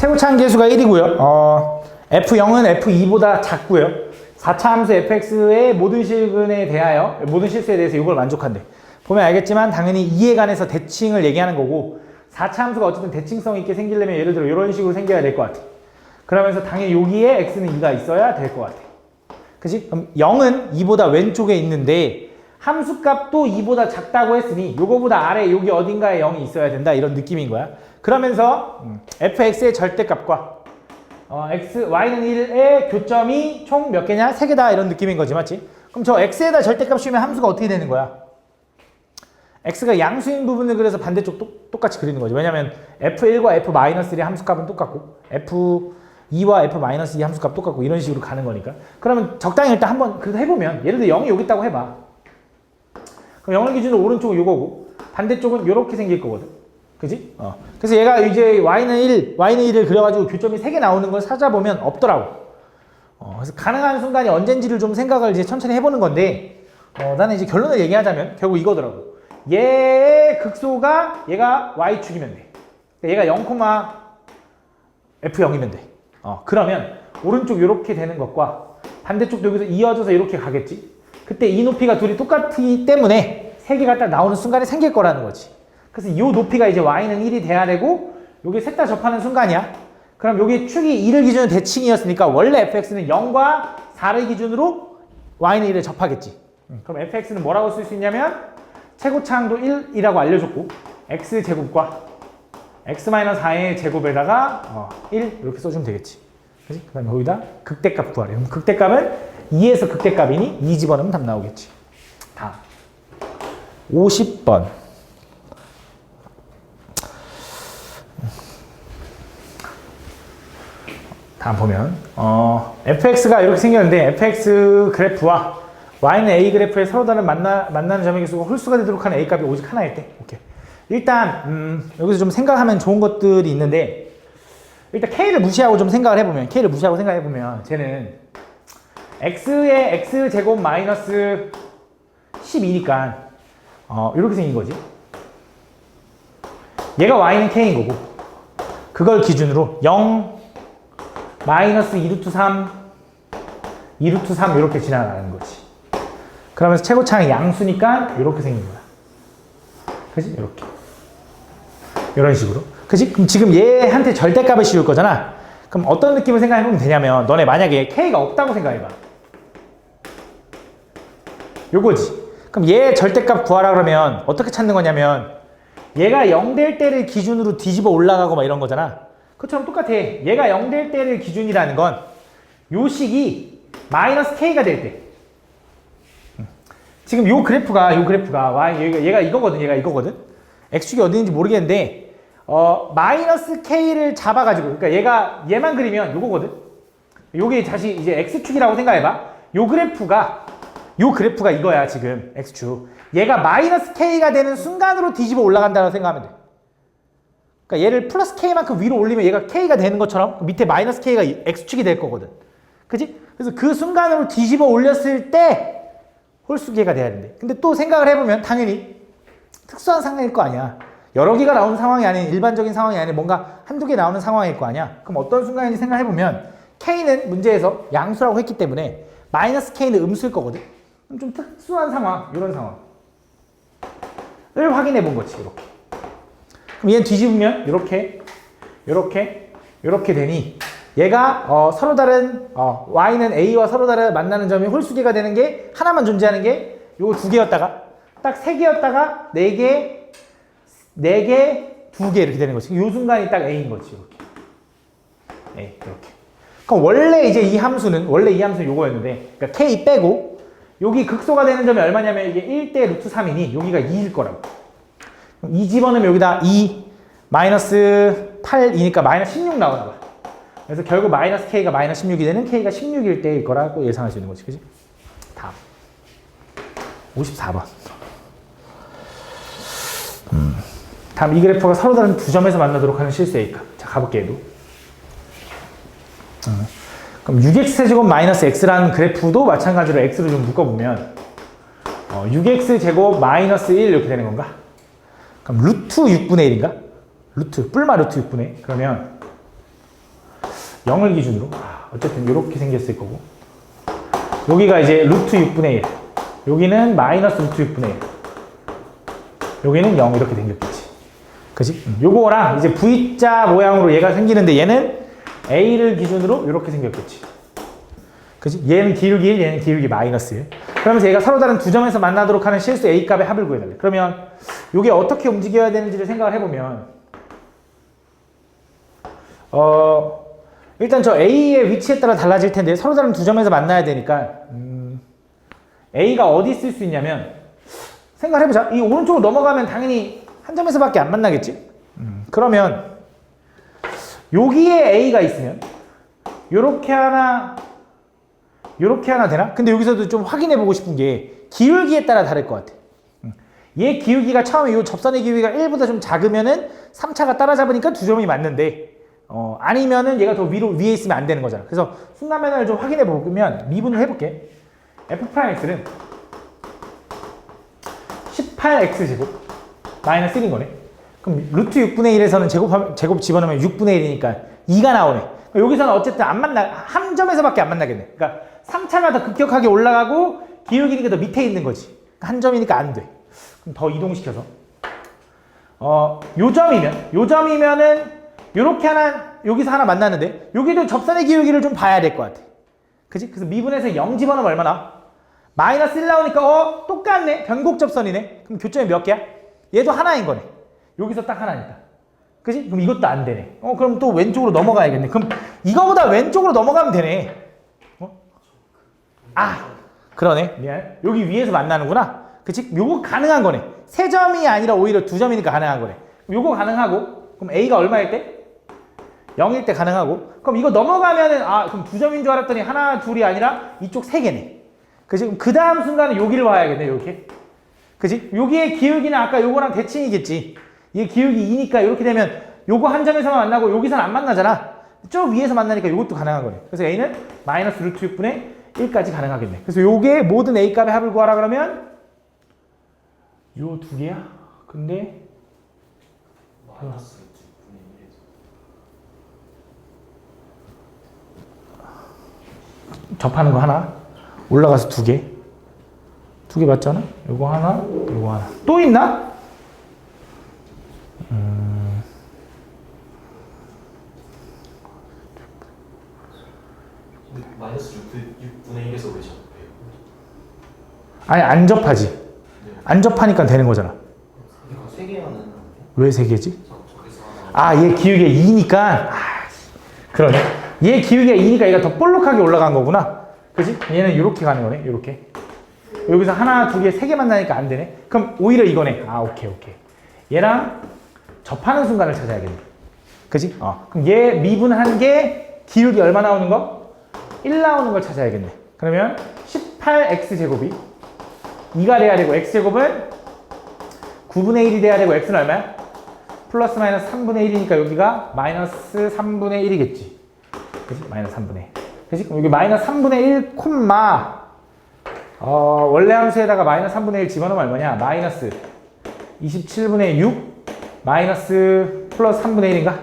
최고차항 계수가 1이고요. F0은 F2보다 작고요. 4차 함수 fx의 모든 실근에 대하여, 모든 실수에 대해서 이걸 만족한대. 보면 알겠지만 당연히 이에 관해서 대칭을 얘기하는 거고 4차 함수가 어쨌든 대칭성 있게 생기려면 예를 들어 이런 식으로 생겨야 될 것 같아. 그러면서 당연히 여기에 x는 2가 있어야 될 것 같아. 그치? 그럼 0은 2보다 왼쪽에 있는데 함수값도 2보다 작다고 했으니 요거보다 아래 여기 어딘가에 0이 있어야 된다 이런 느낌인 거야. 그러면서 fx의 절대값과 y는 1의 교점이 총 몇 개냐? 3개다 이런 느낌인 거지, 맞지? 그럼 저 x에다 절대값 씌우면 함수가 어떻게 되는 거야? x가 양수인 부분을 그래서 반대쪽 똑같이 그리는 거지. 왜냐면 f1과 f-1의 함수값은 똑같고 f2와 f-2 함수값 똑같고 이런 식으로 가는 거니까. 그러면 적당히 일단 한번 그래도 해보면 예를 들어 0이 여기 있다고 해봐. 그럼 0을 기준으로 오른쪽은 요거고 반대쪽은 요렇게 생길 거거든. 그지? 그래서 얘가 이제 y는 1을 그려가지고 교점이 3개 나오는 걸 찾아보면 없더라고. 그래서 가능한 순간이 언젠지를 좀 생각을 이제 천천히 해보는 건데 나는 이제 결론을 얘기하자면 결국 이거더라고. 얘의 극소가 얘가 y축이면 돼. 얘가 0,f0이면 돼. 그러면 오른쪽 요렇게 되는 것과 반대쪽도 여기서 이어져서 이렇게 가겠지. 그때 이 높이가 둘이 똑같기 때문에 3개가 딱 나오는 순간에 생길 거라는 거지. 그래서 이 높이가 이제 y는 1이 돼야 되고 여기 셋 다 접하는 순간이야. 그럼 여기 축이 2를 기준으로 대칭이었으니까 원래 fx는 0과 4를 기준으로 y는 1을 접하겠지. 그럼 fx는 뭐라고 쓸 수 있냐면 최고차항도 1이라고 알려줬고 x제곱과 x-4의 제곱에다가 1 이렇게 써주면 되겠지. 그치? 그 다음에 거기다 극대값 구하래. 그럼 극대값은 2에서 극대값이니 2 집어넣으면 답 나오겠지. 다음 50번 다음 보면 fx가 이렇게 생겼는데 fx 그래프와 y는 a 그래프의 서로 다른 만나는 점의 개수가 홀수가 되도록 하는 a 값이 오직 하나일 때. 오케이. 일단 여기서 좀 생각하면 좋은 것들이 있는데 일단 k를 무시하고 좀 생각을 해보면 쟤는 x의 x제곱 마이너스 12니까 이렇게 생긴 거지. 얘가 y는 k인 거고 그걸 기준으로 0 마이너스 2루트 3 2루트 3 이렇게 지나가는 거지. 그러면서 최고차항이 양수니까 이렇게 생긴 거야. 그지? 이렇게. 이런 식으로. 그지? 그럼 지금 얘한테 절대값을 씌울 거잖아. 그럼 어떤 느낌을 생각해보면 되냐면 너네 만약에 k가 없다고 생각해봐. 요거지. 그럼 얘 절대값 구하라 그러면 어떻게 찾는 거냐면 얘가 0 될 때를 기준으로 뒤집어 올라가고 막 이런 거잖아. 그것처럼 똑같아. 얘가 0 될 때를 기준이라는 건 요 식이 마이너스 k가 될 때. 지금 요 그래프가 얘가 이거거든. x축이 어디 있는지 모르겠는데 마이너스 k를 잡아가지고 그러니까 얘만 그리면 요거거든. 요게 다시 이제 x축이라고 생각해봐. 요 그래프가 이거야 지금 x축. 얘가 마이너스 k가 되는 순간으로 뒤집어 올라간다고 생각하면 돼. 그러니까 얘를 플러스 k만큼 위로 올리면 얘가 k가 되는 것처럼 밑에 마이너스 k가 x축이 될 거거든. 그치? 그래서 그 순간으로 뒤집어 올렸을 때 홀수계가 돼야 된대. 근데 또 생각을 해보면 당연히 특수한 상황일 거 아니야. 여러 개가 나오는 상황이 아닌 일반적인 상황이 아닌 뭔가 한두 개 나오는 상황일 거 아니야. 그럼 어떤 순간인지 생각해보면 K는 문제에서 양수라고 했기 때문에 마이너스 K는 음수일 거거든. 그럼 좀 특수한 상황, 이런 상황을 확인해 본 거지. 이렇게. 그럼 얘는 뒤집으면 이렇게 되니 얘가 서로 다른 y는 a와 서로 다른 만나는 점이 홀수계가 되는 게 하나만 존재하는 게 요거 2개였다가 딱 3개였다가 4개, 2개 이렇게 되는 거지. 요 순간이 딱 a인 거지. 이렇게. A 이렇게. 그럼 원래 이 함수는 요거였는데 그러니까 k 빼고 여기 극소가 되는 점이 얼마냐면 이게 1대 루트 3이니 여기가 2일 거라고. 그럼 2 집어넣으면 여기다 2 마이너스 8이니까 마이너스 16 나오는 거야. 그래서 결국 마이너스 k가 마이너스 16이 되는 k가 16일 때일 거라고 예상할 수 있는 거지. 그지? 다음 54번. 다음 이 그래프가 서로 다른 두 점에서 만나도록 하는 실수 A값. 자, 가볼게 얘도. 그럼 6x제곱 마이너스 x라는 그래프도 마찬가지로 x로 좀 묶어보면 6x제곱 마이너스 1 이렇게 되는 건가? 그럼 루트 6분의 1인가? 뿔마 루트 6분의 1. 그러면 0을 기준으로 어쨌든 이렇게 생겼을 거고 여기가 이제 루트 6분의 1 여기는 마이너스 루트 6분의 1 여기는 0 이렇게 생겼겠지. 그치? 요거랑 이제 V자 모양으로 얘가 생기는데 얘는 A를 기준으로 이렇게 생겼겠지. 그치? 얘는 기울기 1, 얘는 기울기 마이너스 1. 그러면서 얘가 서로 다른 두 점에서 만나도록 하는 실수 A 값의 합을 구해달래. 그러면 이게 어떻게 움직여야 되는지를 생각을 해보면 일단 저 A의 위치에 따라 달라질 텐데 서로 다른 두 점에서 만나야 되니까 A가 어디 있을 수 있냐면 생각해보자. 이 오른쪽으로 넘어가면 당연히 한 점에서밖에 안 만나겠지? 그러면 여기에 A가 있으면 요렇게 하나 되나? 근데 여기서도 좀 확인해보고 싶은 게 기울기에 따라 다를 것 같아. 얘 기울기가 처음에 이 접선의 기울기가 1보다 좀 작으면은 3차가 따라잡으니까 두 점이 맞는데 아니면은 얘가 더 위에 있으면 안 되는 거잖아. 그래서 순간면을 좀 확인해 보면 미분을 해볼게. F'X는 18X제곱 마이너스 1인 거네. 그럼 루트 6분의 1에서는 제곱 집어넣으면 6분의 1이니까 2가 나오네. 여기서는 어쨌든 안 만나, 한 점에서밖에 안 만나겠네. 그러니까 3차가 더 급격하게 올라가고 기울기니까 더 밑에 있는 거지. 그러니까 한 점이니까 안 돼. 그럼 더 이동시켜서 요 점이면은 요렇게 여기서 하나 만나는데 여기도 접선의 기울기를 좀 봐야 될 것 같아. 그치? 그래서 미분에서 0 집어넣으면 얼마나? 마이너스 1 나오니까 똑같네. 변곡 접선이네. 그럼 교점이 몇 개야? 얘도 하나인 거네. 여기서 딱 하나니까. 그치? 그럼 이것도 안 되네. 그럼 또 왼쪽으로 넘어가야겠네. 그럼 이거보다 왼쪽으로 넘어가면 되네. 그러네. 미안. 여기 위에서 만나는구나. 그치? 요거 가능한 거네. 세 점이 아니라 오히려 두 점이니까 가능한 거네. 요거 가능하고, 그럼 A가 얼마일 때? 0일 때 가능하고, 그럼 이거 넘어가면은, 그럼 두 점인 줄 알았더니 하나, 둘이 아니라 이쪽 세 개네. 그치? 그럼 그 다음 순간에 여기를 와야겠네, 이렇게. 그치? 여기의 기울기는 아까 요거랑 대칭이겠지. 얘 기울기 2니까 이렇게 되면 요거 한 점에서만 만나고 여기서는 안 만나잖아. 저 위에서 만나니까 요것도 가능한 거네. 그래서 A는 마이너스 루트 6분의 1까지 가능하겠네. 그래서 요게 모든 A 값의 합을 구하라 그러면 요 두 개야? 근데 마이너스 루트 6분의 1에서 접하는 거 하나 올라가서 두 개 맞잖아? 요거 하나 요거 하나 또 있나? 마이너스 루트 6분의 1에서 왜 접해요? 아니 안 접하지. 네. 안 접하니까 되는 거잖아. 그러니까 3개만 하는 왜 세 개지? 저기서 하나 얘 기울기가 2니까 그러네. 얘 기울기가 2니까 얘가 더 볼록하게 올라간 거구나. 그치? 얘는 이렇게 가는 거네. 이렇게. 여기서 하나, 두 개, 세 개 만나니까 안 되네. 그럼 오히려 이거네. 오케이. 얘랑 접하는 순간을 찾아야겠네. 그치? 그럼 얘 미분한 게 기울기 얼마 나오는 거? 1 나오는 걸 찾아야겠네. 그러면 18x제곱이 2가 돼야 되고 x제곱은 9분의 1이 돼야 되고 x는 얼마야? 플러스 마이너스 3분의 1이니까 여기가 마이너스 3분의 1이겠지. 그치? 마이너스 3분의 1. 그치? 그럼 여기 마이너스 3분의 1 콤마 원래 함수에다가 마이너스 3분의 1 집어넣으면 얼마냐? 마이너스 27분의 6 마이너스 플러스 3분의 1인가?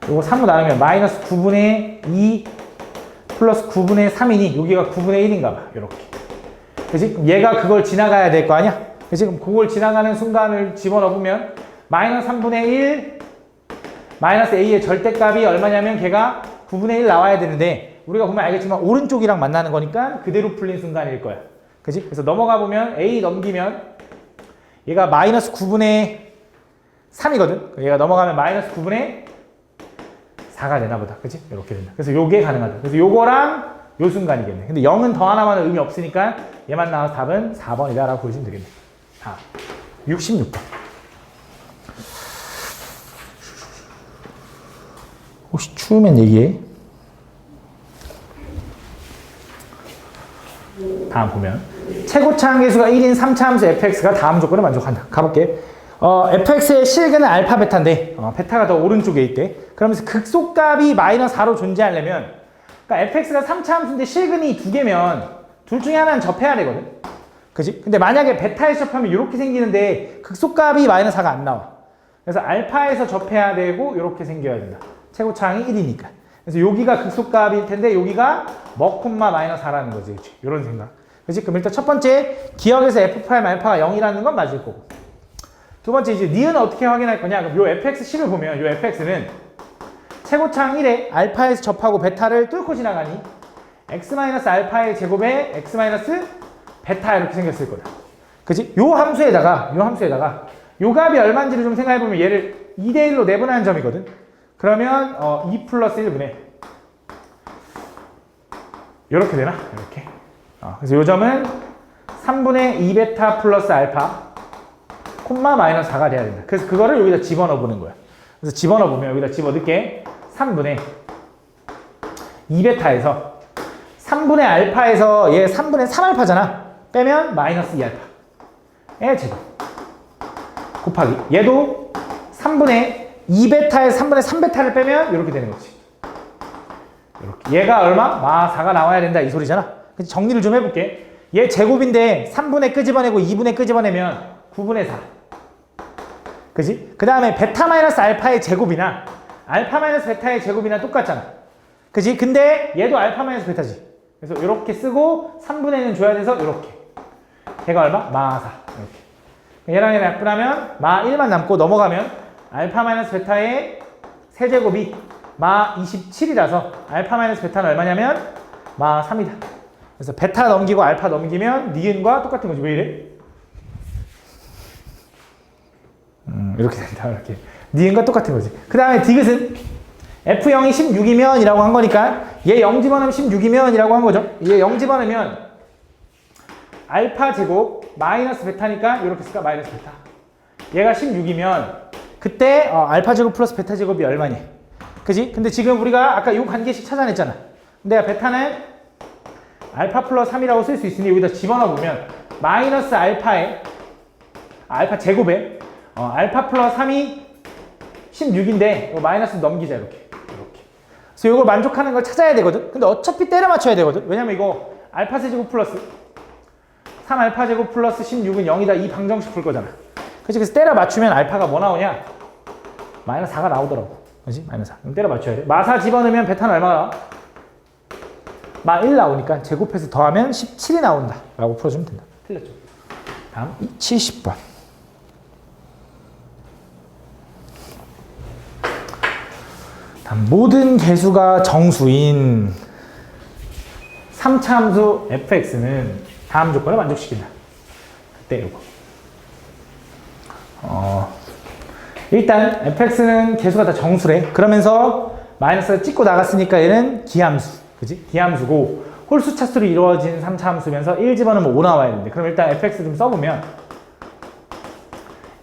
요거 3로 나누면 마이너스 9분의 2 플러스 9분의 3이니 여기가 9분의 1인가 봐. 요렇게. 그치? 그럼 얘가 그걸 지나가야 될 거 아니야? 그치? 그럼 그걸 지나가는 순간을 집어넣으면 마이너스 3분의 1 마이너스 a의 절대값이 얼마냐면 걔가 9분의 1 나와야 되는데 우리가 보면 알겠지만 오른쪽이랑 만나는 거니까 그대로 풀린 순간일 거야. 그치? 그래서 넘어가 보면 a 넘기면 얘가 마이너스 9분의 3이거든? 얘가 넘어가면 마이너스 9분의 4가 되나 보다. 그치? 이렇게 된다. 그래서 요게 가능하다. 그래서 요거랑 요 순간이겠네. 근데 0은 더 하나만 의미 없으니까 얘만 나와서 답은 4번이다 라고 보시면 되겠네. 66번. 혹시 추우면 얘기해. 다음 보면 최고차 함계수가 1인 3차 함수 fx가 다음 조건에 만족한다. 가볼게. fx의 실근은 알파 베타인데 베타가 더 오른쪽에 있대. 그러면서 극소값이 마이너스 4로 존재하려면 그러니까 fx가 3차 함수인데 실근이 두 개면 둘 중에 하나는 접해야 되거든. 그치? 근데 만약에 베타에서 접하면 이렇게 생기는데 극소값이 마이너스 4가 안 나와. 그래서 알파에서 접해야 되고 이렇게 생겨야 된다. 최고차항이 1이니까. 그래서 여기가 극소값일 텐데 여기가 뭐 콤마 마이너스 4라는 거지. 그치? 이런 생각. 그치? 그럼 일단 첫 번째 기억에서 f 프라임 알파가 0이라는 건 맞을 거고. 두 번째 이제 니은 어떻게 확인할 거냐? 그럼 요 fx10을 보면 요 fx는 최고창 1에 알파에서 접하고 베타를 뚫고 지나가니 x-알파의 제곱에 x-베타 이렇게 생겼을 거다. 그치? 요 함수에다가 요 값이 얼마인지를 좀 생각해보면 얘를 2대1로 내분하는 점이거든. 그러면 2 플러스 1분의 이렇게 되나? 이렇게. 그래서 요 점은 3분의 2베타 플러스 알파 콤마 마이너스 4가 돼야 된다. 그래서 그거를 여기다 집어넣어 보는 거야. 그래서 집어넣어 보면 여기다 집어넣게 3분의 2베타에서 3분의 알파에서 얘 3분의 3알파잖아. 빼면 마이너스 2알파의 제곱 곱하기 얘도 3분의 2베타에서 3분의 3베타를 빼면 이렇게 되는 거지. 이렇게. 얘가 얼마? 마 4가 나와야 된다 이 소리잖아. 그래서 정리를 좀 해볼게. 얘 제곱인데 3분의 끄집어내고 2분의 끄집어내면 9분의 4. 그지? 그 다음에 베타 마이너스 알파의 제곱이나 알파 마이너스 베타의 제곱이나 똑같잖아. 그지? 근데 얘도 알파 마이너스 베타지. 그래서 이렇게 쓰고 3분의 1은 줘야 돼서 이렇게. 걔가 얼마? 마 4. 이렇게. 얘랑 얘랑 약분하면 마 1만 남고 넘어가면 알파 마이너스 베타의 세제곱이 마 27이라서 알파 마이너스 베타는 얼마냐면 마 3이다. 그래서 베타 넘기고 알파 넘기면 니은과 똑같은 거지. 왜 이래? 이렇게 된다. 이렇게. 니은과 똑같은 거지. 그 다음에 디귿은 F0이 16이면 이라고 한 거니까 얘 0 집어넣으면 16이면 이라고 한 거죠. 얘 0 집어넣으면 알파 제곱 마이너스 베타니까 이렇게 쓸까? 마이너스 베타. 얘가 16이면 그때 알파 제곱 플러스 베타 제곱이 얼마니? 그지? 근데 지금 우리가 아까 요 관계식 찾아냈잖아. 근데 베타는 알파 플러스 3이라고 쓸 수 있으니 여기다 집어넣어 보면 마이너스 알파에 알파 제곱에 알파 플러스 3이 16인데 마이너스 넘기자 이렇게. 그래서 이걸 만족하는 걸 찾아야 되거든. 근데 어차피 때려 맞춰야 되거든. 왜냐면 이거 알파 세제곱 플러스 3알파 제곱 플러스 16은 0이다. 이 방정식 풀 거잖아. 그치? 그래서 때려 맞추면 알파가 뭐 나오냐? 마이너스 4가 나오더라고. 그치? 마이너스 4. 그럼 때려 맞춰야 돼. 마 4 집어넣으면 베타는 얼마 나와? 마 1 나오니까 제곱해서 더하면 17이 나온다. 라고 풀어주면 된다. 틀렸죠? 다음 70번. 다음 모든 개수가 정수인 3차 함수 fx는 다음 조건을 만족시킨다. 그때 이거. 일단 fx는 개수가 다 정수래. 그러면서 마이너스를 찍고 나갔으니까 얘는 기함수. 그지? 기함수고 홀수 차수로 이루어진 3차 함수면서 1 집어넣으면 5 나와야 되는데 그럼 일단 fx 좀 써보면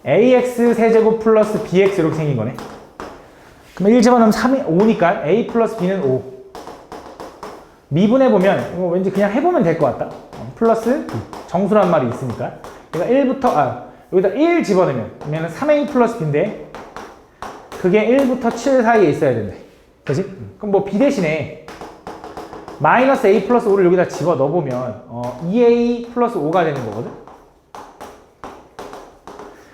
ax 세제곱 플러스 bx 이렇게 생긴 거네. 그럼 1 집어넣으면 3이 5니까 a 플러스 b는 5. 미분해보면 이거 왠지 그냥 해보면 될 것 같다. 플러스 정수란 말이 있으니까 얘가 1부터 여기다 1 집어넣으면 그러면 3a 플러스 b인데 그게 1부터 7 사이에 있어야 된대. 그치? 그럼 뭐 b 대신에 마이너스 a 플러스 5를 여기다 집어넣어보면 2a 플러스 5가 되는 거거든.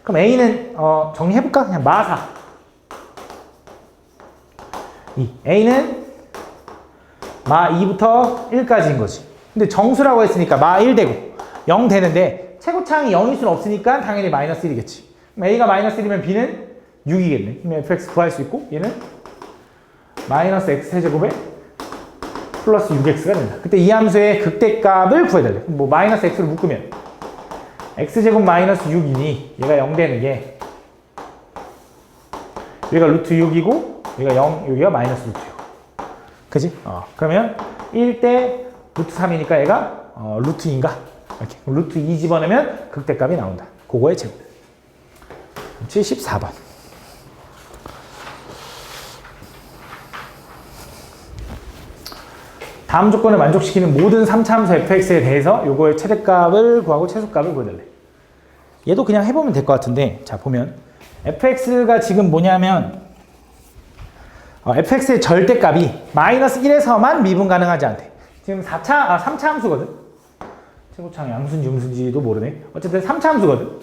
그럼 a는 정리해볼까? 그냥 마4 a는 마 2부터 1까지인 거지. 근데 정수라고 했으니까 마 1 되고 0 되는데 최고차항이 0일 수는 없으니까 당연히 마이너스 1이겠지. 그럼 a가 마이너스 1이면 b는 6이겠네. 그럼 fx 구할 수 있고 얘는 마이너스 x 세제곱에 플러스 6x가 된다. 그때 이 함수의 극대값을 구해달래. 그럼 뭐 마이너스 x로 묶으면 x제곱 마이너스 6이니 얘가 0 되는 게 여기가 루트 6이고 여기가 0, 여기가 마이너스 루트 6. 그지? 그러면 1대 루트 3이니까 얘가 루트 2인가? 이렇게. 루트 2 집어넣으면 극대값이 나온다. 그거의 제곱. 74번. 다음 조건을 만족시키는 모든 3차 함수 fx에 대해서 요거의 최대값을 구하고 최소값을 구해달래. 얘도 그냥 해보면 될 것 같은데 자 보면 fx가 지금 뭐냐면 fx의 절대값이 마이너스 1에서만 미분 가능하지 않대. 지금 3차 함수거든. 최고차항 양수인지 음수인지도 모르네. 어쨌든 3차 함수거든.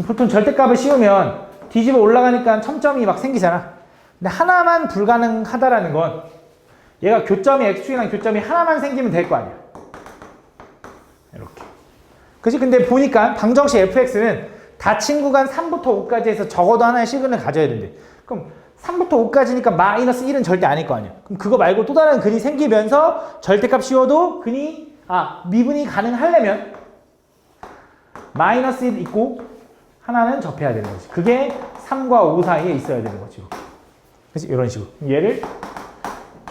보통 절대값을 씌우면 뒤집어 올라가니까 첨점이 막 생기잖아. 근데 하나만 불가능하다라는 건 얘가 교점이 x축이랑 교점이 하나만 생기면 될 거 아니야. 이렇게. 그치? 근데 보니까 방정식 fx는 닫힌 구간 3부터 5까지 해서 적어도 하나의 시그널을 가져야 된대. 그럼 3부터 5까지니까 마이너스 1은 절대 아닐 거 아니야. 그럼 그거 말고 또 다른 근이 생기면서 절대값 씌워도 미분이 가능하려면 마이너스 1 있고 하나는 접해야 되는 거지. 그게 3과 5 사이에 있어야 되는 거지. 그치? 이런 식으로. 얘를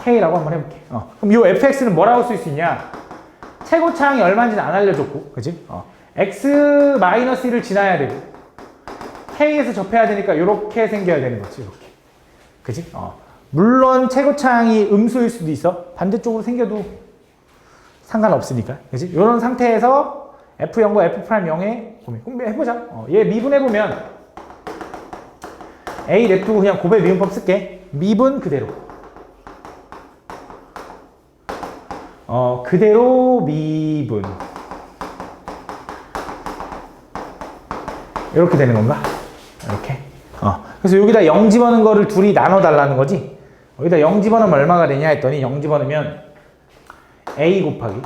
K라고 한번 해볼게. 그럼 이 fx는 뭐라고 쓸 수 있냐? 최고차항이 얼마인지는 안 알려줬고, 그치? x-1을 지나야 되고, K에서 접해야 되니까 이렇게 생겨야 되는 거지, 이렇게. 그치? 물론 최고차항이 음수일 수도 있어. 반대쪽으로 생겨도 상관없으니까. 그치? 이런 상태에서 F0과 F'0의 고민. 그럼 해보자. 얘 미분해보면, A 냅두고 그냥 곱의 미분법 쓸게. 미분 그대로. 그대로 미분. 이렇게 되는 건가? 이렇게. 그래서 여기다 0 집어넣은 거를 둘이 나눠 달라는 거지. 여기다 0 집어넣으면 얼마가 되냐 했더니 0 집어넣으면 A 곱하기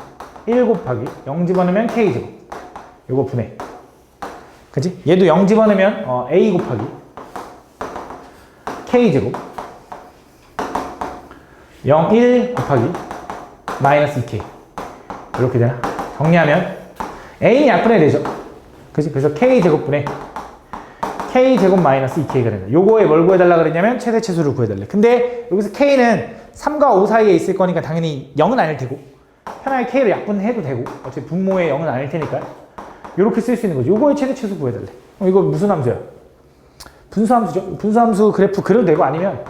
1 곱하기 0 집어넣으면 K제곱. 요거 분해. 그치? 얘도 0 집어넣으면 A 곱하기 K제곱 0, 1 곱하기 마이너스 2K. 이렇게 되나? 정리하면 A는 약분해야 되죠. 그치? 그래서 K제곱분의 K제곱 마이너스 2K가 된다. 요거에 뭘 구해달라 그랬냐면 최대치수를 구해달래. 근데 여기서 K는 3과 5 사이에 있을 거니까 당연히 0은 아닐 테고 편하게 K를 약분해도 되고 어차피 분모의 0은 아닐 테니까 요렇게 쓸 수 있는 거죠. 요거의 최대치수 구해달래. 이거 무슨 함수야? 분수함수죠. 분수함수 그래프 그려도 되고 아니면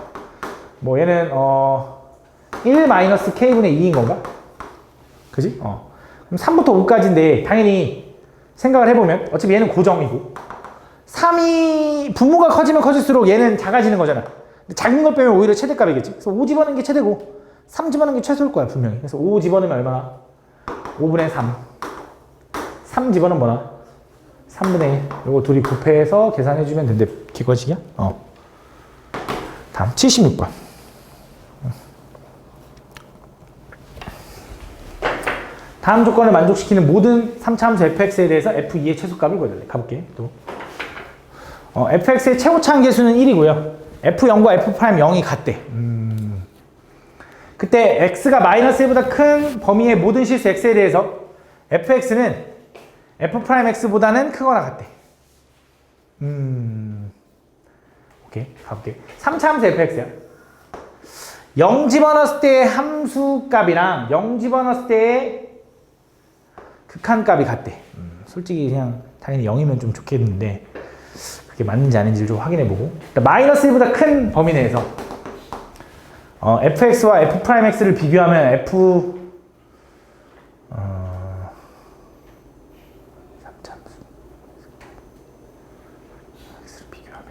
뭐 얘는 1-K분의 2인 건가? 그지? 그럼 3부터 5까지인데 당연히 생각을 해보면 어차피 얘는 고정이고 3이 분모가 커지면 커질수록 얘는 작아지는 거잖아. 근데 작은 걸 빼면 오히려 최대값이겠지. 그래서 5 집어넣는 게 최대고 3 집어넣는 게 최소일 거야 분명히. 그래서 5 집어넣으면 얼마나? 5분의 3. 3 집어넣으면 뭐나? 3분의 1. 요거 둘이 곱해서 계산해주면 된대. 기권식이야? 다음 76번. 다음 조건을 만족시키는 모든 3차 함수 fx에 대해서 f2의 최소값을 구해달래. 가볼게. 또. fx의 최고차항 계수는 1이고요. f0과 f'0이 같대. 그때 x가 마이너스 1보다 큰 범위의 모든 실수 x에 대해서 fx는 f'x보다는 크거나 같대. 오케이. 가볼게. 3차 함수 fx야. 0 집어넣었을 때의 함수값이랑 0 집어넣었을 때의 극한값이 같대. 솔직히 그냥 당연히 0이면 좀 좋겠는데 그게 맞는지 아닌지를 좀 확인해보고 마이너스 1보다 큰 범위 내에서 fx와 f'x를 비교하면 f 3차 함수 x를 비교하면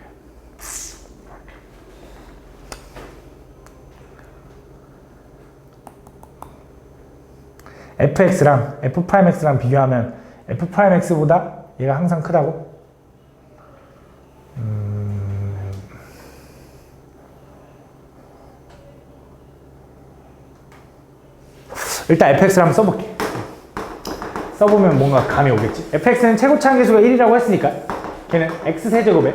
fx랑 f'x랑 비교하면 f'x보다 얘가 항상 크다고? 일단 fx를 한번 써볼게. 써보면 뭔가 감이 오겠지. fx는 최고차항 계수가 1이라고 했으니까 걔는 x세제곱에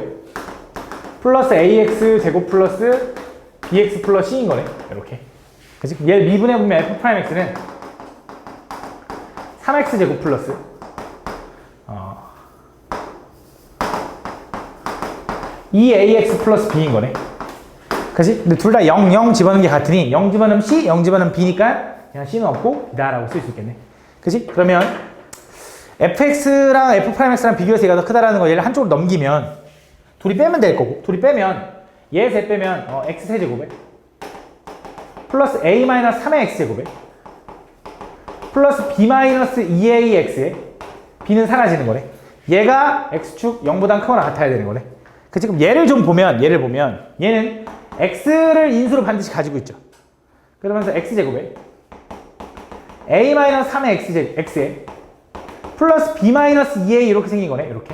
플러스 ax 제곱 플러스 bx 플러스 c인 거네. 이렇게. 그치? 얘를 미분해보면 f'x는 3x 제곱 플러스 2ax 플러스 b인 거네. 그치? 근데 둘 다 0, 0 집어넣는 게 같으니 0 집어넣으면 c, 0 집어넣으면 b니까 그냥 c는 없고 이다 라고 쓸 수 있겠네. 그치? 그러면 fx랑 f'x랑 비교해서 얘가 더 크다라는 거 얘를 한쪽으로 넘기면 둘이 빼면 될 거고 둘이 빼면 얘 셋 빼면 x세제곱에 플러스 a-3의 x제곱에 플러스 b-2ax에 b는 사라지는 거래. 얘가 x축 0보다 크거나 같아야 되는 거래. 그 지금 얘를 보면 얘는 x를 인수로 반드시 가지고 있죠. 그러면서 x제곱에 a-3의 x에 플러스 b-2a 이렇게 생긴 거네. 이렇게.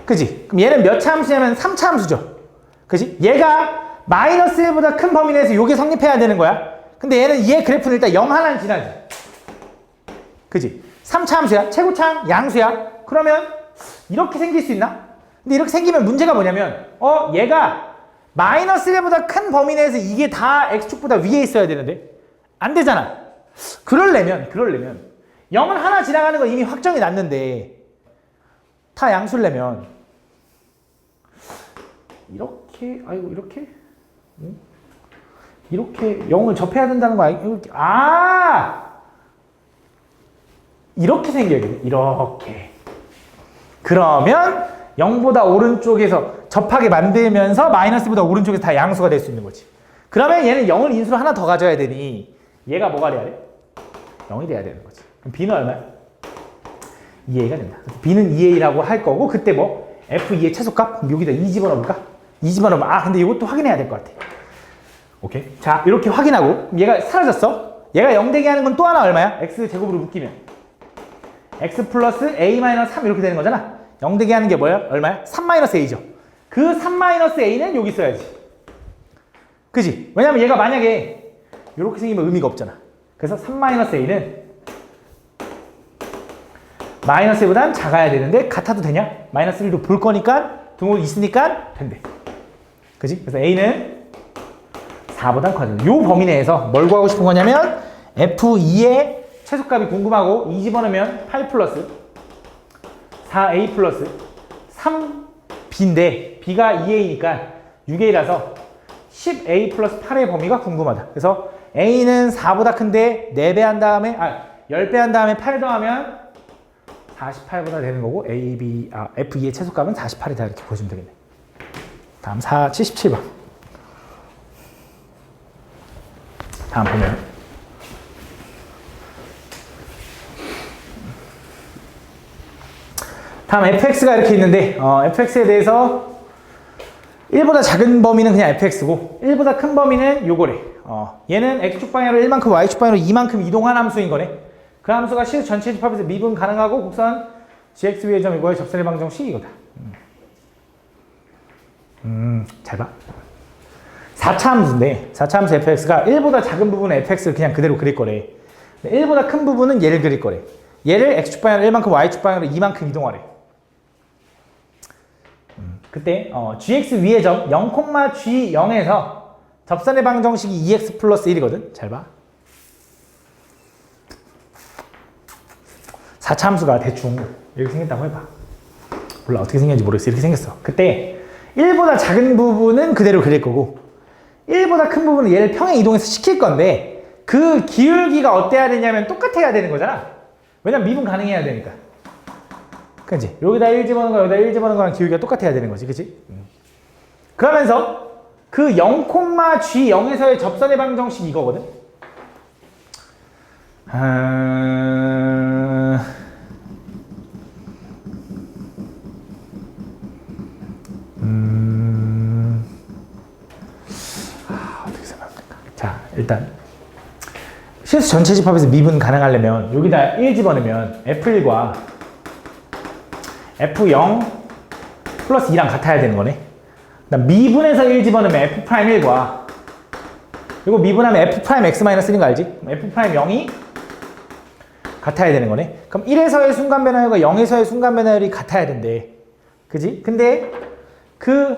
그지? 그럼 얘는 몇 차 함수냐면 3차 함수죠. 그지? 얘가 마이너스 1보다 큰 범위 내에서 요게 성립해야 되는 거야. 근데 얘는 얘 그래프는 일단 0 하나는 지나지. 그지? 3차 함수야. 최고차항 양수야. 그러면 이렇게 생길 수 있나? 근데 이렇게 생기면 문제가 뭐냐면 얘가 마이너스 1보다 큰 범위 내에서 이게 다 x축보다 위에 있어야 되는데 안 되잖아. 그러려면 0은 하나 지나가는 거 이미 확정이 났는데 다 양수려면 이렇게 이렇게 0을 접해야 된다는 거 이렇게 생겨야겠네. 이렇게. 그러면 0보다 오른쪽에서 접하게 만들면서 마이너스보다 오른쪽에서 다 양수가 될 수 있는 거지. 그러면 얘는 0을 인수로 하나 더 가져야 되니 얘가 뭐가 돼야 돼? 0이 돼야 되는 거지. 그럼 b는 얼마야? 2a가 된다. b는 2a라고 할 거고 그때 뭐 f2의 최소값? 그럼 여기다 2 집어넣을까? 2 집어넣으면 근데 이것도 확인해야 될 것 같아. 오케이. 자, 이렇게 확인하고 얘가 사라졌어. 얘가 0 되게 하는 건 또 하나 얼마야? x제곱으로 묶이면 x 플러스 a-3 이렇게 되는 거잖아. 0 되게 하는 게 뭐야? 얼마야? 3-a죠. 그 3-a는 여기 써야지. 그지? 왜냐면 얘가 만약에 이렇게 생기면 의미가 없잖아. 그래서 3-a는 마이너스 1보단 작아야 되는데 같아도 되냐? 마이너스 1도 볼 거니까 등호 있으니까 된대. 그지? 그래서 a는 4보단 커진다. 요 범위 내에서 뭘 구하고 싶은 거냐면 f2의 최소값이 궁금하고 2 집어넣으면 8 플러스 4a 플러스 3b인데 b가 2a니까 6a라서 10a 플러스 8의 범위가 궁금하다. 그래서 a는 4보다 큰데 4배 한 다음에 10배 한 다음에 8 더하면 48보다 되는 거고 f2의 최소값은 48이다 이렇게 보시면 되겠네. 다음 77번. 다음 보면 다음 fx가 이렇게 있는데 fx에 대해서 1보다 작은 범위는 그냥 fx고 1보다 큰 범위는 요거래. 얘는 x축 방향으로 1만큼 y축 방향으로 2만큼 이동한 함수인 거네. 그 함수가 실 전체 집합에서 미분 가능하고 곡선 gx 위의 점 이거의 접선의 방정식 이거다. 잘 봐. 4차 함수인데 4차 함수 fx가 1보다 작은 부분의 fx를 그냥 그대로 그릴 거래. 1보다 큰 부분은 얘를 그릴 거래. 얘를 x축 방향으로 1만큼 y축 방향으로 2만큼 이동하래. 그때 gx 위의 점 0,g0에서 접선의 방정식이 2x 플러스 1이거든. 잘 봐. 4차 함수가 대충 이렇게 생겼다고 해봐. 몰라 어떻게 생겼는지 모르겠어. 이렇게 생겼어. 그때 1보다 작은 부분은 그대로 그릴 거고 1보다 큰 부분은 얘를 평행 이동해서 시킬 건데 그 기울기가 어때야 되냐면 똑같아야 되는 거잖아. 왜냐면 미분 가능해야 되니까. 그치? 여기다 1 집어넣은 거 여기다 1 집어넣은 거랑 기울기가 똑같아야 되는 거지. 그치? 그러면서 그 0,g0에서의 접선의 방정식이 이거거든. 어떻게 생각합니까? 자, 일단 실수 전체 집합에서 미분 가능하려면 여기다 1 집어넣으면 F1과 F0 플러스 2랑 같아야 되는 거네. 그다음 미분해서 1 집어넣으면 F'1과 그리고 미분하면 F'(x-1인 거 알지? F'0이 같아야 되는 거네. 그럼 1에서의 순간 변화율과 0에서의 순간 변화율이 같아야 된대. 그지? 근데 그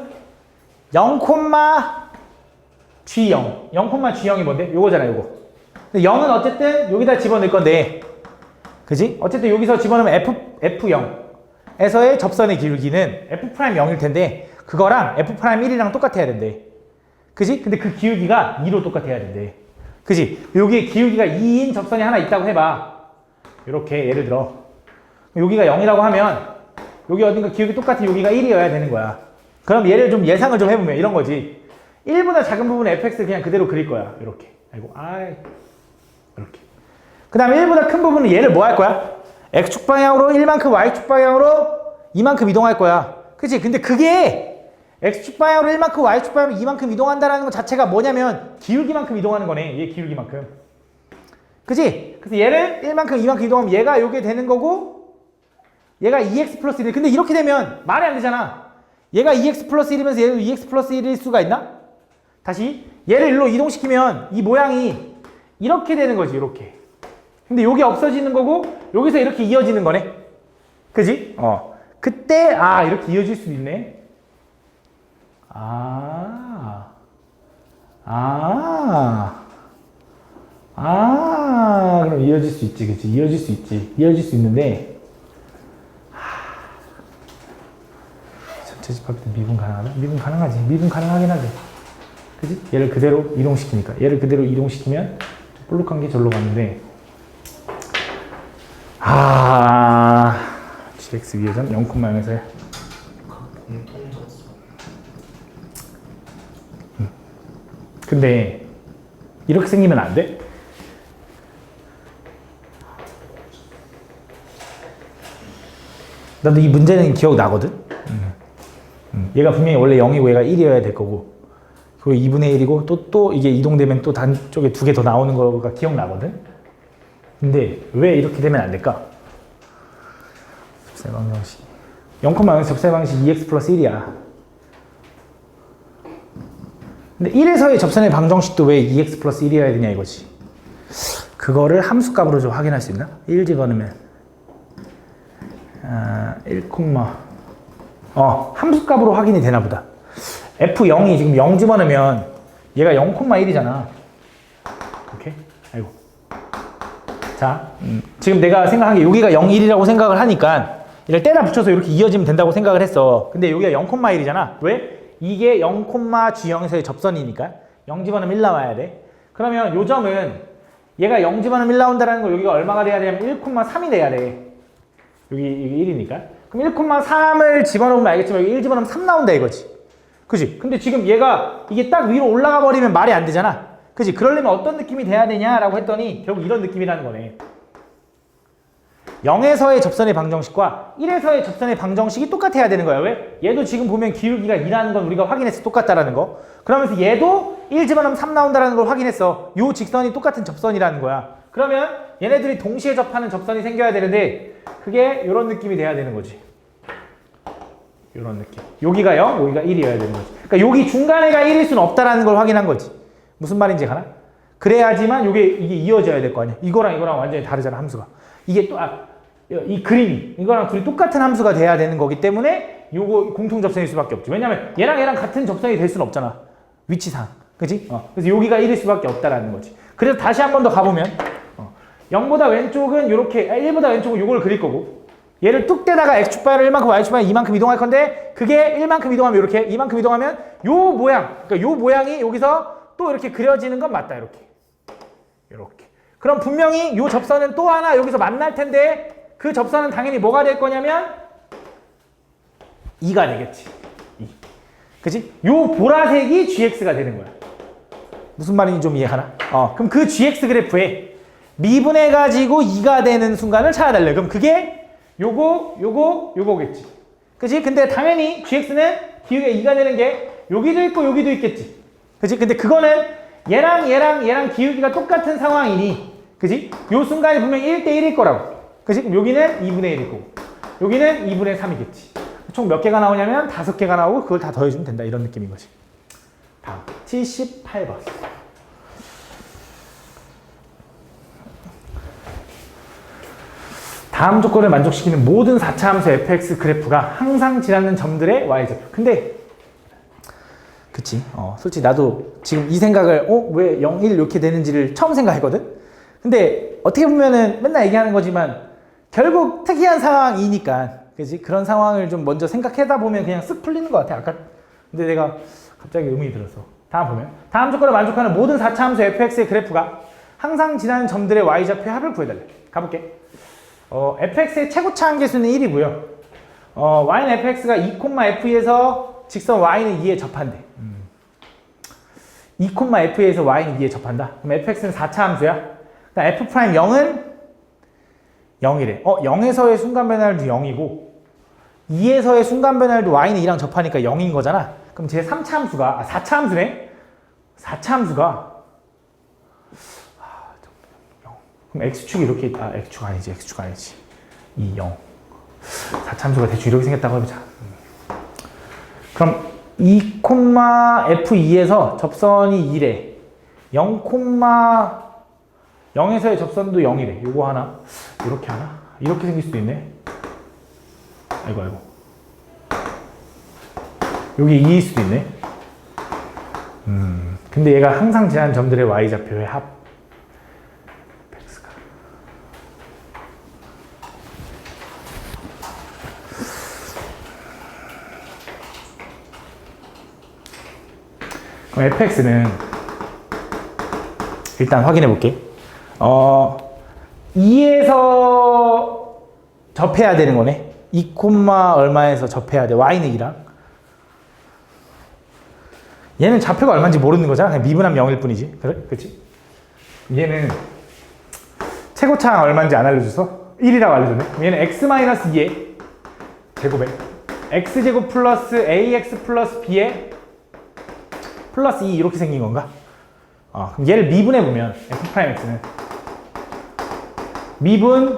0,g0 0,g0이 뭔데? 요거잖아 요거. 근데 0은 어쨌든 여기다 집어넣을 건데 그지? 어쨌든 여기서 집어넣으면 F0에서의 접선의 기울기는 F'0일 텐데 그거랑 F'1이랑 똑같아야 된대. 그지? 근데 그 기울기가 2로 똑같아야 된대. 그지? 여기에 기울기가 2인 접선이 하나 있다고 해봐. 이렇게 예를 들어 여기가 0이라고 하면 여기 어딘가 기울기 똑같은 여기가 1이어야 되는 거야. 그럼 얘를 좀 예상을 좀 해보면 이런 거지. 1보다 작은 부분의 fx를 그냥 그대로 그릴 거야. 이렇게. 아이고, 이렇게. 그 다음에 1보다 큰 부분은 얘를 뭐 할 거야? x축 방향으로 1만큼 y축 방향으로 2만큼 이동할 거야. 그치? 근데 그게 x축 방향으로 1만큼 y축 방향으로 2만큼 이동한다는 것 자체가 뭐냐면 기울기만큼 이동하는 거네. 얘 기울기만큼. 그치? 그래서 얘를 1만큼 2만큼 이동하면 얘가 요게 되는 거고 얘가 2x 플러스 1. 근데 이렇게 되면 말이 안 되잖아. 얘가 2x 플러스 1이면서 얘도 2x 플러스 1일 수가 있나? 다시 얘를 일로 이동시키면 이 모양이 이렇게 되는 거지, 이렇게. 근데 요게 없어지는 거고 여기서 이렇게 이어지는 거네. 그지? 그때 이렇게 이어질 수도 있네. 그럼 이어질 수 있지, 그치? 이어질 수 있지. 이어질 수 있는데, 전체 집합 때 미분 가능하다? 미분 가능하지. 미분 가능하긴 하지. 그치? 얘를 그대로 이동시키니까. 얘를 그대로 이동시키면, 볼록한 게 절로 가는데, gx 위에선 0,0에서 공통점수. 근데, 이렇게 생기면 안 돼? 나도 이 문제는 기억나거든? 얘가 분명히 원래 0이고 얘가 1이어야 될 거고 그리고 2분의 1이고 또 이게 이동되면 또 단쪽에 두 개 더 나오는 거가 기억나거든? 근데 왜 이렇게 되면 안 될까? 접세 방정식 0,0 접세 방식 2x 플러스 1이야. 근데 1에서의 접선의 방정식도 왜 2x 플러스 1이어야 되냐 이거지. 그거를 함수값으로 좀 확인할 수 있나? 1 집어넣으면 1, 함수값으로 확인이 되나 보다. f0이 지금 0 집어넣으면 얘가 0,1이잖아. 오케이? 아이고. 자, 지금 내가 생각한 게 여기가 0, 1이라고 생각을 하니까 얘를 때려 붙여서 이렇게 이어지면 된다고 생각을 했어. 근데 여기가 0,1이잖아. 왜? 이게 0,G0에서의 접선이니까 0 집어넣으면 1 나와야 돼. 그러면 요 점은 얘가 0 집어넣으면 1 나온다는 거 여기가 얼마가 돼야 되냐면 1,3이 돼야 돼. 여기 1이니까. 그럼 1,3을 집어넣으면 알겠지만 여기 1 집어넣으면 3 나온다 이거지. 그지? 근데 지금 얘가 이게 딱 위로 올라가 버리면 말이 안 되잖아. 그지? 그러려면 어떤 느낌이 돼야 되냐라고 했더니 결국 이런 느낌이라는 거네. 0에서의 접선의 방정식과 1에서의 접선의 방정식이 똑같아야 되는 거야. 왜? 얘도 지금 보면 기울기가 2라는 건 우리가 확인해서 똑같다라는 거. 그러면서 얘도 1 집어넣으면 3 나온다는 걸 확인했어. 요 직선이 똑같은 접선이라는 거야. 그러면 얘네들이 동시에 접하는 접선이 생겨야 되는데 그게 이런 느낌이 돼야 되는 거지. 이런 느낌. 여기가 0, 여기가 1이어야 되는 거지. 그러니까 여기 중간에가 1일 수는 없다라는 걸 확인한 거지. 무슨 말인지 가나? 그래야지만 이게 이어져야 될 거 아니야. 이거랑 완전히 다르잖아, 함수가. 이게 또 이 그림이 이거랑 둘이 똑같은 함수가 돼야 되는 거기 때문에 요거 공통 접선일 수밖에 없지. 왜냐면 얘랑 같은 접선이 될 수는 없잖아. 위치상. 그치? 그래서 여기가 1일 수밖에 없다라는 거지. 그래서 다시 한 번 더 가보면 0보다 왼쪽은 요렇게 1보다 왼쪽은 요걸 그릴 거고 얘를 뚝 떼다가 x축발을 1만큼 y축발 이만큼 이동할 건데 그게 1만큼 이동하면 이렇게 이만큼 이동하면 요 모양 그러니까 요 모양이 여기서 또 이렇게 그려지는 건 맞다. 이렇게 그럼 분명히 요 접선은 또 하나 여기서 만날 텐데 그 접선은 당연히 뭐가 될 거냐면 2가 되겠지. 2. 그치? 요 보라색이 gx가 되는 거야. 무슨 말인지 좀 이해하나? 그럼 그 gx 그래프에 미분해가지고 2가 되는 순간을 찾아달래. 그럼 그게 요거겠지. 그치? 근데 당연히 gx는 기울기가 2가 되는 게 여기도 있고 여기도 있겠지. 그치? 근데 그거는 얘랑 기울기가 똑같은 상황이니 그치? 요 순간이 분명히 1대1일 거라고. 그치? 그럼 여기는 2분의 1이고 여기는 2분의 3이겠지. 총 몇 개가 나오냐면 5개가 나오고 그걸 다 더해주면 된다. 이런 느낌인 거지. 다음 78번. 다음 조건을 만족시키는 모든 4차 함수 fx 그래프가 항상 지나는 점들의 y좌표. 근데 그치? 솔직히 나도 지금 이 생각을 왜 0, 1 이렇게 되는지를 처음 생각했거든? 근데 어떻게 보면은 맨날 얘기하는 거지만 결국 특이한 상황이니까 그치? 그런 상황을 좀 먼저 생각하다 보면 그냥 쓱 풀리는 것 같아. 아까 근데 내가 갑자기 의문이 들었어. 다음 보면 다음 조건을 만족하는 모든 4차 함수 fx의 그래프가 항상 지나는 점들의 y좌표의 합을 구해달래. 가볼게. fx의 최고차 한계수는 1이고요. y는 fx가 2,f에서 직선 y는 2에 접한대. 2,f에서 y는 2에 접한다. 그럼 fx는 4차 함수야. 그다음 f'0은 0이래. 0에서의 순간 변화율도 0이고 2에서의 순간 변화율도 y는 2랑 접하니까 0인 거잖아. 그럼 제 3차 함수가 4차 함수네. 4차 함수가 그럼 x축이 이렇게 x축 아니지. 2, 0. 4차 함수가 대충 이렇게 생겼다고 해보자. 그럼 2, F2에서 접선이 2래. 0,0에서의 접선도 0이래. 요거 하나, 이렇게 하나, 이렇게 생길 수도 있네. 아이고. 여기 2일 수도 있네. 근데 얘가 항상 지난 점들의 y좌표의 합. fx가. 그럼 fx는 일단 확인해 볼게. 2에서 접해야 되는 거네. 2, 얼마에서 접해야 돼. y는 2랑. 얘는 좌표가 얼마인지 모르는 거잖아. 그냥 미분하면 0일 뿐이지. 그래? 그치? 얘는 최고차가 얼마인지 안 알려줘서 1이라고 알려줬네. 얘는 x-2의 제곱에 x제곱 플러스 ax 플러스 b의 플러스 2 이렇게 생긴 건가? 그럼 얘를 미분해보면 f'x는 미분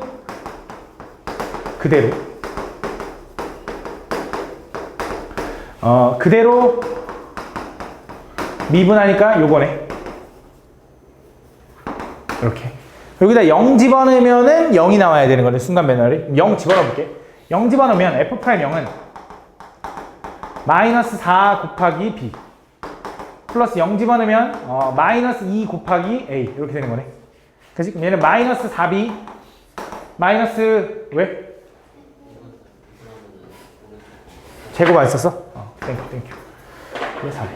그대로 그대로 미분하니까 요거네. 이렇게. 여기다 0 집어넣으면은 0이 나와야 되는 거네. 순간 배널이. 0 집어넣어볼게. 0 집어넣으면 F'0은 마이너스 4 곱하기 B 플러스 0 집어넣으면 마이너스 2 곱하기 A 이렇게 되는 거네. 그치? 그럼 얘는 마이너스 4B 마이너스 왜? 제곱 안 썼어? 땡큐. 이게 4.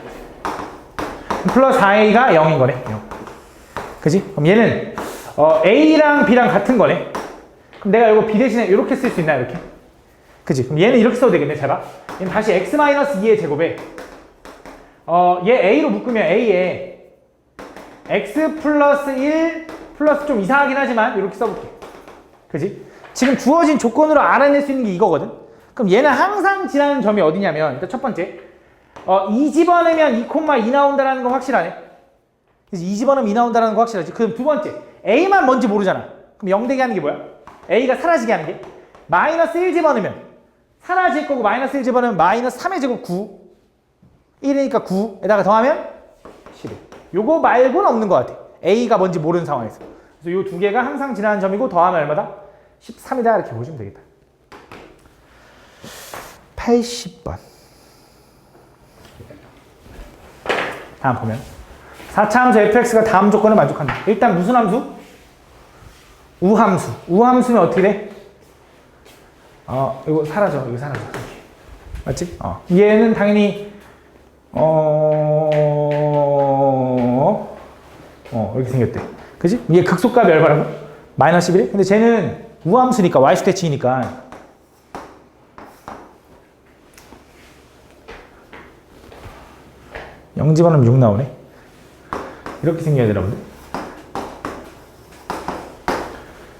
플러스 4a가 0인 거네. 0. 그지? 그럼 얘는 a랑 b랑 같은 거네. 그럼 내가 이거 b 대신에 이렇게 쓸 수 있나? 이렇게. 그지? 그럼 얘는 이렇게 써도 되겠네. 잘 봐. 얘는 다시 x-2의 제곱에 얘 a로 묶으면 a에 x 플러스 1 플러스 좀 이상하긴 하지만 이렇게 써볼게. 그지? 지금 주어진 조건으로 알아낼 수 있는 게 이거거든. 그럼 얘는 항상 지나는 점이 어디냐면 일단 첫 번째 2 집어넣으면 2,2 나온다는 거 확실하네. 그래서 2 집어넣으면 2 나온다는 거 확실하지. 그럼 두 번째 a만 뭔지 모르잖아. 그럼 0 되게 하는 게 뭐야? a가 사라지게 하는 게 마이너스 1 집어넣으면 사라질 거고 마이너스 1 집어넣으면 마이너스 3의 제곱 9 1이니까 9에다가 더하면 11. 요거 말고는 없는 것 같아. a가 뭔지 모르는 상황에서. 그래서 요 두 개가 항상 지나는 점이고 더하면 얼마다? 13이다 이렇게 보시면 되겠다. 80번. 다음 보면 4차 함수 fx가 다음 조건을 만족한다. 일단 무슨 함수? 우함수. 우함수면 어떻게 돼? 이거 사라져. 이렇게. 맞지? 얘는 당연히 이렇게 생겼대. 그지? 얘 극소값이 얼마라고? 마이너스 11에? 근데 쟤는 우함수니까 y수 대칭이니까 영 집어넣으면 6 나오네. 이렇게 생겨야 되나 본데.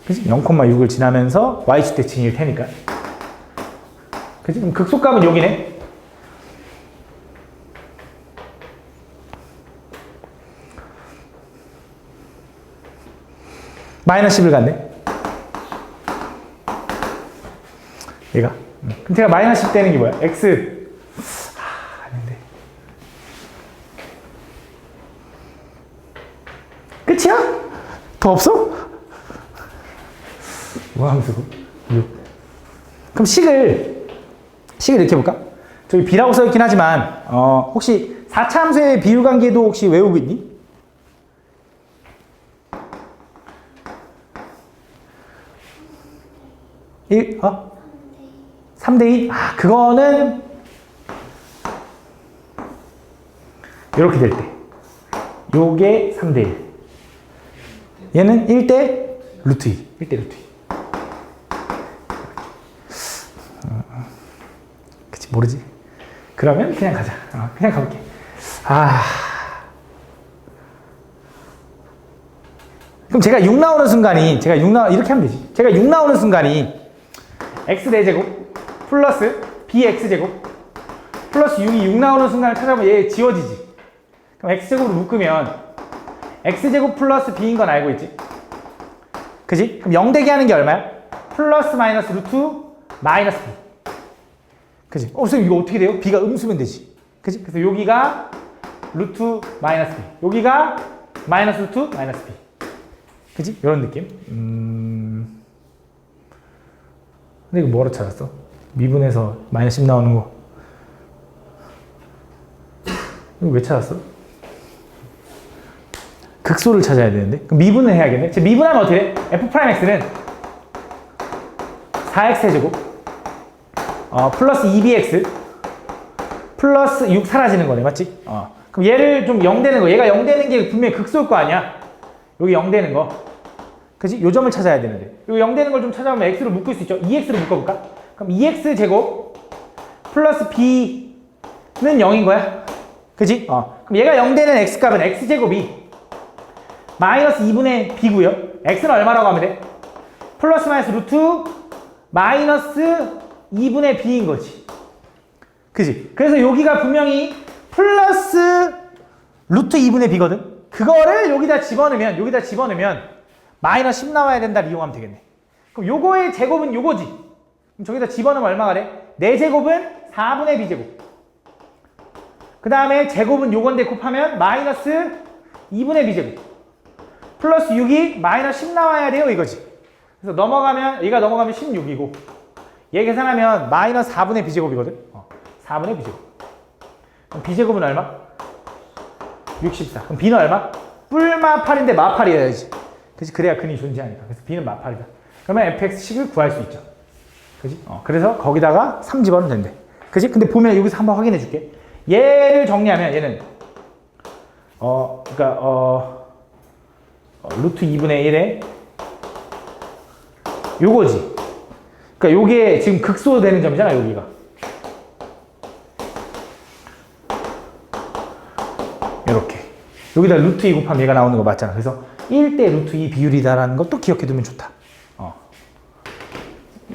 그치? 0,6을 지나면서 y축 대칭일 테니까. 그치? 그럼 극소값은 여기네. 마이너스 10을 갔네. 얘가. 그럼 제가 마이너스 10 되는 게 뭐야? x. 아닌데. 끝이야? 더 없어? 우함수 6. 그럼 식을 이렇게 해볼까? 저기 b라고 써있긴 하지만 혹시 4차 함수의 비율관계도 혹시 외우고 있니? 1? 3대2? 그거는 이렇게 될 때 요게 3대1 얘는 1대 루트 2 1대 루트 2 그치 모르지? 그러면 그냥 가자. 그냥 가볼게. 그럼 제가 6 나오는 순간이 이렇게 하면 되지. 제가 6 나오는 순간이 x 4제곱 플러스 bx제곱 플러스 6이 6 나오는 순간을 찾아보면 얘 지워지지. 그럼 x제곱으로 묶으면 x제곱 플러스 b인 건 알고 있지? 그지? 그럼 0 되게 하는 게 얼마야? 플러스 마이너스 루트 마이너스 b. 그지? 선생님 이거 어떻게 돼요? b가 음수면 되지. 그치? 그래서 여기가 루트 마이너스 b, 여기가 마이너스 루트 마이너스 b. 그치? 이런 느낌. 근데 이거 뭐로 찾았어? 미분에서 마이너스 10 나오는 거. 이거 왜 찾았어? 극소를 찾아야 되는데? 그럼 미분을 해야겠네? 즉, 미분하면 어떻게 돼? f'x는 4x제곱 플러스 2bx 플러스 6 사라지는 거네, 맞지? 그럼 얘를 좀 0 되는 거, 얘가 0 되는 게 분명히 극소일 거 아니야? 여기 0 되는 거. 그지? 요 점을 찾아야 되는데. 요 0 되는 걸 좀 찾아보면 x로 묶을 수 있죠? 2x로 묶어볼까? 그럼 2x제곱 플러스 b는 0인 거야. 그지? 그럼 얘가 0 되는 x값은 x제곱이 마이너스 2분의 b고요. x는 얼마라고 하면 돼? 플러스 마이너스 루트 마이너스 2분의 b인 거지. 그지? 그래서 여기가 분명히 플러스 루트 2분의 b거든? 그거를 여기다 집어넣으면 마이너스 10 나와야 된다 이용하면 되겠네. 그럼 요거의 제곱은 요거지. 그럼 저기다 집어넣으면 얼마가 돼? 4제곱은 4분의 b제곱. 그 다음에 제곱은 요건데 곱하면 마이너스 2분의 b제곱. 플러스 6이 마이너스 10 나와야 돼요 이거지. 그래서 얘가 넘어가면 16이고 얘 계산하면 마이너스 4분의 b제곱이거든. 4분의 b제곱. 그럼 b제곱은 얼마? 64. 그럼 b는 얼마? 뿔마 8인데 마 8이어야지. 그치? 그래야 근이 존재하니까. 그래서 b는 마 8이다. 그러면 fx식을 구할 수 있죠. 그치? 그래서 거기다가 3 집어넣으면 된대. 그치? 근데 보면 여기서 한번 확인해 줄게. 얘를 정리하면 얘는 루트 2분의 1에 요거지. 그러니까 요게 지금 극소 되는 점이잖아, 여기가. 이렇게. 여기다 루트 2 곱하면 얘가 나오는 거 맞잖아. 그래서 1대 루트 2 비율이다라는 것도 기억해 두면 좋다.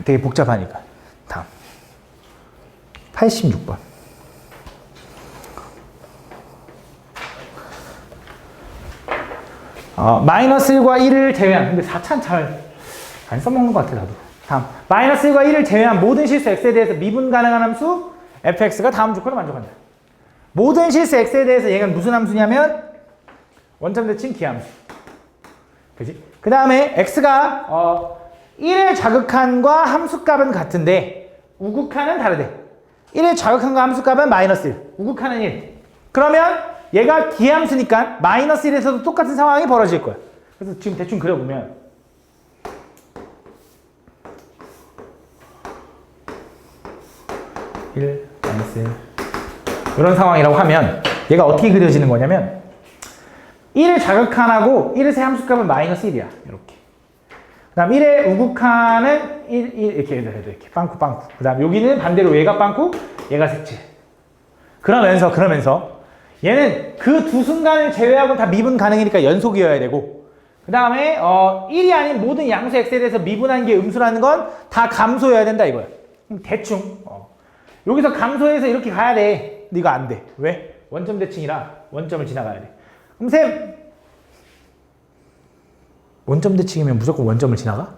되게 복잡하니까. 다음. 86번. 마이너스 1과 1을 제외한, 근데 4차는 잘 안 써먹는 것 같아, 나도. 다음. 마이너스 1과 1을 제외한 모든 실수 x에 대해서 미분 가능한 함수 fx가 다음 조건을 만족한다. 모든 실수 x에 대해서 얘가 무슨 함수냐면 원점 대칭 기함수. 그지? 그 다음에 x가 1의 좌극한과 함수값은 같은데 우극한은 다르대. 1의 좌극한과 함수값은 마이너스 1, 우극한은 1. 그러면 얘가 기함수니까 마이너스 1에서도 똑같은 상황이 벌어질 거야. 그래서 지금 대충 그려보면 1, 마이너스 1 이런 상황이라고 하면 얘가 어떻게 그려지는 거냐면 1의 좌극한하고 1의 세 함수값은 마이너스 1이야. 이렇게. 그 다음 1의 우극한은 1 이렇게 해도 이렇게 빵꾸. 그 다음 여기는 반대로 얘가 빵꾸, 얘가 색칠. 그러면서 얘는 그 두 순간을 제외하고 다 미분 가능이니까 연속이어야 되고 그 다음에 1이 아닌 모든 양수 x에 대해서 미분한 게 음수라는 건 다 감소여야 된다 이거야. 대충 여기서 감소해서 이렇게 가야 돼. 근데 이거 안 돼. 왜? 원점 대칭이라 원점을 지나가야 돼. 그럼 쌤 원점 대칭이면 무조건 원점을 지나가?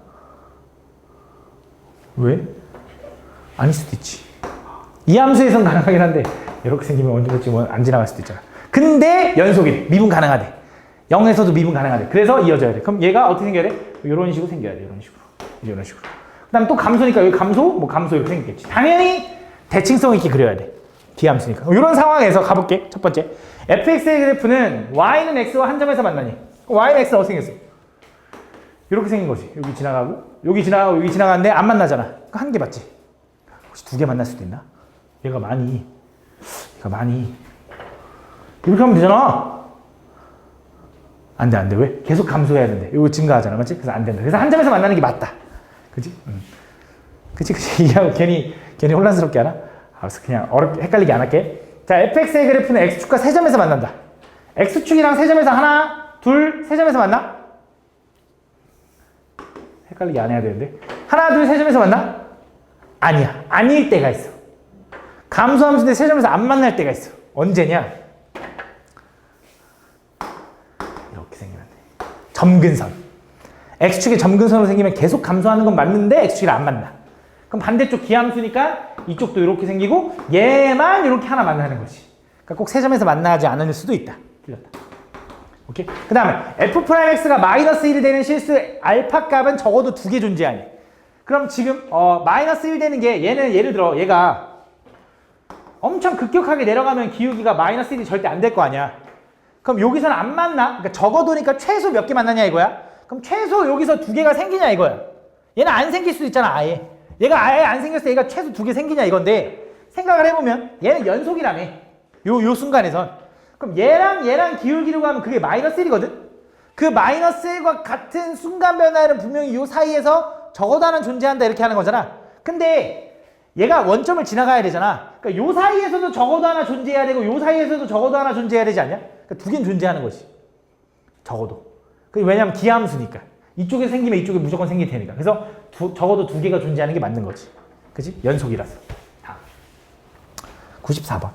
왜? 아닐 수도 있지. 이 함수에선 가능하긴 한데 이렇게 생기면 원점 대칭 안 지나갈 수도 있잖아. 근데 연속이래. 미분 가능하대. 0에서도 미분 가능하대. 그래서 이어져야 돼. 그럼 얘가 어떻게 생겨야 돼? 이런 식으로 생겨야 돼. 이런 식으로. 그 다음 또 감소니까 여기 감소? 감소 이렇게 생기겠지. 당연히 대칭성 있게 그려야 돼. 비함수니까. 이런 상황에서 가볼게. 첫 번째. fx의 그래프는 y는 x와 한 점에서 만나니. y는 x는 어떻게 생겼어? 이렇게 생긴 거지. 여기 지나가고 여기 지나가는데 안 만나잖아. 한 개 맞지? 혹시 두 개 만날 수도 있나? 얘가 많이 이렇게 하면 되잖아. 안 돼. 왜? 계속 감소해야 된대. 이거 증가하잖아. 맞지? 그래서 안 된다. 그래서 한 점에서 만나는 게 맞다. 그치? 그치. 이해하고 괜히 혼란스럽게 하나? 알았어. 그냥 헷갈리게 안 할게. 자, fx의 그래프는 x축과 세 점에서 만난다. x축이랑 세 점에서 하나, 둘, 세 점에서 만나? 헷갈리게 안 해야 되는데. 하나, 둘, 세 점에서 만나? 아니야. 아닐 때가 있어. 감소함수인데 세 점에서 안 만날 때가 있어. 언제냐? 이렇게 생기면 돼. 점근선. x축에 점근선으로 생기면 계속 감소하는 건 맞는데 x축이랑 안 만나. 그럼 반대쪽 기함수니까 이쪽도 이렇게 생기고 얘만 이렇게 하나 만나는 거지. 그러니까 꼭 세 점에서 만나지 않을 수도 있다. 틀렸다. 오케이? 그 다음에 F'X가 마이너스 1이 되는 실수 알파 값은 적어도 2개 존재하니. 그럼 지금 마이너스 1 되는 게 얘는 예를 들어 얘가 엄청 급격하게 내려가면 기울기가 마이너스 1이 절대 안 될 거 아니야. 그럼 여기서는 안 만나? 그러니까 적어도니까 최소 몇 개 만나냐 이거야? 그럼 최소 여기서 2개가 생기냐 이거야. 얘는 안 생길 수도 있잖아 아예. 얘가 아예 안 생겼을 때 얘가 최소 2개 생기냐 이건데 생각을 해보면 얘는 연속이라며. 요 순간에선. 그럼 얘랑 기울기로 가면 그게 마이너스 1이거든? 그 마이너스 1과 같은 순간 변화는 분명히 요 사이에서 적어도 하나는 존재한다 이렇게 하는 거잖아. 근데 얘가 원점을 지나가야 되잖아. 그러니까 요 사이에서도 적어도 하나 존재해야 되고 요 사이에서도 적어도 하나 존재해야 되지 않냐? 그러니까 2개는 존재하는 거지. 적어도. 왜냐면 기함수니까. 이쪽에 생기면 이쪽에 무조건 생길 테니까. 그래서 적어도 2개가 존재하는 게 맞는 거지. 그치? 연속이라서. 다음. 94번.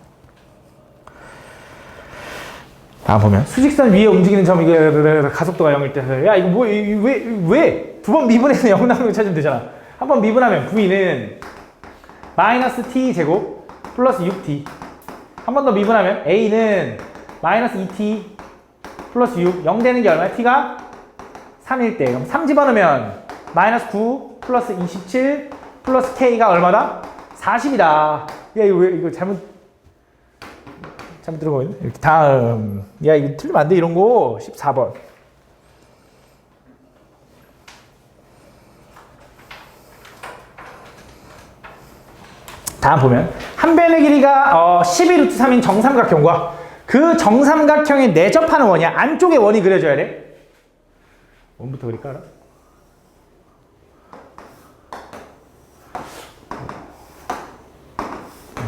다음 보면 수직선 위에 움직이는 점 이게 가속도가 0일 때 야 이거 뭐 왜 두 번 미분해서 0 나오는 거 찾으면 되잖아. 한 번 미분하면 V는 마이너스 t 제곱 플러스 6t. 한 번 더 미분하면 A는 마이너스 2t 플러스 6. 0 되는 게 얼마야? t가 3일 때. 그럼 3 집어넣으면 마이너스 9 플러스 27 플러스 k가 얼마다? 40이다. 야 이거 왜 이거 잘못 들어보이네. 이렇게 다음. 야 이거 틀리면 안 돼 이런 거. 14번. 다음 보면 한 변의 길이가 12루트3인 정삼각형과 그 정삼각형에 내접하는 원이야. 안쪽에 원이 그려져야 돼. 원부터 그릴까? 알아?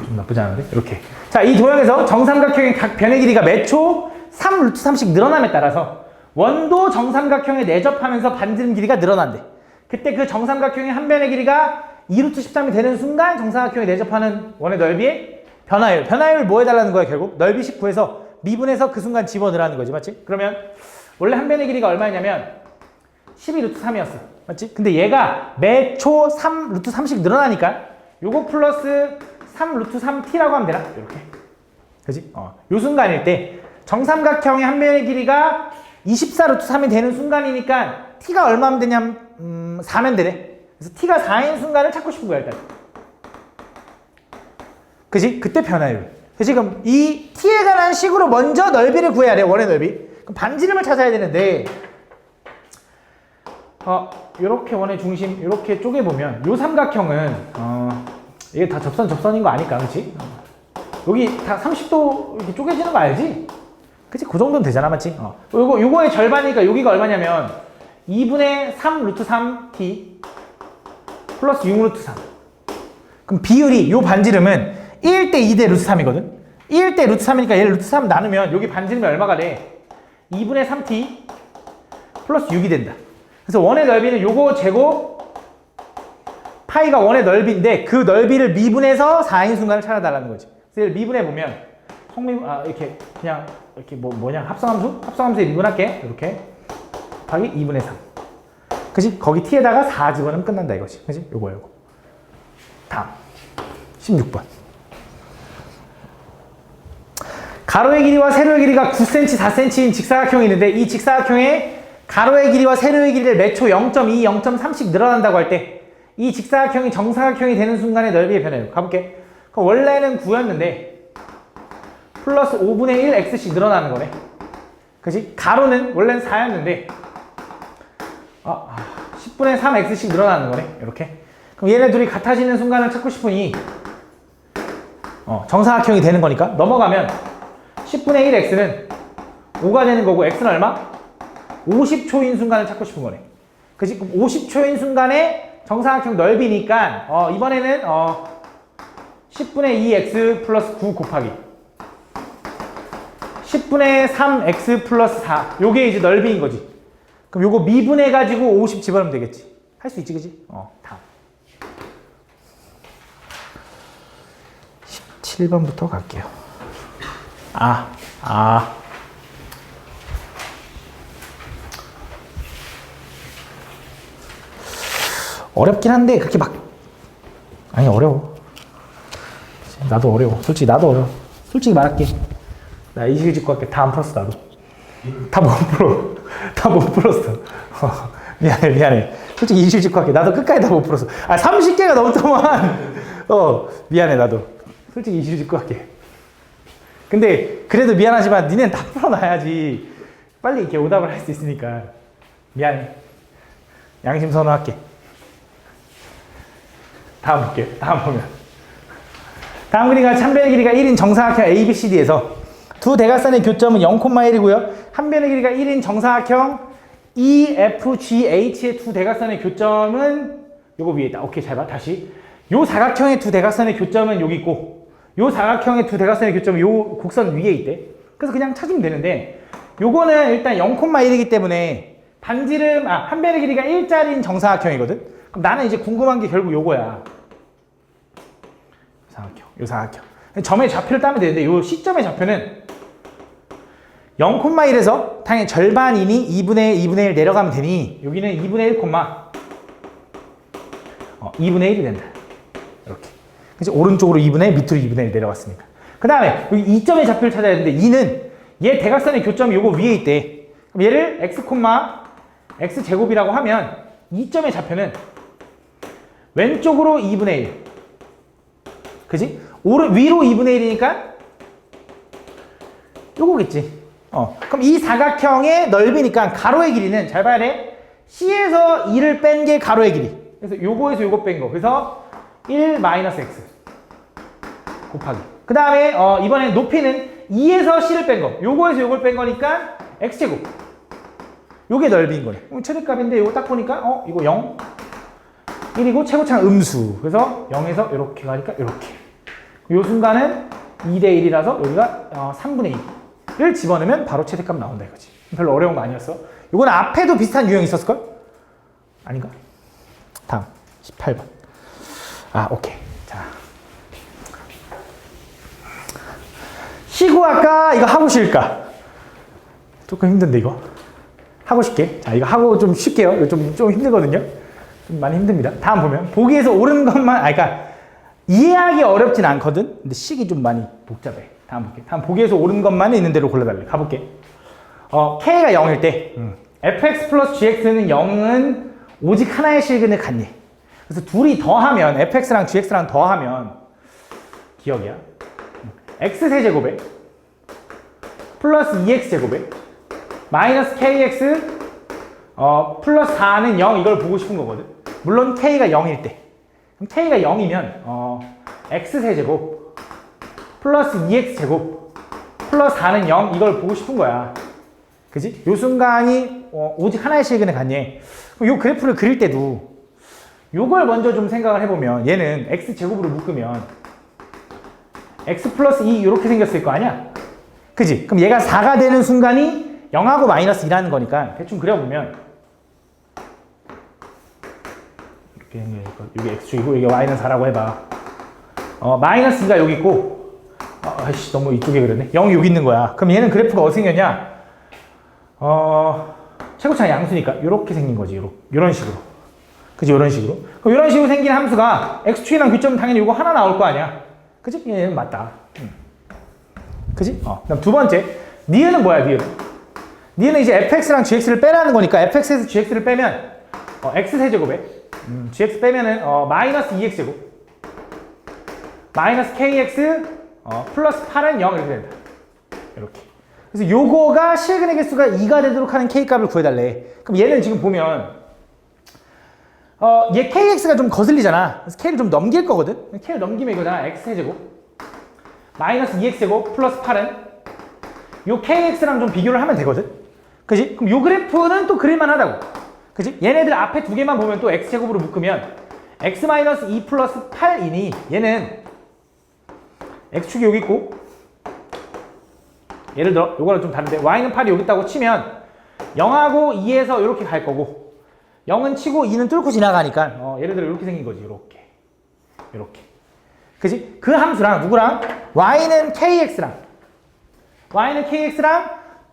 좀 나쁘지 않은데? 이렇게. 자, 이 도형에서 정삼각형의 각 변의 길이가 매초 3루트3씩 늘어남에 따라서 원도 정삼각형에 내접하면서 반지름 길이가 늘어난대. 그때 그 정삼각형의 한 변의 길이가 2루트 13이 되는 순간 정삼각형에 내접하는 원의 넓이의 변화율. 변화율을 뭐 해달라는 거야 결국? 넓이 19에서 미분해서 그 순간 집어넣으라는 거지. 맞지? 그러면 원래 한 변의 길이가 얼마였냐면 12루트 3이었어. 맞지? 근데 얘가 매초 3루트 3씩 늘어나니까 요거 플러스 3루트 3t라고 하면 되나? 이렇게. 그지? 요 순간일 때 정삼각형의 한 변의 길이가 24루트 3이 되는 순간이니까 t가 얼마면 되냐면 4면 되네. 그래서 t가 4인 순간을 찾고 싶은 거야 일단. 그지? 그때 변화율. 그래서 지금 이 t에 관한 식으로 먼저 넓이를 구해야 돼. 원의 넓이. 그럼 반지름을 찾아야 되는데 요렇게 원의 중심 요렇게 쪼개보면 요 삼각형은 이게 다 접선인 거 아니까. 그치? 여기 다 30도 이렇게 쪼개지는 거 알지? 그치? 그 정도는 되잖아. 맞지? 요거의 절반이니까 여기가 얼마냐면 2분의 3 루트 3t 플러스 6 루트 3. 그럼 비율이 요 반지름은 1대 2대 루트 3이거든? 1대 루트 3이니까 얘를 루트 3 나누면 여기 반지름이 얼마가 돼? 2분의 3t 플러스 6이 된다. 그래서 원의 넓이는 요거 제곱 파이가 원의 넓이인데 그 넓이를 미분해서 4인 순간을 찾아달라는 거지. 그래서 얘를 미분해보면 이렇게 그냥 이렇게 뭐냐 합성함수? 합성함수에 미분할게. 이렇게 곱하기 2분의 3. 그치? 거기 t에다가 4 집어넣으면 끝난다 이거지. 그치? 요거. 다음. 16번. 가로의 길이와 세로의 길이가 9cm, 4cm인 직사각형이 있는데 이 직사각형의 가로의 길이와 세로의 길이를 매초 0.2, 0.3씩 늘어난다고 할 때 이 직사각형이 정사각형이 되는 순간의 넓이의 변화율. 가볼게. 그럼 원래는 9였는데 플러스 5분의 1 x씩 늘어나는 거네. 그치? 가로는 원래는 4였는데 10분의 3 x씩 늘어나는 거네. 이렇게. 그럼 얘네 둘이 같아지는 순간을 찾고 싶으니 정사각형이 되는 거니까 넘어가면 10분의 1 x는 5가 되는 거고 x는 얼마? 50초인 순간을 찾고 싶은 거네. 그치? 그럼 50초인 순간에 정사각형 넓이니까 이번에는 10분의 2x 플러스 9 곱하기 10분의 3x 플러스 4. 요게 이제 넓이인 거지. 그럼 요거 미분해가지고 50 집어넣으면 되겠지. 할 수 있지, 그지? 다음. 17번부터 갈게요. 어렵긴 한데, 그렇게 어려워. 나도 어려워. 솔직히 나도 어려워. 솔직히 말할게. 나 이식 짓고 할게. 다 안 풀었어, 나도. 다 못 풀어. 다 못 풀었어. 미안해. 솔직히 이식 짓고 할게. 나도 끝까지 다 못 풀었어. 30개가 넘더만. 미안해, 나도. 솔직히 이식 짓고 할게. 근데 그래도 미안하지만 니네는 다 풀어놔야지 빨리 이렇게 오답을 할 수 있으니까 미안해. 양심 선언할게. 다음 볼게요. 다음 보면 다음 그림과 참변의 길이가 1인 정사각형 ABCD에서 두 대각선의 교점은 0,1이고요. 한 변의 길이가 1인 정사각형 EFGH의 두 대각선의 교점은 요거 위에 있다. 오케이, 잘 봐. 다시 요 사각형의 두 대각선의 교점은 여기 있고 요 사각형의 두 대각선의 교점은 요 곡선 위에 있대. 그래서 그냥 찾으면 되는데 요거는 일단 0,1이기 때문에 반지름 한 변의 길이가 1짜리인 정사각형이거든. 그럼 나는 이제 궁금한 게 결국 요거야. 요 사각형. 점의 좌표를 따면 되는데 요 시점의 좌표는 0,1에서 당연히 절반이니 2분의 1 내려가면 되니 여기는 2분의 1, 2분의 1이 된다. 이렇게. 그치? 오른쪽으로 2분의 1, 밑으로 2분의 1 내려갔으니까. 그 다음에 여기 2점의 좌표를 찾아야 되는데 2는 얘 대각선의 교점이 요거 위에 있대. 그럼 얘를 x, x제곱이라고 하면 2점의 좌표는 왼쪽으로 2분의 1. 그지? 위로 2분의 1이니까 요거겠지. 그럼 이 사각형의 넓이니까 가로의 길이는 잘 봐야 돼. C에서 2를 뺀 게 가로의 길이. 그래서 요거에서 요거 뺀 거. 그래서 1 마이너스 x 곱하기. 그 다음에 이번엔 높이는 2에서 C를 뺀 거. 요거에서 요걸 뺀 거니까 x제곱. 요게 넓이인 거네. 최대값인데 요거 딱 보니까 이거 0 1이고 최고차는 음수. 그래서 0에서 이렇게 가니까 이렇게. 요 순간은 2대 1이라서 여기가 3분의 2를 집어넣으면 바로 최대값 나온다 이거지. 별로 어려운 거 아니었어. 요건 앞에도 비슷한 유형이 있었을걸? 아닌가? 다음 18번. 오케이. 자, 시구할까? 이거 하고 싶을까? 조금 힘든데 이거 하고 싶게. 자, 이거 하고 좀 쉴게요. 이거 좀 힘들거든요. 좀 많이 힘듭니다. 다음 보면 보기에서 옳은 것만 그러니까 이해하기 어렵진 않거든. 근데 식이 좀 많이 복잡해. 다음 볼게. 다음 보기에서 옳은 것만 있는 대로 골라달래. 가볼게. K가 0일 때 fx 플러스 gx는 0은 오직 하나의 실근을 갖니. 그래서 둘이 더하면 fx랑 gx랑 더하면 기억이야. x세제곱에 플러스 2x제곱에 마이너스 kx 플러스 4는 0 이걸 보고 싶은 거거든. 물론 k가 0일 때. 그럼 k가 0이면 x세제곱 플러스 2x제곱 플러스 4는 0 이걸 보고 싶은 거야. 그지? 요 순간이 오직 하나의 실근에 갖니. 그럼 요 그래프를 그릴 때도 요걸 먼저 좀 생각을 해보면 얘는 x제곱으로 묶으면 x 플러스 2 이렇게 생겼을 거 아니야? 그지? 그럼 얘가 4가 되는 순간이 0하고 마이너스 2라는 거니까 대충 그려보면 이렇게 이게 x축이고 이게 y는 4라고 해봐. 마이너스 2가 여기 있고 아이씨 너무 이쪽에 그렸네. 0이 여기 있는 거야. 그럼 얘는 그래프가 어떻게 생겼냐? 최고차는 양수니까 이렇게 생긴 거지. 이런 식으로. 그지? 이런 식으로. 그럼 이런 식으로 생긴 함수가 x축이랑 교점은 당연히 이거 하나 나올 거 아니야. 그지? 얘는 맞다. 그지? 그다음 두 번째. 니은은 뭐야, 니은? 니은은 이제 fx랑 gx를 빼라는 거니까 fx에서 gx를 빼면 x세제곱에 gx 빼면은 마이너스 2x제곱 마이너스 kx 플러스 8은 0 이렇게 된다. 이렇게. 그래서 요거가 실근의 개수가 2가 되도록 하는 k값을 구해달래. 그럼 얘는 지금 보면 얘 kx가 좀 거슬리잖아. 그래서 k를 좀 넘길 거거든. k를 넘기면 이거잖아. x세제곱 마이너스 2x제곱 플러스 8은 요 kx랑 좀 비교를 하면 되거든. 그지? 그럼 요 그래프는 또 그릴만 하다고. 그지? 얘네들 앞에 두 개만 보면 또 x제곱으로 묶으면 x 마이너스 2 플러스 8이니 얘는 x축이 여기 있고 예를 들어 요거랑 좀 다른데 y는 8이 여기 있다고 치면 0하고 2에서 이렇게 갈 거고 0은 치고 2는 뚫고 지나가니까 예를 들어 이렇게 생긴 거지. 이렇게. 그지? 그 함수랑 누구랑? y는 kx랑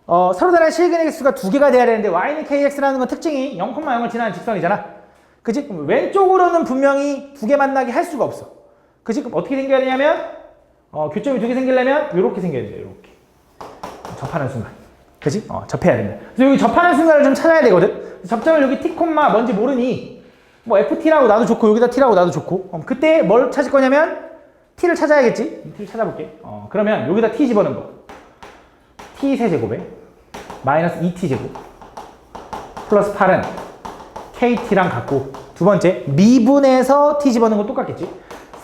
서로 다른 실근의 개수가 두 개가 돼야 되는데 y는 kx라는 건 특징이 0,0을 지나는 직선이잖아. 그지? 그럼 왼쪽으로는 분명히 두 개 만나게 할 수가 없어. 그지? 그럼 어떻게 생겨야 되냐면 교점이 두 개 생기려면 이렇게 생겨야 돼. 이렇게. 접하는 순간. 그지? 접해야 된다. 그래서 여기 접하는 순간을 좀 찾아야 되거든. 접점을 여기 t, 뭔지 모르니 뭐 ft라고 놔도 좋고 여기다 t라고 놔도 좋고 그때 뭘 찾을 거냐면 t를 찾아야겠지. t를 찾아볼게. 그러면 여기다 t 집어넣은 거. t 세제곱에 마이너스 2t 제곱 플러스 8은 kt랑 같고 두 번째 미분에서 t 집어넣은 거 똑같겠지.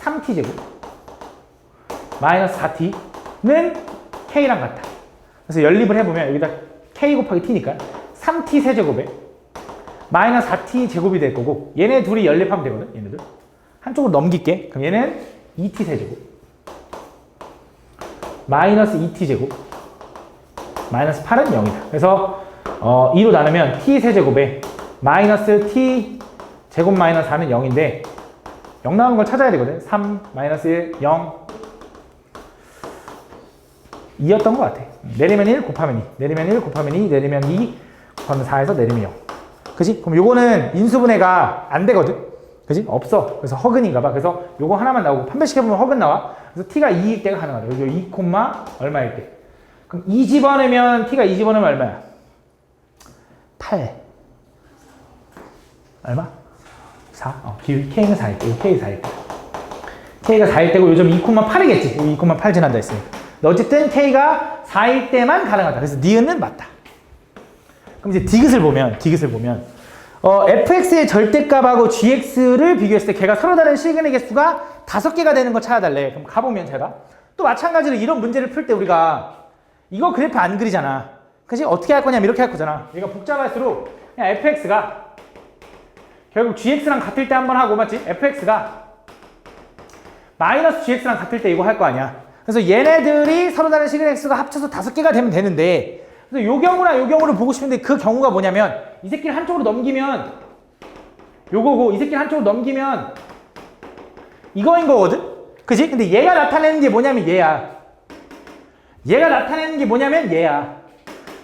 3t 제곱 마이너스 4t는 k랑 같다. 그래서 연립을 해보면 여기다 k 곱하기 t니까 3t 세제곱에 마이너스 4t 제곱이 될 거고 얘네 둘이 연립하면 되거든. 얘네들 한쪽으로 넘길게. 그럼 얘는 2t 세제곱 마이너스 2t 제곱 마이너스 8은 0이다. 그래서 2로 나누면 t 세제곱에 마이너스 t 제곱 마이너스 4는 0인데 0 나오는 걸 찾아야 되거든. 3 마이너스 1 0 2였던 것 같아. 내리면 1 곱하면 2 내리면 1 곱하면 2 내리면 2 곱하면 4에서 내리면 0. 그지? 그럼 요거는 인수분해가 안 되거든. 그지? 없어. 그래서 허근인가 봐. 그래서 요거 하나만 나오고 판별식해보면 허근 나와. 그래서 t가 2일 때가 가능하다. 여기 2, 얼마일 때. 그럼 2 집어넣으면 t가 2 집어넣으면 얼마야? 8. 얼마? 4. k는 4일 때. k 4일 때. k가 4일 때고 요즘 2,8이겠지. 2,8 지난다 했으니까. 어쨌든 k가 4일 때만 가능하다. 그래서 니은은 맞다. 그럼 이제 디귿을 보면 fx의 절대값하고 gx를 비교했을 때 걔가 서로 다른 실근의 개수가 5개가 되는 거 찾아달래. 그럼 가보면 잘 봐. 또 마찬가지로 이런 문제를 풀 때 우리가 이거 그래프 안 그리잖아. 그치? 어떻게 할 거냐면 이렇게 할 거잖아. 얘가 복잡할수록 그냥 fx가 결국 gx랑 같을 때 한번 하고 맞지? fx가 마이너스 gx랑 같을 때 이거 할 거 아니야. 그래서 얘네들이 서로 다른 실근의 개수가 합쳐서 5개가 되면 되는데 그래서 요 경우랑 요 경우를 보고 싶은데 그 경우가 뭐냐면 이 새끼를 한쪽으로 넘기면 요거고 이 새끼를 한쪽으로 넘기면 이거인 거거든? 그지? 근데 얘가 나타내는 게 뭐냐면 얘야. 얘가 나타내는 게 뭐냐면 얘야.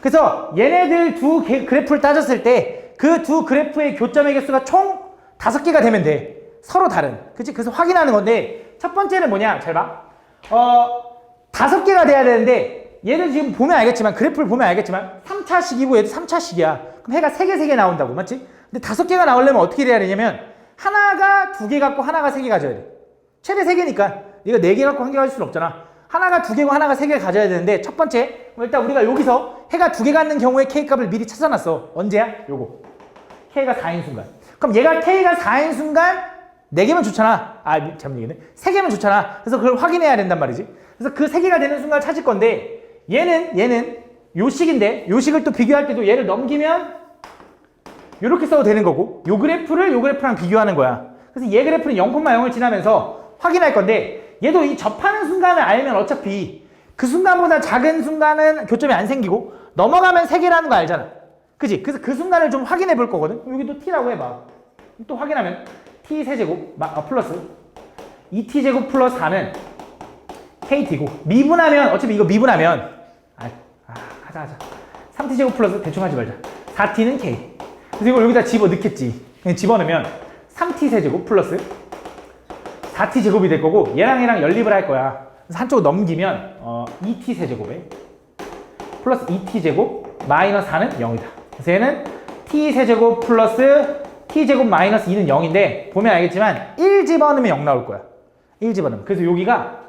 그래서 얘네들 두 그래프를 따졌을 때 그 두 그래프의 교점의 개수가 총 5개가 되면 돼. 서로 다른. 그치? 그래서 확인하는 건데 첫 번째는 뭐냐? 잘 봐. 5개가 돼야 되는데 얘들 지금 보면 알겠지만 그래프를 보면 알겠지만 3차식이고 얘도 3차식이야. 그럼 해가 3개 나온다고 맞지? 근데 5개가 나오려면 어떻게 돼야 되냐면 하나가 2개 갖고 하나가 3개 가져야 돼. 최대 3개니까 얘가 4개 갖고 1개 가질 수는 없잖아. 하나가 2개고 하나가 3개를 가져야 되는데 첫 번째 일단 우리가 여기서 해가 2개 갖는 경우에 K값을 미리 찾아놨어. 언제야? 요거 K가 4인 순간. 그럼 얘가 K가 4인 순간 4개면 좋잖아. 잘못 얘기했네. 3개면 좋잖아. 그래서 그걸 확인해야 된단 말이지. 그래서 그 3개가 되는 순간을 찾을 건데 얘는 요 식인데 요 식을 또 비교할 때도 얘를 넘기면 요렇게 써도 되는 거고 요 그래프랑 비교하는 거야. 그래서 얘 그래프는 0,0을 지나면서 확인할 건데 얘도 이 접하는 순간을 알면 어차피 그 순간보다 작은 순간은 교점이 안 생기고 넘어가면 3개라는 거 알잖아. 그지? 그래서 그 순간을 좀 확인해 볼 거거든. 여기도 t라고 해봐. 또 확인하면 t 세제곱 플러스 2t 제곱 플러스 4는 kt고 미분하면 어차피 이거 미분하면 하자 3t 제곱 플러스 대충 하지 말자 4t는 k. 그래서 이걸 여기다 집어 넣겠지. 그냥 집어넣으면 3t 세제곱 플러스 4t 제곱이 될 거고 얘랑 연립을 할 거야. 그래서 한쪽으로 넘기면 2t 세제곱에 플러스 2t 제곱 마이너스 4는 0이다. 그래서 얘는 t 세제곱 플러스 t 제곱 마이너스 2는 0인데 보면 알겠지만 1 집어넣으면 0 나올 거야. 1 집어넣으면. 그래서 여기가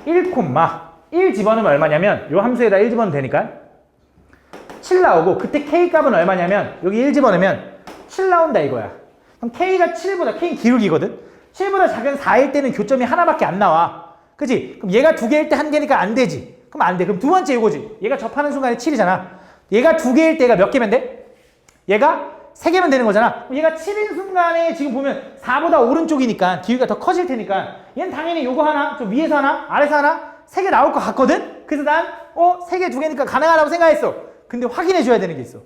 1, 집어넣으면 얼마냐면 요 함수에다 1 집어넣으면 되니까 7 나오고 그때 k 값은 얼마냐면 여기 1 집어넣으면 7 나온다 이거야. 그럼 k가 7보다 k는 기울기거든. 7보다 작은 4일 때는 교점이 하나밖에 안 나와. 그치? 그럼 얘가 2개일 때 1개니까 안 되지. 그럼 안 돼. 그럼 두 번째 이거지. 얘가 접하는 순간에 7이잖아. 얘가 2개일 때가 몇 개면 돼? 얘가 3개면 되는 거잖아. 그럼 얘가 7인 순간에 지금 보면 4보다 오른쪽이니까 기울기가 더 커질 테니까 얘는 당연히 요거 하나, 좀 위에서 하나, 아래서 하나 3개 나올 것 같거든? 그래서 난 3개, 2개니까 가능하다고 생각했어. 근데 확인해 줘야 되는 게 있어.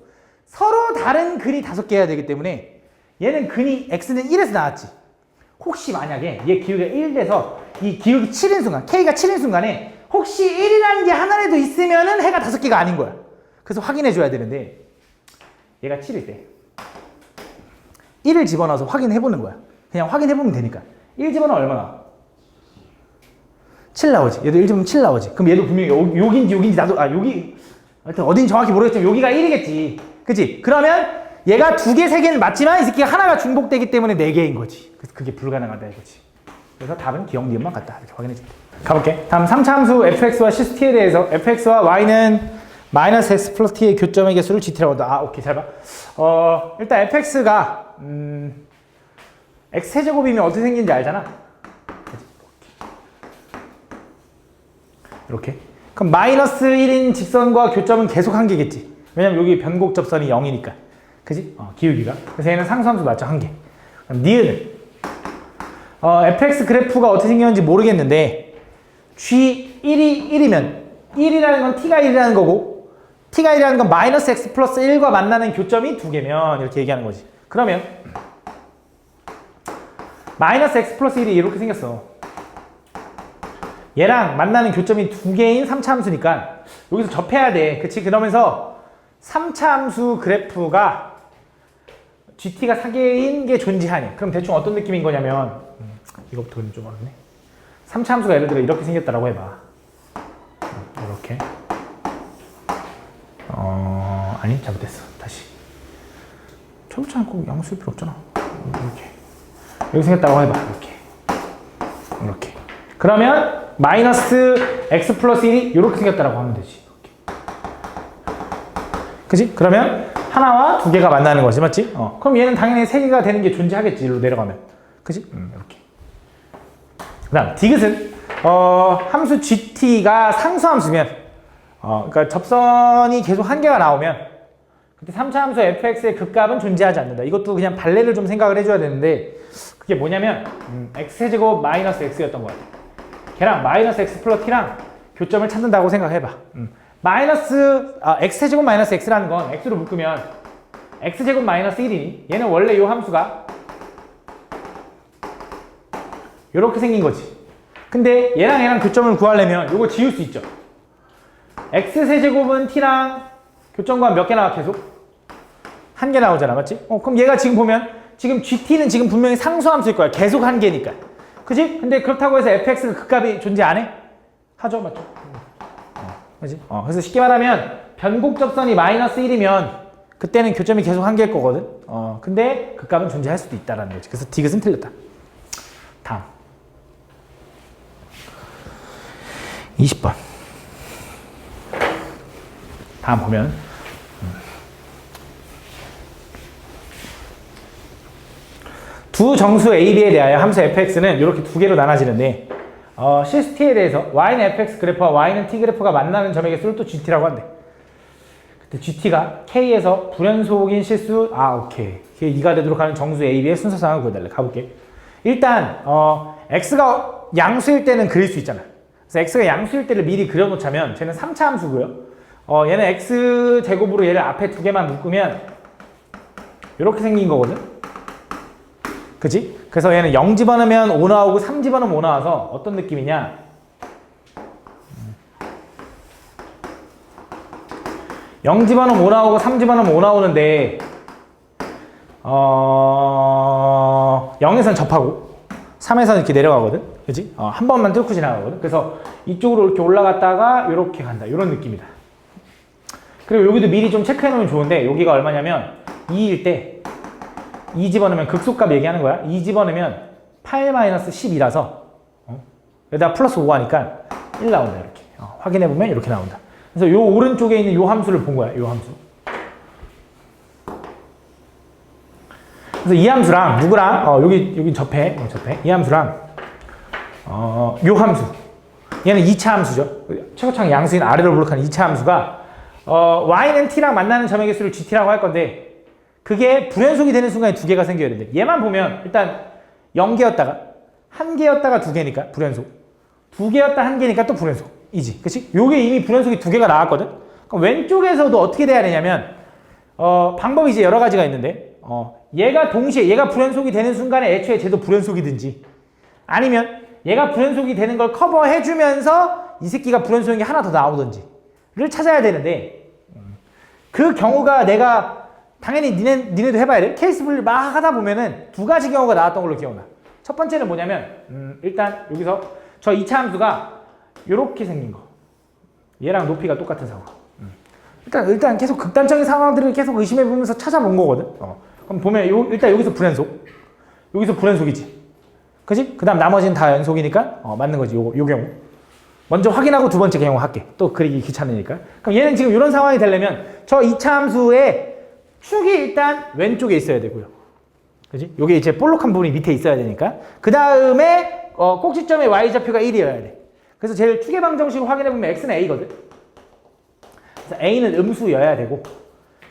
서로 다른 근이 5개여야 되기 때문에 얘는 근이 x는 1에서 나왔지. 혹시 만약에 얘 기울기가 1 돼서 이 기울기 7인 순간, k가 7인 순간에 혹시 1이라는 게 하나라도 있으면은 해가 5개가 아닌 거야. 그래서 확인해 줘야 되는데 얘가 7일 때 1을 집어넣어서 확인해 보는 거야. 그냥 확인해 보면 되니까. 1 집어넣으면 얼마나? 7 나오지. 얘도 1제곱은 7 나오지. 그럼 얘도 분명히 여기인지 나도 여기 하여튼 어딘지 정확히 모르겠지만 여기가 1이겠지. 그치? 그러면 얘가 2개, 3개는 맞지만 이 새끼가 하나가 중복되기 때문에 4개인 거지. 그래서 그게 불가능하다 이거지. 그래서 답은 기억 니은만 같다. 이렇게 확인해 줄게. 가볼게. 다음 3차 함수 fx와 c/t에 대해서 fx와 y는 마이너스 x 플러스 t의 교점의 개수를 gt라고 한다. 오케이. 잘 봐. 일단 fx가 x제곱이면 어떻게 생긴지 알잖아. 이렇게. 그럼 마이너스 1인 직선과 교점은 계속 한 개겠지. 왜냐면 여기 변곡 접선이 0이니까. 그지? 기울기가. 그래서 얘는 상수함수 맞죠? 한 개. 그럼 니은은 fx 그래프가 어떻게 생겼는지 모르겠는데 g1이 1이면 1이라는 건 t가 1이라는 거고 t가 1이라는 건 마이너스 x 플러스 1과 만나는 교점이 2개면 이렇게 얘기하는 거지. 그러면 마이너스 x 플러스 1이 이렇게 생겼어. 얘랑 만나는 교점이 2개인 3차 함수니까 여기서 접해야 돼. 그치? 그러면서 3차 함수 그래프가 GT가 4개인 게 존재하니. 그럼 대충 어떤 느낌인 거냐면 이거부터 좀 어렵네. 3차 함수가 예를 들어 이렇게 생겼다라고 해봐. 이렇게. 아니 잘못됐어. 다시. 저렇지 않고 양수일 필요 없잖아. 이렇게. 여기 생겼다고 해봐. 이렇게. 그러면 마이너스 x 플러스 1이 이렇게 생겼다라고 하면 되지. 이렇게. 그지? 그러면 하나와 2개가 만나는 거지. 맞지? 그럼 얘는 당연히 3개가 되는 게 존재하겠지. 이리로 내려가면. 그지? 이렇게. 그 다음 디귿은 함수 gt가 상수함수면 그러니까 접선이 계속 한 개가 나오면 그때 3차 함수 fx의 극값은 존재하지 않는다. 이것도 그냥 발레를 좀 생각을 해줘야 되는데 그게 뭐냐면 x제곱 마이너스 x였던 것 같아. 걔랑 마이너스 x 플러스 t랑 교점을 찾는다고 생각해봐. x제곱 마이너스 x라는 건 x로 묶으면 x제곱 마이너스 1이니 얘는 원래 이 함수가 이렇게 생긴 거지. 근데 얘랑 교점을 구하려면 이거 지울 수 있죠. x세제곱은 t랑 교점과 몇 개 나와 계속? 1개 나오잖아. 맞지? 그럼 얘가 지금 보면 지금 gt는 지금 분명히 상수함수일 거야. 계속 1개니까. 그지? 근데 그렇다고 해서 fx가 극값이 존재 안 해? 하죠. 맞죠? 그지? 그래서 쉽게 말하면 변곡 접선이 마이너스 1이면 그때는 교점이 계속 1개일 거거든. 근데 극값은 존재할 수도 있다라는 거지. 그래서 디귿은 틀렸다. 다음 20번. 다음 보면 두 정수 a, b에 대하여 함수 fx는 이렇게 2개로 나눠지는데 c/t에 대해서 y는 fx 그래프와 y는 t 그래프가 만나는 점의 개수를 또 gt라고 한대. 그때 gt가 k에서 불연속인 실수 오케이. 그게 2가 되도록 하는 정수 a, b의 순서상을 구해달래. 가볼게. 일단 x가 양수일 때는 그릴 수 있잖아. 그래서 x가 양수일 때를 미리 그려놓자면 쟤는 3차 함수고요. 얘는 x제곱으로 얘를 앞에 2개만 묶으면 이렇게 생긴 거거든. 그치? 그래서 얘는 0 집어넣으면 5 나오고 3 집어넣으면 5 나와서 어떤 느낌이냐? 0 집어넣으면 5 나오고 3 집어넣으면 5 나오는데 0에서는 접하고 3에서는 이렇게 내려가거든. 그치? 한 번만 뚫고 지나가거든. 그래서 이쪽으로 이렇게 올라갔다가 이렇게 간다. 이런 느낌이다. 그리고 여기도 미리 좀 체크해 놓으면 좋은데 여기가 얼마냐면 2일 때 2 집어넣으면 극소값 얘기하는 거야. 2 집어넣으면 8-12라서 여기다 플러스 5 하니까 1 나온다. 이렇게 확인해 보면 이렇게 나온다. 그래서 요 오른쪽에 있는 요 함수를 본 거야. 요 함수. 그래서 이 함수랑 누구랑 여기 접해. 이 함수랑 요 함수. 얘는 2차 함수죠. 최고창 양수인 아래로 블록하는 2차 함수가 y는 t랑 만나는 점의 개수를 gt라고 할 건데 그게 불연속이 되는 순간에 2개가 생겨야 되는데 얘만 보면 일단 0개였다가 1개였다가 2개니까 불연속 2개였다 1개니까 또 불연속이지. 그치? 요게 이미 불연속이 2개가 나왔거든. 그럼 왼쪽에서도 어떻게 돼야 되냐면 방법이 이제 여러 가지가 있는데 얘가 동시에 얘가 불연속이 되는 순간에 애초에 쟤도 불연속이든지 아니면 얘가 불연속이 되는 걸 커버해주면서 이 새끼가 불연속인 게 하나 더 나오든지를 찾아야 되는데 그 경우가 내가 당연히 니네도 해봐야 돼. 케이스 분리 막 하다 보면은 2가지 경우가 나왔던 걸로 기억나. 첫 번째는 뭐냐면 일단 여기서 저 2차 함수가 요렇게 생긴 거. 얘랑 높이가 똑같은 상황. 일단 계속 극단적인 상황들을 계속 의심해 보면서 찾아본 거거든. 그럼 보면 일단 여기서 불연속. 여기서 불연속이지. 그지? 그 다음 나머지는 다 연속이니까 맞는 거지. 요 경우. 먼저 확인하고 두 번째 경우 할게. 또 그리기 귀찮으니까. 그럼 얘는 지금 이런 상황이 되려면 저 2차 함수의 축이 일단 왼쪽에 있어야 되고요. 그지? 요게 이제 볼록한 부분이 밑에 있어야 되니까. 그 다음에 꼭지점의 y좌표가 1이어야 돼. 그래서 제일 축의 방정식을 확인해 보면 x는 a거든. 그래서 a는 음수여야 되고.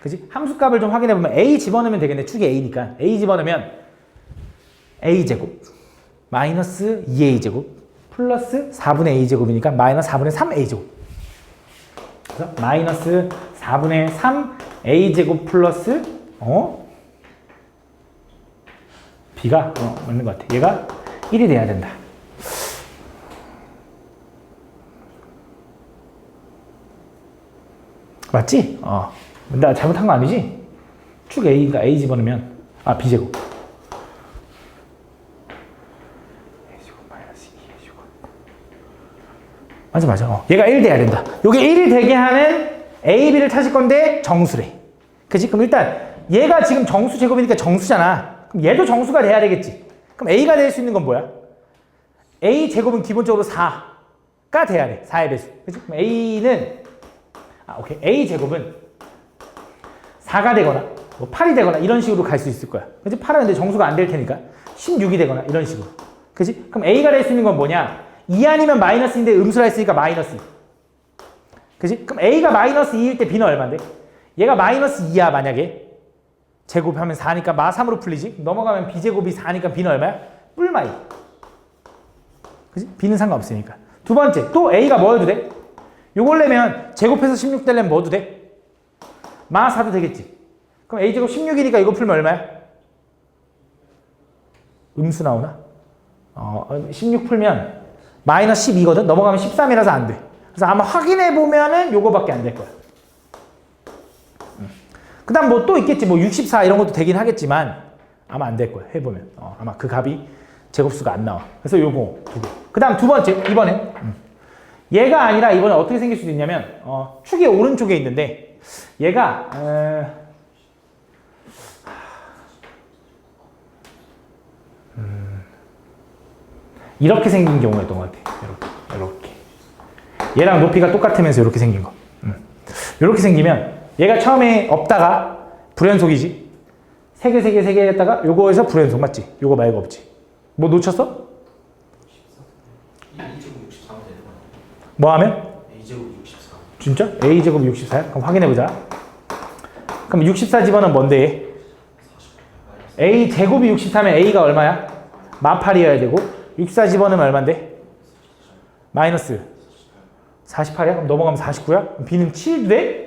그지? 함수값을 좀 확인해 보면 a 집어넣으면 되겠네. 축이 a니까. a 집어넣으면 a제곱 마이너스 2a제곱 플러스 4분의 a제곱이니까 마이너스 4분의 3a제곱. 그래서 마이너스 4분의 3a제곱 플러스 b가 맞는 것 같아. 얘가 1이 돼야 된다. 맞지? 나 잘못한 거 아니지? 축 a가 a 집어넣으면 b제곱 맞아. 얘가 1 돼야 된다. 요게 1이 되게 하는 A, B를 찾을 건데 정수래. 그치? 그럼 일단 얘가 지금 정수 제곱이니까 정수잖아. 그럼 얘도 정수가 돼야 되겠지. 그럼 A가 될 수 있는 건 뭐야? A 제곱은 기본적으로 4가 돼야 돼. 4의 배수. 그치? 그럼 A는 오케이. A 제곱은 4가 되거나 뭐 8이 되거나 이런 식으로 갈 수 있을 거야. 그치? 8은 근데 정수가 안 될 테니까 16이 되거나 이런 식으로. 그치? 그럼 A가 될 수 있는 건 뭐냐? 2 아니면 마이너스인데 음수라 했으니까 마이너스 2. 그치? 그럼 A가 마이너스 2일 때 B는 얼마인데? 얘가 마이너스 2야 만약에. 제곱하면 4니까 마 3으로 풀리지? 넘어가면 B제곱이 4니까 B는 얼마야? 뿔마 2. 그치? B는 상관없으니까. 두 번째, 또 A가 뭐 해도 돼? 요걸 내면 제곱해서 16 되려면 뭐 해도 돼? 마 4도 되겠지? 그럼 A제곱 16이니까 이거 풀면 얼마야? 음수 나오나? 16 풀면 마이너스 12거든? 넘어가면 13이라서 안 돼. 그래서 아마 확인해 보면은 요거밖에 안 될 거야. 그 다음 뭐 또 있겠지. 뭐 64 이런 것도 되긴 하겠지만 아마 안 될 거야. 해보면. 아마 그 값이 제곱수가 안 나와. 그래서 요거 두 개. 그 다음 두 번째, 이번엔. 얘가 아니라 이번에 어떻게 생길 수도 있냐면, 축이 오른쪽에 있는데, 얘가, 이렇게 생긴 경우였던 것 같아. 이렇게. 얘랑 높이가 똑같으면서 이렇게 생긴 거. 이렇게 생기면 얘가 처음에 없다가 불연속이지. 3개 했다가 요거에서 불연속 맞지? 요거 말고 없지. 뭐 놓쳤어? A제곱 64면 되는 거야. 뭐 하면? A제곱 64. 진짜? A제곱 64야? 그럼 확인해보자. 그럼 64 집어넣으면 뭔데? A제곱이 64면 A가 얼마야? 마8이어야 되고 64 집어넣으면 얼만데? 마이너스 48이야? 그럼 넘어가면 49야? 그럼 B는 7 돼?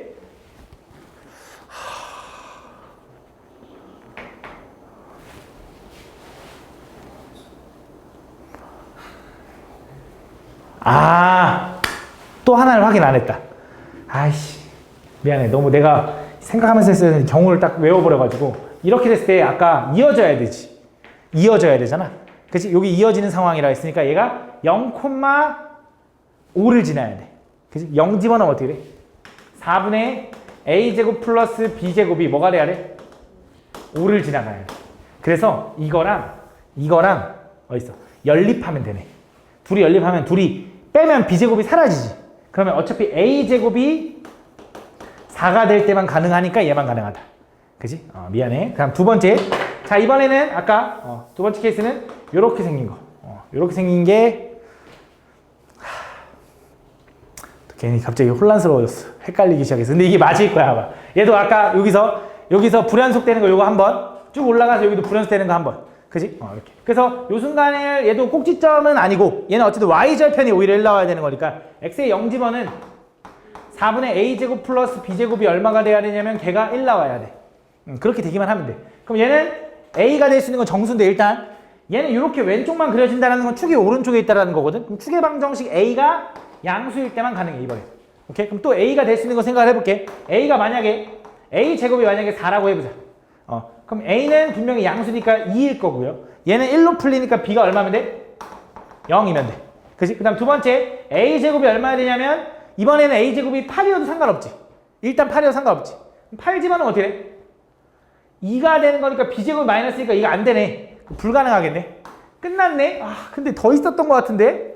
또 하나를 확인 안 했다. 아이씨, 미안해. 너무 내가 생각하면서 했어야 되는데 경우를 딱 외워버려가지고. 이렇게 됐을 때 아까 이어져야 되지. 이어져야 되잖아. 그치? 여기 이어지는 상황이라 했으니까 얘가 0,5를 지나야 돼. 그치? 0 집어넣으면 어떻게 돼? 4분의 a제곱 플러스 b제곱이 뭐가 돼야 돼? 5를 지나가야 돼. 그래서 이거랑 어딨어? 연립하면 되네. 둘이 연립하면 둘이 빼면 b제곱이 사라지지. 그러면 어차피 a제곱이 4가 될 때만 가능하니까 얘만 가능하다. 그지? 미안해. 그다음 두 번째. 자, 이번에는 아까 두 번째 케이스는 요렇게 생긴 거. 요렇게 생긴 게 괜히 갑자기 혼란스러워졌어. 헷갈리기 시작했어. 근데 이게 맞을 거야, 아마. 얘도 아까 여기서 불연속 되는 거 요거 한번 쭉 올라가서 여기도 불연속 되는 거 한번. 그지? 이렇게. 그래서 요 순간에 얘도 꼭지점은 아니고 얘는 어쨌든 y절편이 오히려 1 나와야 되는 거니까 x의 0집어는 4분의 a제곱 플러스 b제곱이 얼마가 돼야 되냐면 걔가 1 나와야 돼. 그렇게 되기만 하면 돼. 그럼 얘는 a가 될 수 있는 건 정수인데 일단 얘는 이렇게 왼쪽만 그려진다는 건 축이 오른쪽에 있다는 거거든. 그럼 축의 방정식 a가 양수일 때만 가능해 이번에. 오케이? 그럼 또 a가 될 수 있는 거 생각을 해볼게. a가 만약에 a제곱이 만약에 4라고 해보자. 그럼 a는 분명히 양수니까 2일 거고요. 얘는 1로 풀리니까 b가 얼마면 돼? 0이면 돼. 그치? 그 다음 두 번째 a제곱이 얼마나 되냐면 이번에는 a제곱이 8이어도 상관없지. 일단 8이어도 상관없지. 8 집어넣으면 어떻게 돼? 2가 되는 거니까 b제곱이 마이너스니까 이거 안 되네. 불가능하겠네. 끝났네. 아 근데 더 있었던 것 같은데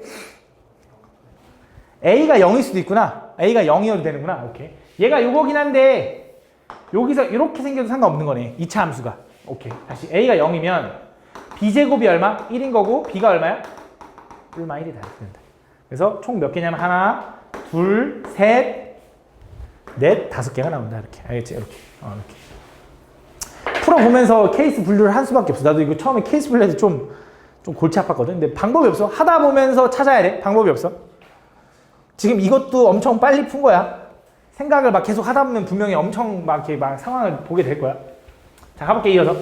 a가 0일 수도 있구나. a가 0이어도 되는구나. 오케이. 얘가 요거긴 한데 여기서 이렇게 생겨도 상관없는 거네. 2차 함수가. 오케이. 다시 a가 0이면 b제곱이 얼마? 1인 거고 b가 얼마야? 1-1이 다 된다. 그래서 총 몇 개냐면 하나, 둘, 셋, 넷, 5개가 나온다. 이렇게. 알겠지? 이렇게. 이렇게. 풀어보면서 케이스 분류를 한 수밖에 없어. 나도 이거 처음에 케이스 분류해서 좀 골치 아팠거든. 근데 방법이 없어. 하다 보면서 찾아야 돼. 방법이 없어. 지금 이것도 엄청 빨리 푼 거야. 생각을 막 계속 하다 보면 분명히 엄청 막 이렇게 막 상황을 보게 될 거야. 자, 가볼게, 이어서.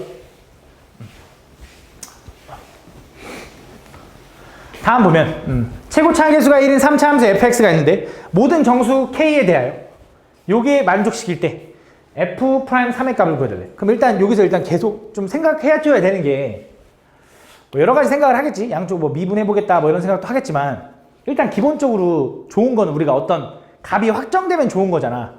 다음 보면, 최고 차계수가 1인 3차 함수 fx가 있는데, 모든 정수 k에 대하여, 요게 만족시킬 때, f 프라임 3의 값을 구해달래. 그럼 일단 여기서 일단 계속 좀 생각해야 줘야 되는 게, 뭐 여러 가지 생각을 하겠지. 양쪽 뭐 미분해보겠다, 뭐 이런 생각도 하겠지만, 일단 기본적으로 좋은 건 우리가 어떤 값이 확정되면 좋은 거잖아.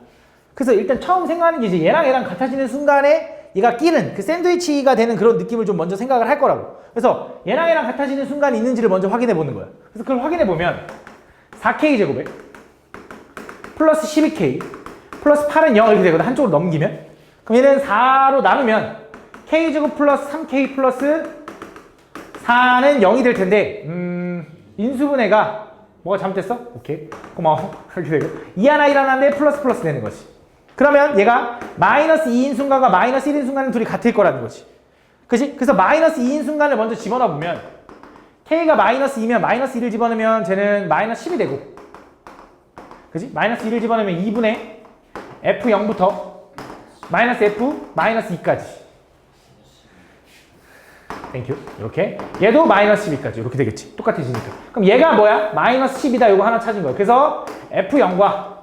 그래서 일단 처음 생각하는 게 이제 얘랑 얘랑 같아지는 순간에 얘가 끼는 그 샌드위치가 되는 그런 느낌을 좀 먼저 생각을 할 거라고. 그래서 얘랑 얘랑 같아지는 순간이 있는지를 먼저 확인해 보는 거야. 그래서 그걸 확인해 보면 4k 제곱에 플러스 12k 플러스 8은 0 이렇게 되거든. 한쪽으로 넘기면. 그럼 얘는 4로 나누면 k 제곱 플러스 3k 플러스 4는 0이 될 텐데 인수분해가 뭐가 잘못됐어? 오케이. 고마워. 이렇게 되고 2 하나 1 하나인데 플러스 플러스 되는 거지. 그러면 얘가 마이너스 2인 순간과 마이너스 1인 순간은 둘이 같을 거라는 거지. 그치? 그래서 마이너스 2인 순간을 먼저 집어넣어 보면 k가 마이너스 2면 마이너스 1을 집어넣으면 쟤는 마이너스 10이 되고 그치? 마이너스 1을 집어넣으면 2분의 f0부터 마이너스 f 마이너스 2까지 땡큐. 이렇게 얘도 마이너스 12까지 이렇게 되겠지. 똑같아지니까. 그럼 얘가 뭐야? 마이너스 10이다. 이거 하나 찾은 거야. 그래서 f0과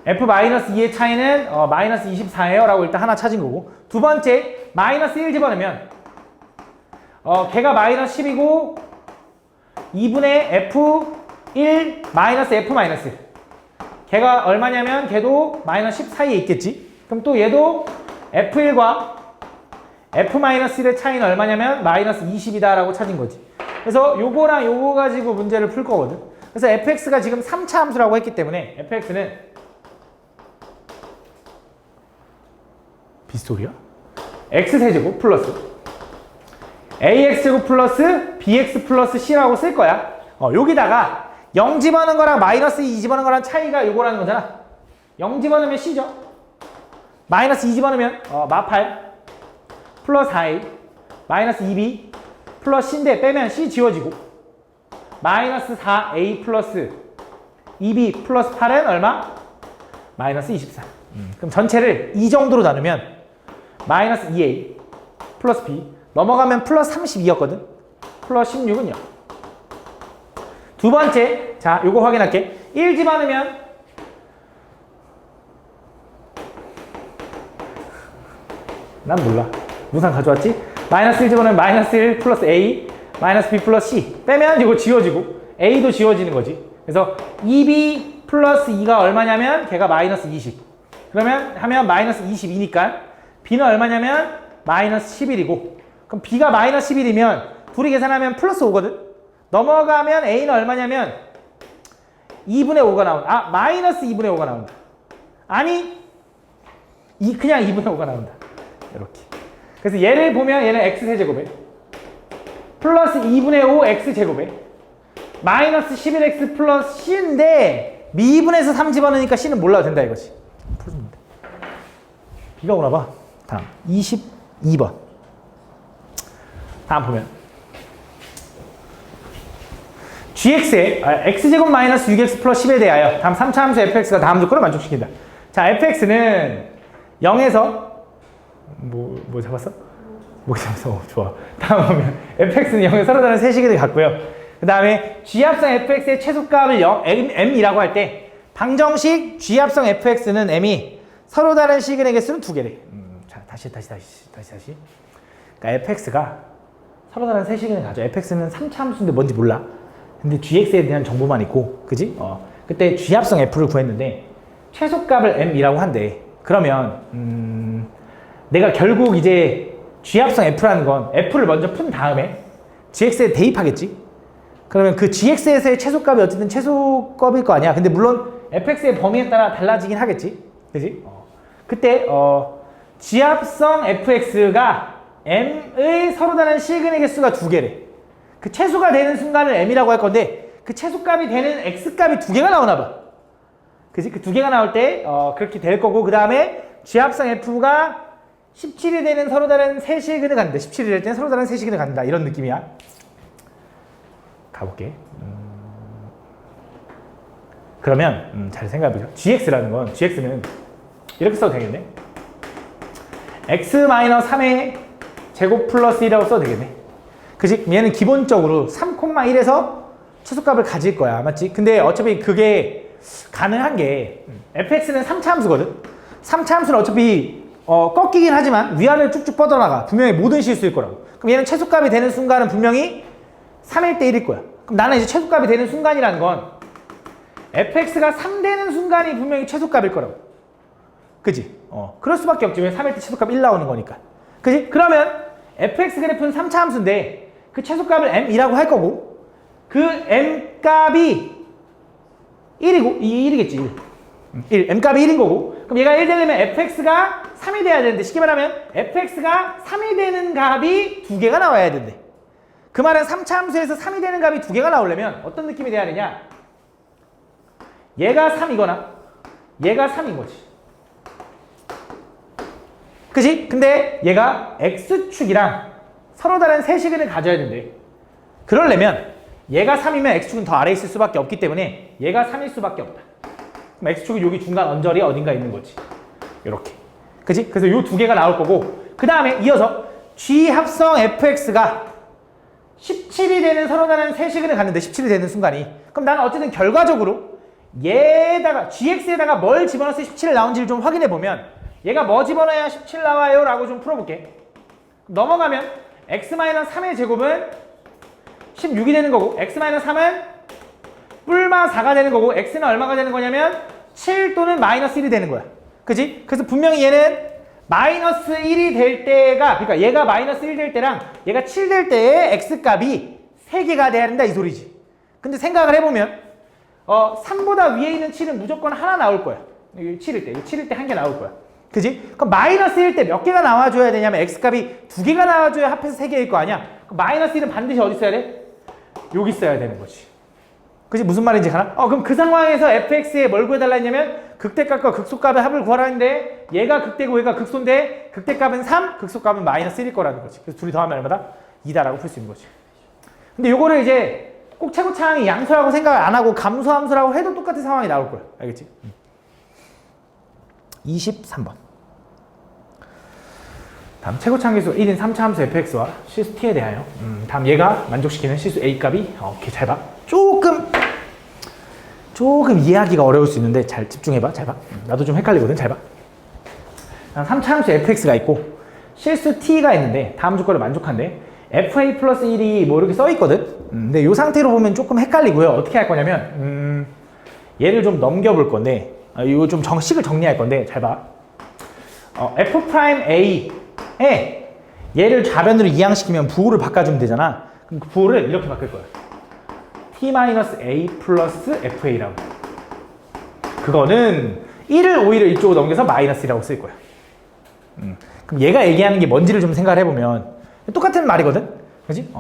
f-2의 차이는 마이너스 24예요 라고 일단 하나 찾은 거고, 두 번째 마이너스 1 집어넣으면 걔가 마이너스 10이고 2분의 f1 마이너스 f 마이너스 걔가 얼마냐면 걔도 마이너스 10 사이에 있겠지. 그럼 또 얘도 f1과 f-1의 차이는 얼마냐면 마이너스 20이다 라고 찾은 거지. 그래서 요거랑 요거 가지고 문제를 풀 거거든. 그래서 fx가 지금 3차 함수라고 했기 때문에 fx는 빗소리야? x세제곱 플러스 ax제곱 플러스 bx 플러스 c라고 쓸 거야. 여기다가 0 집어넣은 거랑 마이너스 2 집어넣은 거랑 차이가 요거라는 거잖아. 0 집어넣으면 c죠. 마이너스 2 집어넣으면 마8 플러스 4a 마이너스 2b 플러스 c인데 빼면 c 지워지고 마이너스 4a 플러스 2b 플러스 8은 얼마? 마이너스 24. 그럼 전체를 이 정도로 나누면 마이너스 2a 플러스 b 넘어가면 플러스 32였거든. 플러스 16은 0. 두 번째, 자 요거 확인할게. 1 집어넣으면 난 몰라. 무상 가져왔지? 마이너스 1 집어넣으면 마이너스 1 플러스 a 마이너스 b 플러스 c 빼면 이거 지워지고 a도 지워지는 거지. 그래서 2b 플러스 2가 얼마냐면 걔가 마이너스 20. 그러면 하면 마이너스 22니까 b는 얼마냐면 마이너스 11이고, 그럼 b가 마이너스 11이면 둘이 계산하면 플러스 5거든. 넘어가면 a는 얼마냐면 2분의 5가 나온다. 마이너스 2분의 5가 나온다. 아니 그냥 2분의 5가 나온다. 이렇게. 그래서 얘를 보면 얘는 x세제곱에 플러스 2분의 5 x제곱에 마이너스 11x 플러스 c인데 미분해서 3 집어넣으니까 c는 몰라도 된다 이거지. 풀면 돼. 비가 오나 봐. 다음 22번. 다음 보면 gx에 x제곱 마이너스 6x 플러스 10에 대하여 다음 3차 함수 fx가 다음 조건을 만족시킨다. 자, fx는 0에서 뭐 잡았어? 뭐 잡았어? 좋아. 다음 보면 fx는 0에 서로 다른 세 시계를 갖고요. 그 다음에 g합성 fx의 최소값을 0, m이라고 할 때 방정식 g합성 fx는 m이 서로 다른 시그널 개수는 2개래. 자, 다시. 그러니까 fx가 서로 다른 세 시그널을 가져. fx는 3차 함수인데 뭔지 몰라. 근데 gx에 대한 정보만 있고, 그지? 그때 g합성 f를 구했는데 최소값을 m이라고 한대. 그러면 내가 결국 이제 g합성 f라는 건 f를 먼저 푼 다음에 gx에 대입하겠지? 그러면 그 gx에서의 최소값이 어쨌든 최소값일 거 아니야. 근데 물론 fx의 범위에 따라 달라지긴 하겠지. 그지? 그때 g합성 fx가 m의 서로 다른 실근의 개수가 2개래. 그 최소가 되는 순간을 m이라고 할 건데 그 최소값이 되는 x값이 2개가 나오나 봐. 그지? 그 2개가 나올 때 그렇게 될 거고, 그 다음에 g합성 f가 17이 되는 서로 다른 세 실근을 갖는다. 17이 될 때는 서로 다른 세 실근을 갖는다. 이런 느낌이야. 가볼게. 그러면 잘 생각해보죠. gx라는 건, gx는 이렇게 써도 되겠네. x-3의 제곱 플러스 1이라고 써도 되겠네. 그치? 얘는 기본적으로 3,1에서 최소값을 가질 거야. 맞지? 근데 어차피 그게 가능한 게 fx는 3차 함수거든? 3차 함수는 어차피 꺾이긴 하지만 위아래로 쭉쭉 뻗어나가. 분명히 모든 실수일 거라고. 그럼 얘는 최소값이 되는 순간은 분명히 3일 때 1일 거야. 그럼 나는 이제 최소값이 되는 순간이라는 건 fx가 3 되는 순간이 분명히 최소값일 거라고. 그지? 그럴 수밖에 없지. 왜 3일 때 최소값 1 나오는 거니까. 그지? 그러면 fx 그래프는 3차 함수인데 그 최소값을 m이라고 할 거고, 그 m값이 1이고, 1이겠지, 1. m값이 1인 거고, 그럼 얘가 1 되려면 fx가 3이 돼야 되는데, 쉽게 말하면 fx가 3이 되는 값이 2개가 나와야 된대. 그 말은 3차 함수에서 3이 되는 값이 2개가 나오려면 어떤 느낌이 돼야 되냐? 얘가 3이거나 얘가 3인 거지. 그치? 근데 얘가 x축이랑 서로 다른 세 시근을 가져야 된대. 그러려면 얘가 3이면 x축은 더 아래에 있을 수밖에 없기 때문에 얘가 3일 수밖에 없다. 그럼 x축은 여기 중간 언저리 어딘가 있는 거지. 요렇게. 그치? 그래서 요 2개가 나올 거고, 그 다음에 이어서 g 합성 fx가 17이 되는 서로 다른 세 시근을 갔는데, 17이 되는 순간이. 그럼 나는 어쨌든 결과적으로 얘에다가 gx에다가 뭘 집어넣어서 17이 나온지를 좀 확인해 보면, 얘가 뭐 집어넣어야 17 나와요? 라고 좀 풀어볼게. 넘어가면 x-3의 제곱은 16이 되는 거고, x-3은 뿔마 4가 되는 거고, x는 얼마가 되는 거냐면 7 또는 마이너스 1이 되는 거야. 그치? 그래서 분명히 얘는 마이너스 1이 될 때가, 그러니까 얘가 마이너스 1 될 때랑 얘가 7 될 때의 x값이 3개가 돼야 된다, 이 소리지. 근데 생각을 해보면 3보다 위에 있는 7은 무조건 하나 나올 거야. 7일 때, 7일 때 한 개 나올 거야. 그지? 그럼 마이너스 1일 때 몇 개가 나와줘야 되냐면 x값이 2개가 나와줘야 합해서 3개일 거 아니야? 그럼 마이너스 1은 반드시 어디 있어야 돼? 여기 있어야 되는 거지. 그지? 무슨 말인지 가나? 그럼 그 상황에서 fx에 뭘 구해달라 했냐면 극대값과 극소값의 합을 구하라 했는데, 얘가 극대고 얘가 극소인데 극대값은 3, 극소값은 마이너스 1일 거라는 거지. 그래서 둘이 더하면 얼마다? 2다라고 풀 수 있는 거지. 근데 요거를 이제 꼭 최고차항이 양수라고 생각을 안 하고 감소함수라고 해도 똑같은 상황이 나올 거야. 알겠지? 23번. 다음 최고차항 계수 1인 3차 함수 fx와 실수 t에 대하여 다음 얘가 만족시키는 실수 a 값이 오케이, 잘 봐. 조금 이해하기가 어려울 수 있는데 잘 집중해봐. 잘 봐. 나도 좀 헷갈리거든. 잘 봐. 3차 함수 fx가 있고 실수 t가 있는데 다음 조건을 만족한데 fa 플러스 1이 뭐 이렇게 써 있거든. 근데 이 상태로 보면 조금 헷갈리고요. 어떻게 할 거냐면 얘를 좀 넘겨볼 건데, 이거 좀 식을 정리할 건데 잘 봐. f'a에 얘를 좌변으로 이항시키면 부호를 바꿔주면 되잖아. 그럼 그 부호를 이렇게 바꿀 거야. t-a 플러스 fa라고. 그거는 1을 오히려 이쪽으로 넘겨서 마이너스라고 쓸 거야. 그럼 얘가 얘기하는 게 뭔지를 좀 생각을 해보면 똑같은 말이거든? 그지?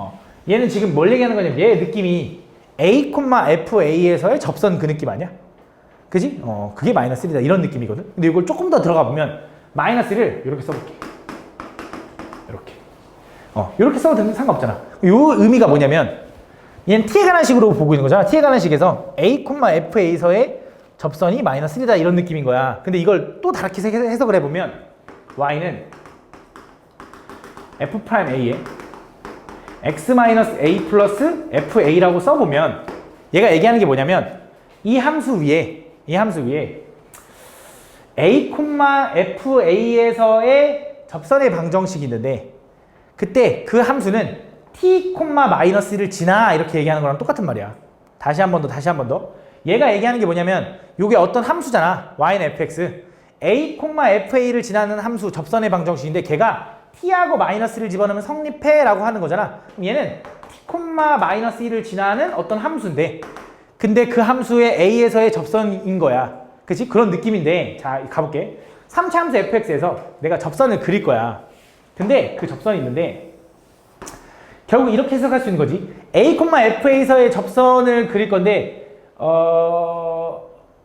얘는 지금 뭘 얘기하는 거냐면 얘 느낌이 a, fa에서의 접선 그 느낌 아니야? 그지? 그게 마이너스 1이다 이런 느낌이거든? 근데 이걸 조금 더 들어가 보면 마이너스 1을 이렇게 써볼게. 이렇게. 이렇게 써도 상관없잖아. 요 의미가 뭐냐면 얘는 t에 관한 식으로 보고 있는 거잖아. t에 관한 식에서 a, fa에서의 접선이 마이너스 1이다 이런 느낌인 거야. 근데 이걸 또 다르게 해석을 해보면 y는 f'a에 x-a 플러스 fa라고 써보면 얘가 얘기하는 게 뭐냐면 이 함수 위에 a, fa에서의 접선의 방정식이 있는데 그때 그 함수는 t, 마이너스 1을 지나 이렇게 얘기하는 거랑 똑같은 말이야. 다시 한 번 더. 얘가 얘기하는 게 뭐냐면 요게 어떤 함수잖아. y는 fx. a, fa를 지나는 함수 접선의 방정식인데 걔가 t하고 마이너스를 집어넣으면 성립해 라고 하는 거잖아. 그럼 얘는 t, -1을 지나는 어떤 함수인데 근데 그 함수의 a에서의 접선인 거야. 그치? 그런 느낌인데 자 가볼게. 3차 함수 fx에서 내가 접선을 그릴 거야. 근데 그 접선이 있는데 결국 이렇게 해석할 수 있는 거지. a, fa에서의 접선을 그릴 건데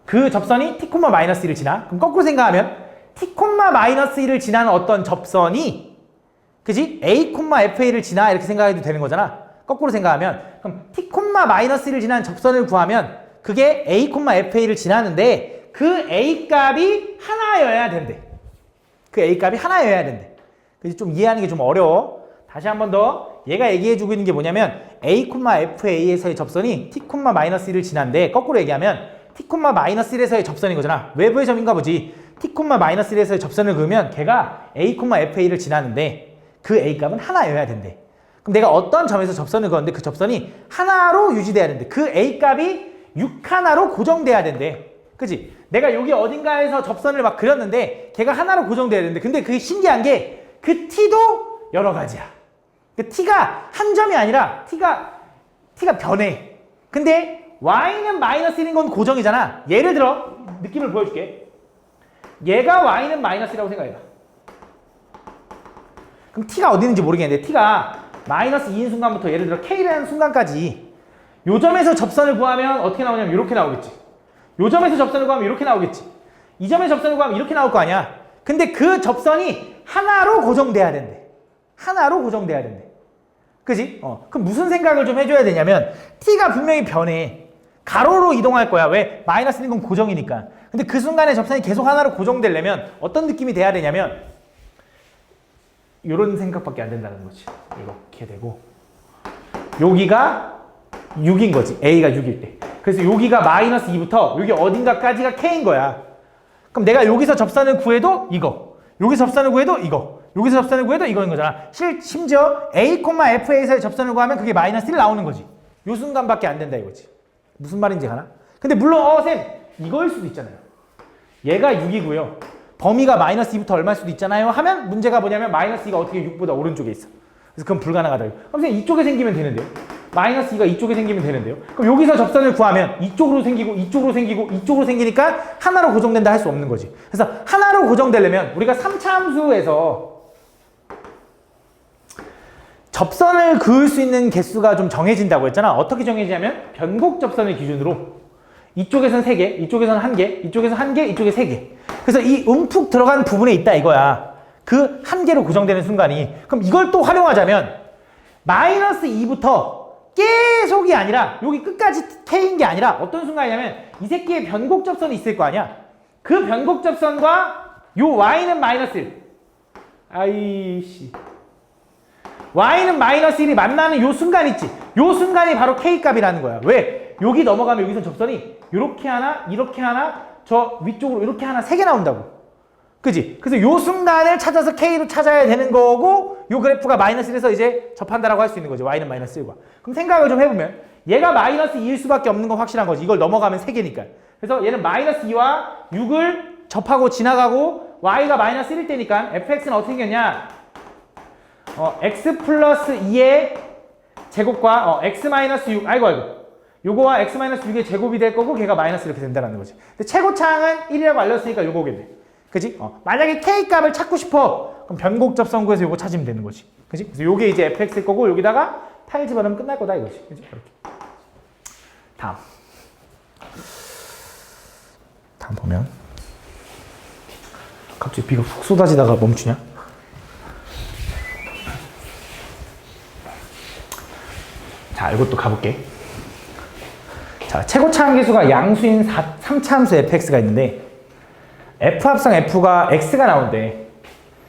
그 접선이 t, -1을 지나. 그럼 거꾸로 생각하면 t, -1을 지나는 어떤 접선이 그지? a, fa를 지나 이렇게 생각해도 되는 거잖아. 거꾸로 생각하면 그럼 t, -1을 지나는 접선을 구하면 그게 a, fa를 지나는데 그 a 값이 하나여야 된대. 그 a 값이 하나여야 된대. 그래서 좀 이해하는 게 좀 어려워. 다시 한 번 더. 얘가 얘기해주고 있는 게 뭐냐면 a, fa에서의 접선이 t, -1을 지난데 거꾸로 얘기하면 t, -1에서의 접선인 거잖아. 외부의 점인가 보지. t, -1에서의 접선을 그으면 걔가 a, fa를 지나는데 그 a 값은 하나여야 된대. 그럼 내가 어떤 점에서 접선을 그었는데 그 접선이 하나로 유지돼야 된대. 그 a 값이 6하나로 고정돼야 된대. 그치? 내가 여기 어딘가에서 접선을 막 그렸는데 걔가 하나로 고정돼야 되는데 근데 그게 신기한 게 그 t도 여러 가지야. 그 t가 한 점이 아니라 t가 변해. 근데 y는 -1인 건 고정이잖아. 예를 들어 느낌을 보여줄게. 얘가 y는 -이라고 생각해봐. 그럼 t가 어디 있는지 모르겠는데 t가 -2인 순간부터 예를 들어 k라는 순간까지 요 점에서 접선을 구하면 어떻게 나오냐면 이렇게 나오겠지. 요 점에서 접선을 구하면 이렇게 나오겠지. 이 점에서 접선을 구하면 이렇게 나올 거 아니야. 근데 그 접선이 하나로 고정돼야 된대. 하나로 고정돼야 된대. 그지? 그럼 무슨 생각을 좀 해줘야 되냐면 t가 분명히 변해. 가로로 이동할 거야. 왜? -1인 건 고정이니까. 근데 그 순간에 접선이 계속 하나로 고정되려면 어떤 느낌이 돼야 되냐면 이런 생각밖에 안 된다는 거지. 이렇게 되고 여기가 6인 거지. a가 6일 때. 그래서 여기가 -2부터 여기 어딘가까지가 k인 거야. 그럼 내가 여기서 접선을 구해도 이거. 여기서 접선을 구해도 이거. 여기서 접선을 구해도 이거인 거잖아. 심지어 a, fa에서의 접선을 구하면 그게 -1 나오는 거지. 요 순간밖에 안 된다 이거지. 무슨 말인지 가나? 근데 물론 쌤 이거일 수도 있잖아요. 얘가 6이고요. 범위가 -2부터 얼마일 수도 있잖아요. 하면 문제가 뭐냐면 -2가 어떻게 6보다 오른쪽에 있어. 그래서 그건 불가능하다. 그럼 쌤 이쪽에 생기면 되는데요. -2가 이쪽에 생기면 되는데요. 그럼 여기서 접선을 구하면 이쪽으로 생기고 이쪽으로 생기고 이쪽으로 생기니까 하나로 고정된다 할 수 없는 거지. 그래서 하나로 고정되려면 우리가 3차 함수에서 접선을 그을 수 있는 개수가 좀 정해진다고 했잖아. 어떻게 정해지냐면 변곡 접선을 기준으로 이쪽에선 3개, 이쪽에선 1개, 이쪽에서 1개, 이쪽에 3개. 그래서 이 움푹 들어간 부분에 있다 이거야. 그 1개로 고정되는 순간이. 그럼 이걸 또 활용하자면 -2부터 계속이 아니라 여기 끝까지 k인 게 아니라 어떤 순간이냐면 이 새끼의 변곡 접선이 있을 거 아니야. 그 변곡 접선과 요 y는 -1 아이씨 y는 -1이 만나는 요 순간 있지. 요 순간이 바로 k 값이라는 거야. 왜? 여기 넘어가면 여기서 접선이 이렇게 하나 이렇게 하나 저 위쪽으로 이렇게 하나 3개 나온다고. 그지? 그래서 요 순간을 찾아서 k로 찾아야 되는 거고 요 그래프가 -1에서 이제 접한다라고 할 수 있는 거죠. y는 -1과. 그럼 생각을 좀 해보면 얘가 -2일 수밖에 없는 건 확실한 거지. 이걸 넘어가면 3개니까. 그래서 얘는 -2와 6을 접하고 지나가고 y가 -1일 때니까 fx는 어떻게 생겼냐? x 플러스 2의 제곱과 x-6 아이고 요거와 x-6의 제곱이 될 거고 걔가 마이너스 이렇게 된다는 거지. 근데 최고차항은 1이라고 알렸으니까 요거겠네. 그지? 만약에 k 값을 찾고 싶어. 그럼 변곡 접선구에서 요거 찾으면 되는 거지. 그지? 그래서 요게 이제 fx일 거고 여기다가 8 집어넣으면 끝날 거다 이거지. 그지? 이렇게. 다음 보면 갑자기 비가 훅 쏟아지다가 멈추냐? 자, 이것도 가볼게. 자, 최고차항 계수가 양수인 3차 함수 fx가 있는데 f 합성 f가 x가 나온대.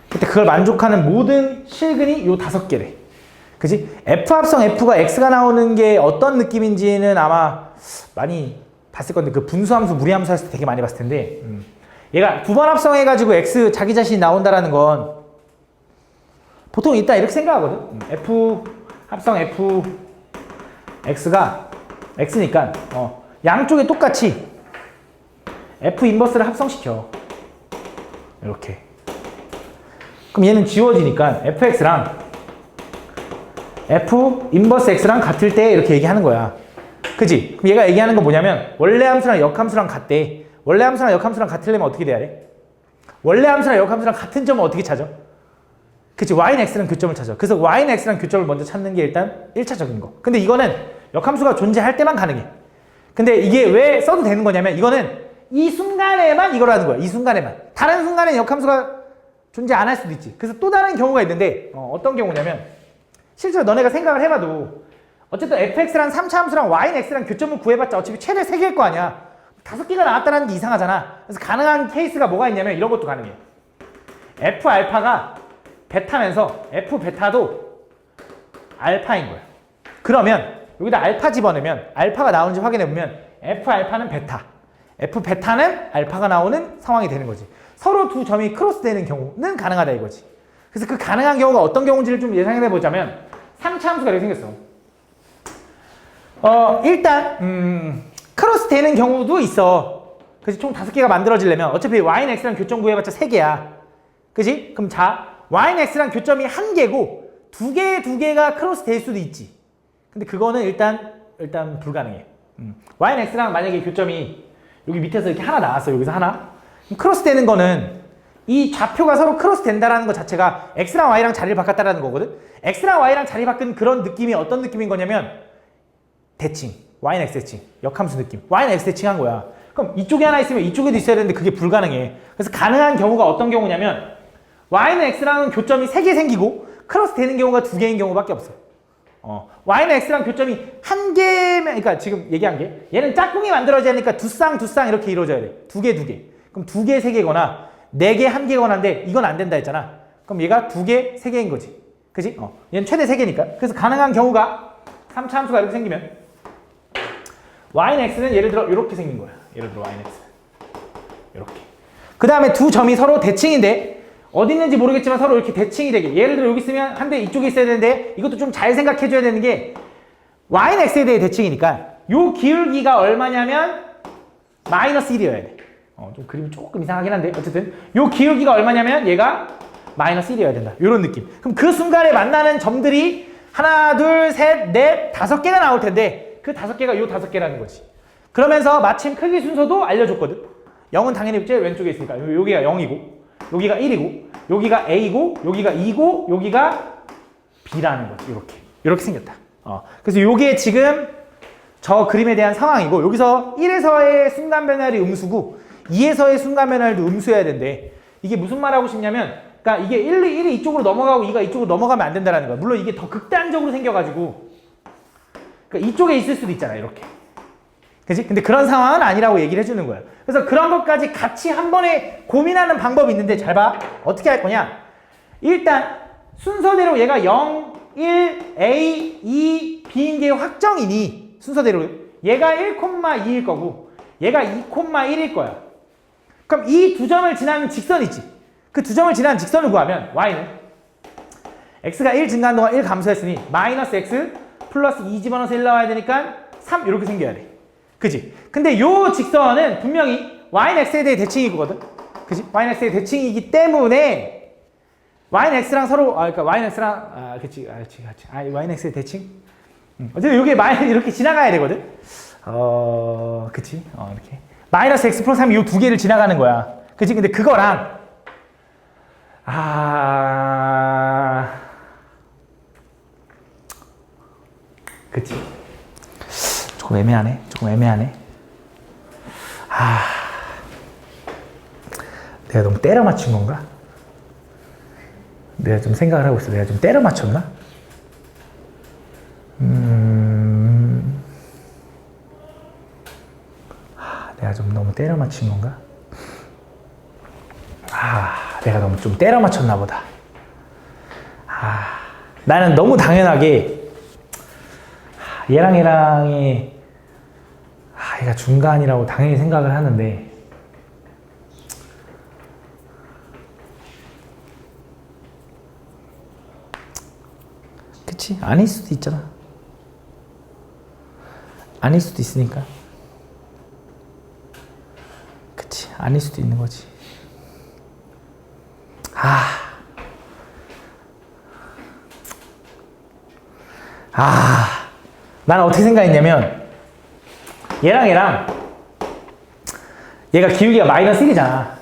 그때 그걸 만족하는 모든 실근이 요 5개래. 그지? f 합성 f가 x가 나오는 게 어떤 느낌인지는 아마 많이 봤을 건데 그 분수함수, 무리함수 했을 때 되게 많이 봤을 텐데 얘가 2번 합성해가지고 x 자기 자신이 나온다라는 건 보통 일단 이렇게 생각하거든. f 합성 f x가 x니까 양쪽에 똑같이 f 인버스를 합성시켜. 이렇게. 그럼 얘는 지워지니까 fx랑 f 인버스 x랑 같을 때 이렇게 얘기하는 거야. 그지? 그럼 얘가 얘기하는 건 뭐냐면 원래 함수랑 역함수랑 같대. 원래 함수랑 역함수랑 같으려면 어떻게 돼야 돼? 원래 함수랑 역함수랑 같은 점은 어떻게 찾아? 그치? y는 x랑 교점을 찾아. 그래서 y는 x랑 교점을 먼저 찾는 게 일단 1차적인 거. 근데 이거는 역함수가 존재할 때만 가능해. 근데 이게 왜 써도 되는 거냐면 이거는 이 순간에만 이걸 하는 거야. 이 순간에만. 다른 순간에 역함수가 존재 안 할 수도 있지. 그래서 또 다른 경우가 있는데 어떤 경우냐면 실제로 너네가 생각을 해봐도 어쨌든 fx랑 3차 함수랑 y는 x랑 교점을 구해봤자 어차피 최대 3개일 거 아니야. 5개가 나왔다는 게 이상하잖아. 그래서 가능한 케이스가 뭐가 있냐면 이런 것도 가능해. f 알파가 베타면서 f 베타도 알파인 거야. 그러면 여기다 알파 집어넣으면 알파가 나오는지 확인해보면 f 알파는 베타, f 베타는 알파가 나오는 상황이 되는 거지. 서로 두 점이 크로스되는 경우는 가능하다 이거지. 그래서 그 가능한 경우가 어떤 경우인지를 좀 예상해보자면 3차 함수가 이렇게 생겼어. 일단 크로스되는 경우도 있어. 그래서 총 5개가 만들어지려면 어차피 y는 x랑 교점 구해봤자 3개야. 그지? 그럼 자, y는 x랑 교점이 1개고 2개가 크로스될 수도 있지. 근데 그거는 일단 불가능해. y는 x랑 만약에 교점이 여기 밑에서 이렇게 하나 나왔어. 여기서 하나. 크로스 되는 거는 이 좌표가 서로 크로스 된다라는 것 자체가 x랑 y랑 자리를 바꿨다라는 거거든. x랑 y랑 자리 바꾼 그런 느낌이 어떤 느낌인 거냐면 대칭. y는 x 대칭. 역함수 느낌. y는 x 대칭 한 거야. 그럼 이쪽에 하나 있으면 이쪽에도 있어야 되는데 그게 불가능해. 그래서 가능한 경우가 어떤 경우냐면 y는 x랑 교점이 3개 생기고 크로스 되는 경우가 2개인 경우밖에 없어. y는 x랑 교점이 1개면, 그러니까 지금 얘기한 게 얘는 짝꿍이 만들어져야 하니까 두 쌍 이렇게 이루어져야 돼. 2개. 그럼 2개, 3개거나 4개, 1개거나인데 이건 안 된다 했잖아. 그럼 얘가 2개, 3개인 거지. 그지? 얘는 최대 3개니까. 그래서 가능한 경우가 3차 함수가 이렇게 생기면 y는 x는 예를 들어 이렇게 생긴 거야. 예를 들어 y는 x 이렇게. 그 다음에 두 점이 서로 대칭인데 어디 있는지 모르겠지만 서로 이렇게 대칭이 되게. 예를 들어 여기 있으면 한 대 이쪽에 있어야 되는데 이것도 좀 잘 생각해 줘야 되는 게 y는 x에 대해 대칭이니까 요 기울기가 얼마냐면 마이너스 1이어야 돼. 좀 그림이 조금 이상하긴 한데 어쨌든 요 기울기가 얼마냐면 얘가 마이너스 1이어야 된다. 요런 느낌. 그럼 그 순간에 만나는 점들이 하나, 둘, 셋, 넷, 5개가 나올 텐데 그 5개가 요 5개라는 거지. 그러면서 마침 크기 순서도 알려줬거든. 0은 당연히 제일 왼쪽에 있으니까 여기가 0이고 여기가 1이고 여기가 A고 여기가 2고 여기가 B라는 거지. 이렇게 생겼다. 그래서 요게 지금 저 그림에 대한 상황이고 여기서 1에서의 순간 변화율이 음수고 2에서의 순간 변화율도 음수여야 된대. 이게 무슨 말하고 싶냐면 그러니까 이게 1이 이쪽으로 넘어가고 2가 이쪽으로 넘어가면 안 된다는 거야. 물론 이게 더 극단적으로 생겨가지고 그러니까 이쪽에 있을 수도 있잖아. 이렇게. 그치? 근데 그런 상황은 아니라고 얘기를 해주는 거야. 그래서 그런 것까지 같이 한 번에 고민하는 방법이 있는데 잘 봐. 어떻게 할 거냐? 일단 순서대로 얘가 0, 1, A, 2, B인 게 확정이니 순서대로 얘가 1,2일 거고 얘가 2,1일 거야. 그럼 이 두 점을 지나는 직선이 있지. 그 두 점을 지나는 직선을 구하면 y는 x가 1 증가한 동안 1 감소했으니 마이너스 x 플러스 2 집어넣어서 1 나와야 되니까 3 이렇게 생겨야 돼. 그지? 근데 요 직선은 분명히 y는 x에 대해 대칭이거든. 그지? y는 x에 대해 대칭이기 때문에 y는 x랑 서로 그러니까 y는 x랑 그치 y는 x에 대칭. 어쨌든 여기 마이너스 이렇게 지나가야 되거든. 그치? 이렇게 마이너스 x 플러스 3 이 두 개를 지나가는 거야. 그치? 근데 그거랑 그치? 조금 애매하네. 내가 너무 때려 맞춘 건가? 내가 좀 생각을 하고 있어. 내가 좀 때려 맞췄나? 내가 좀 너무 때려 맞춘 건가? 내가 너무 좀 때려 맞췄나 보다. 나는 너무 당연하게 얘랑이 얘가 중간이라고 당연히 생각을 하는데 그치? 아닐 수도 있잖아. 아닐 수도 있으니까. 그치, 아닐 수도 있는 거지. 나는 어떻게 생각했냐면, 얘가 기울기가 마이너스 1이잖아.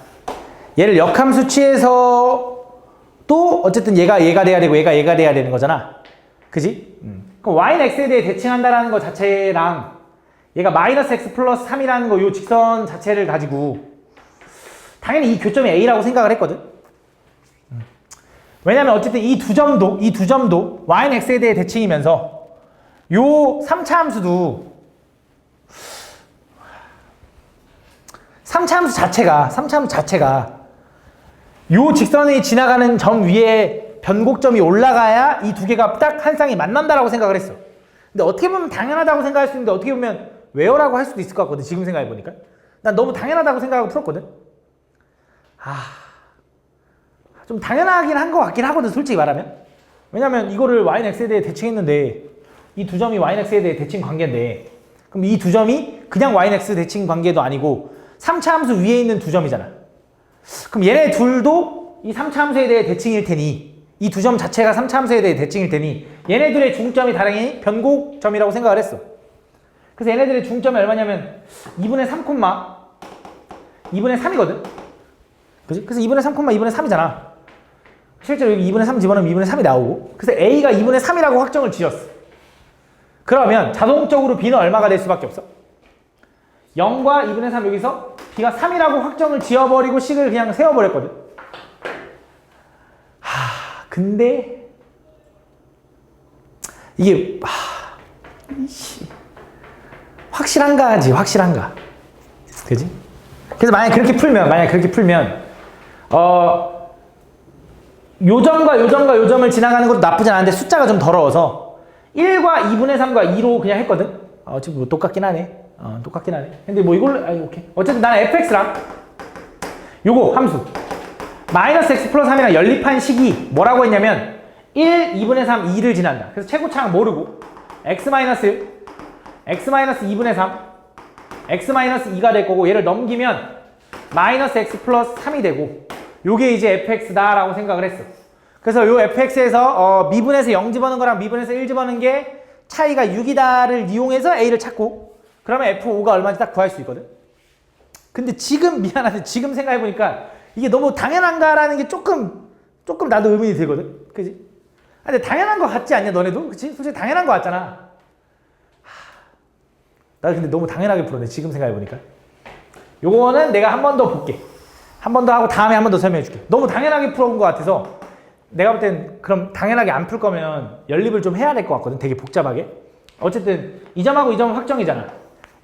얘를 역함수 취해서 또 어쨌든 얘가 돼야 되고 얘가 돼야 되는 거잖아. 그지? 그럼 y는 x에 대해 대칭한다라는 거 자체랑 얘가 마이너스 x 플러스 3이라는 거 요 직선 자체를 가지고 당연히 이 교점이 a라고 생각을 했거든. 왜냐면 어쨌든 이 두 점도 y는 x에 대해 대칭이면서 요 3차 함수도 3차 함수 자체가 요 직선이 지나가는 점 위에 변곡점이 올라가야 이 두 개가 딱 한 쌍이 만난다라고 생각을 했어. 근데 어떻게 보면 당연하다고 생각할 수 있는데 어떻게 보면 왜요라고 할 수도 있을 것 같거든. 지금 생각해 보니까 난 너무 당연하다고 생각하고 풀었거든. 좀 당연하긴 한 것 같긴 하거든, 솔직히 말하면. 왜냐면 이거를 y는 x에 대해 대칭했는데 이 두 점이 y는 x에 대해 대칭 관계인데 그럼 이 두 점이 그냥 y는 x 대칭 관계도 아니고 3차 함수 위에 있는 두 점이잖아. 그럼 얘네 둘도 이 3차 함수에 대해 대칭일 테니 이 두 점 자체가 3차 함수에 대해 대칭일 테니 얘네들의 중점이 다르니 변곡점이라고 생각을 했어. 그래서 얘네들의 중점이 얼마냐면 2분의 3, 2분의 3이거든. 그치? 그래서 2분의 3, 2분의 3이잖아. 실제로 여기 2분의 3 집어넣으면 2분의 3이 나오고 그래서 A가 2분의 3이라고 확정을 지었어. 그러면 자동적으로 B는 얼마가 될 수밖에 없어? 0과 2분의 3 여기서 B가 3이라고 확정을 지어버리고 식을 그냥 세워버렸거든. 근데 이게 확실한가? 그지? 그래서 만약 그렇게 풀면 요 점을 지나가는 것도 나쁘진 않은데 숫자가 좀 더러워서 1과 2분의 3과 2로 그냥 했거든. 지금 뭐 똑같긴 하네. 근데 뭐 이걸로 오케이. 어쨌든 나는 fx랑 요거 함수 마이너스 x 플러스 3이랑 연립한 식이 뭐라고 했냐면 1, 2분의 3, 2를 지난다. 그래서 최고차항 모르고 x 마이너스 2분의 3 x 마이너스 2가 될 거고 얘를 넘기면 마이너스 x 플러스 3이 되고 요게 이제 fx다라고 생각을 했어. 그래서 요 fx에서 미분에서 0 집어넣은 거랑 미분에서 1 집어넣은 게 차이가 6이다를 이용해서 a를 찾고 그러면 f5가 얼마인지 딱 구할 수 있거든. 근데 지금 미안한데 지금 생각해보니까 이게 너무 당연한가라는 게 조금 나도 의문이 들거든. 그지? 근데 당연한 거 같지 않냐 너네도? 그치? 솔직히 당연한 거 같잖아. 나도 근데 너무 당연하게 풀었네 지금 생각해보니까. 요거는 내가 한 번 더 볼게. 한 번 더 하고 다음에 한 번 더 설명해 줄게. 너무 당연하게 풀어본 것 같아서 내가 볼 땐 그럼 당연하게 안 풀 거면 연립을 좀 해야 될 것 같거든. 되게 복잡하게. 어쨌든 이 점하고 이 점은 확정이잖아.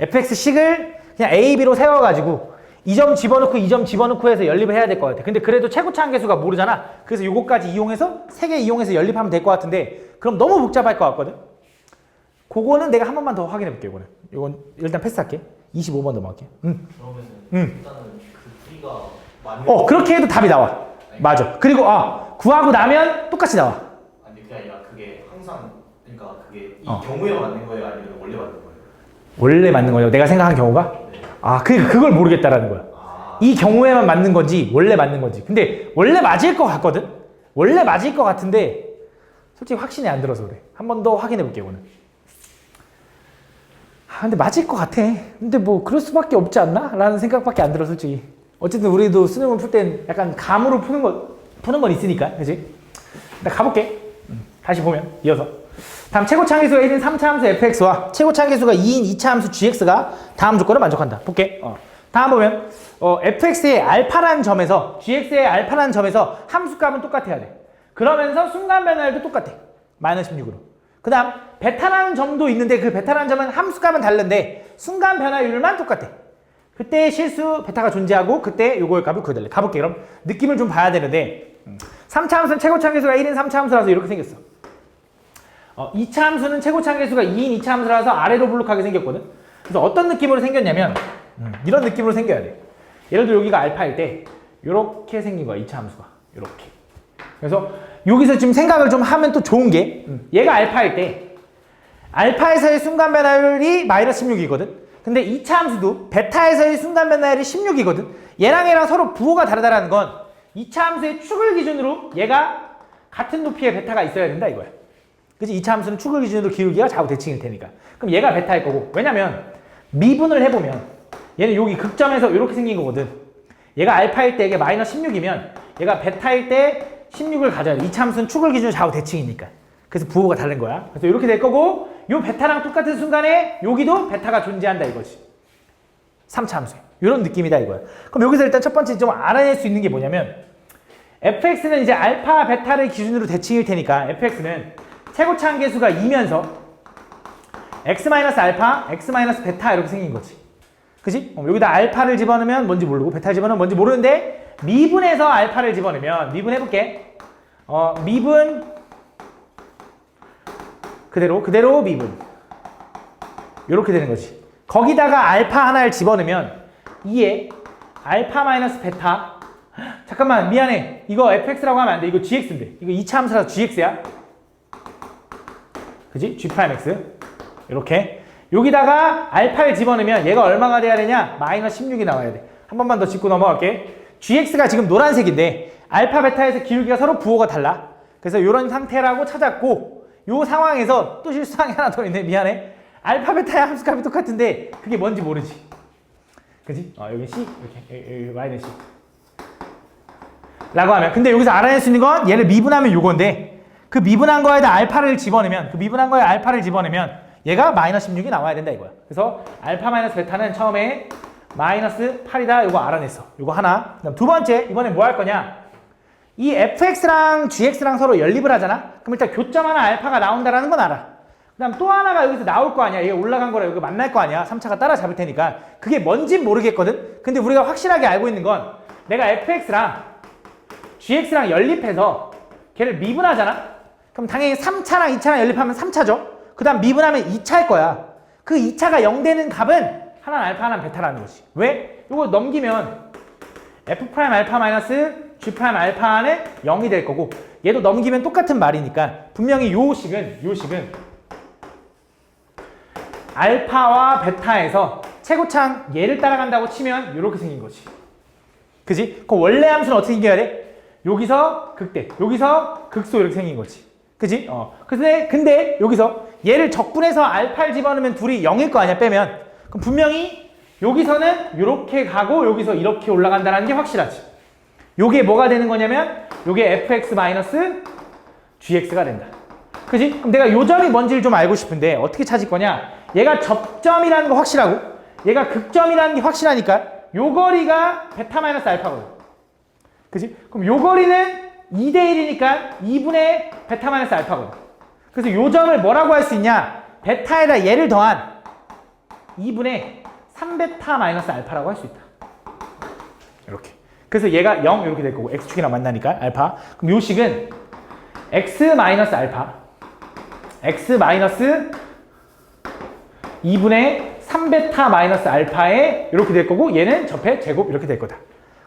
fx식을 그냥 a, b로 세워가지고 이 점 집어넣고 이 점 집어넣고 해서 연립을 해야 될 것 같아. 근데 그래도 최고차항 계수가 모르잖아. 그래서 요거까지 이용해서 3개 이용해서 연립하면 될 것 같은데 그럼 너무 복잡할 것 같거든. 그거는 내가 한 번만 더 확인해 볼게. 이건 일단 패스할게. 25번 넘어갈게. 그러면은 일단은 그 풀이가 맞는 그렇게 해도 답이 나와. 맞아. 그리고 구하고 나면 똑같이 나와. 아니 그게 아니라 그게 항상 그러니까 그게 이 경우에 맞는 거예요 아니면 원래 맞는 거예요? 원래 맞는 거예요. 내가 생각한 경우가? 네. 그걸 모르겠다라는 거야. 이 경우에만 맞는 건지 원래 맞는 건지. 근데 원래 맞을 것 같거든. 원래 맞을 것 같은데 솔직히 확신이 안 들어서 그래. 한 번 더 확인해 볼게 오늘. 근데 맞을 것 같아. 근데 뭐 그럴 수밖에 없지 않나? 라는 생각밖에 안 들어 솔직히. 어쨌든 우리도 수능을 풀 땐 약간 감으로 푸는 건 있으니까. 그치? 일단 가볼게. 다시 보면 이어서. 다음 최고차항 계수가 1인 3차 함수 fx와 최고차항 계수가 2인 2차 함수 gx가 다음 조건을 만족한다. 볼게. 다음 보면 fx의 알파라는 점에서 gx의 알파라는 점에서 함수값은 똑같아야 돼. 그러면서 순간 변화율도 똑같아. 마이너스 16으로. 그 다음 베타라는 점도 있는데 그 베타라는 점은 함수값은 다른데 순간 변화율만 똑같아. 그때 실수 베타가 존재하고 그때 요거의 값을 구해달래. 가볼게. 그럼 느낌을 좀 봐야 되는데 3차 함수는 최고차항 계수가 1인 3차 함수라서 이렇게 생겼어. 2차 함수는 최고차항 계수가 2인 2차 함수라서 아래로 블록하게 생겼거든. 그래서 어떤 느낌으로 생겼냐면 이런 느낌으로 생겨야 돼. 예를 들어 여기가 알파일 때 이렇게 생긴 거야. 2차 함수가 이렇게. 그래서 여기서 지금 생각을 좀 하면 또 좋은 게 얘가 알파일 때 알파에서의 순간 변화율이 마이너스 16이거든. 근데 2차 함수도 베타에서의 순간 변화율이 16이거든. 얘랑 서로 부호가 다르다라는 건 2차 함수의 축을 기준으로 얘가 같은 높이의 베타가 있어야 된다 이거야. 그치? 2차 함수는 축을 기준으로 기울기가 좌우 대칭일 테니까. 그럼 얘가 베타일 거고. 왜냐면 미분을 해보면 얘는 여기 극점에서 이렇게 생긴 거거든. 얘가 알파일 때 이게 마이너스 16이면 얘가 베타일 때 16을 가져야 돼. 2차 함수는 축을 기준으로 좌우 대칭이니까. 그래서 부호가 다른 거야. 그래서 이렇게 될 거고 요 베타랑 똑같은 순간에 여기도 베타가 존재한다 이거지. 3차 함수. 이런 느낌이다 이거야. 그럼 여기서 일단 첫 번째 좀 알아낼 수 있는 게 뭐냐면 fx는 이제 알파, 베타를 기준으로 대칭일 테니까 fx는 최고차 한계수가 2면서 x-알파, x-베타 이렇게 생긴 거지. 그지? 여기다 알파를 집어넣으면 뭔지 모르고 베타를 집어넣으면 뭔지 모르는데 미분해서 알파를 집어넣으면 미분해볼게. 미분 그대로 미분 이렇게 되는 거지. 거기다가 알파 하나를 집어넣으면 2에 알파 마이너스 베타. 잠깐만 미안해. 이거 fx라고 하면 안 돼. 이거 gx인데. 이거 2차 함수라서 gx야. 그지? g'x 이렇게 여기다가 알파를 집어넣으면 얘가 얼마가 돼야 되냐? 마이너스 16이 나와야 돼. 한 번만 더 짚고 넘어갈게. gx가 지금 노란색인데 알파 베타에서 기울기가 서로 부호가 달라. 그래서 이런 상태라고 찾았고 요 상황에서 또 실수한 게 하나 더 있네. 미안해. 알파 베타의 함수값이 똑같은데 그게 뭔지 모르지. 그지? 여기 c 이렇게 여기 y는 c 라고 하면 근데 여기서 알아낼 수 있는 건 얘를 미분하면 요건데 그 미분한 거에다 알파를 집어넣으면 얘가 마이너스 16이 나와야 된다 이거야. 그래서 알파 마이너스 베타는 처음에 마이너스 8이다 이거 알아냈어. 이거 하나. 그다음 두 번째 이번엔 뭐 할 거냐? 이 fx랑 gx랑 서로 연립을 하잖아? 그럼 일단 교점 하나 알파가 나온다라는 건 알아. 그 다음 또 하나가 여기서 나올 거 아니야. 얘가 올라간 거라 여기 만날 거 아니야. 3차가 따라잡을 테니까. 그게 뭔진 모르겠거든? 근데 우리가 확실하게 알고 있는 건 내가 fx랑 gx랑 연립해서 걔를 미분하잖아? 그럼 당연히 3차랑 2차랑 연립하면 3차죠? 그 다음 미분하면 2차일 거야. 그 2차가 0 되는 값은 하나는 알파 하나는 베타라는 거지. 왜? 이거 넘기면 f' 알파 마이너스 g' 알파는 0이 될 거고 얘도 넘기면 똑같은 말이니까 분명히 요 식은 알파와 베타에서 최고창 얘를 따라간다고 치면 이렇게 생긴 거지. 그지? 그럼 원래 함수는 어떻게 생겨야 돼? 여기서 극대, 여기서 극소 이렇게 생긴 거지. 그지? 근데 여기서 얘를 적분해서 알파를 집어넣으면 둘이 0일 거 아니야, 빼면. 그럼 분명히 여기서는 이렇게 가고 여기서 이렇게 올라간다는 게 확실하지. 요게 뭐가 되는 거냐면 요게 fx-gx가 된다. 그지? 그럼 내가 요 점이 뭔지를 좀 알고 싶은데 어떻게 찾을 거냐? 얘가 접점이라는 거 확실하고 얘가 극점이라는 게 확실하니까 요 거리가 베타-알파거든. 그지? 그럼 요 거리는 2대1이니까 2분의 베타-알파거든. 그래서 요 점을 뭐라고 할 수 있냐? 베타에다 얘를 더한 2분의 3베타-알파라고 할 수 있다. 이렇게. 그래서 얘가 0 이렇게 될 거고 x축이랑 만나니까 알파. 그럼 요 식은 x-알파 x-2분의 3베타-알파에 이렇게 될 거고 얘는 접해 제곱 이렇게 될 거다.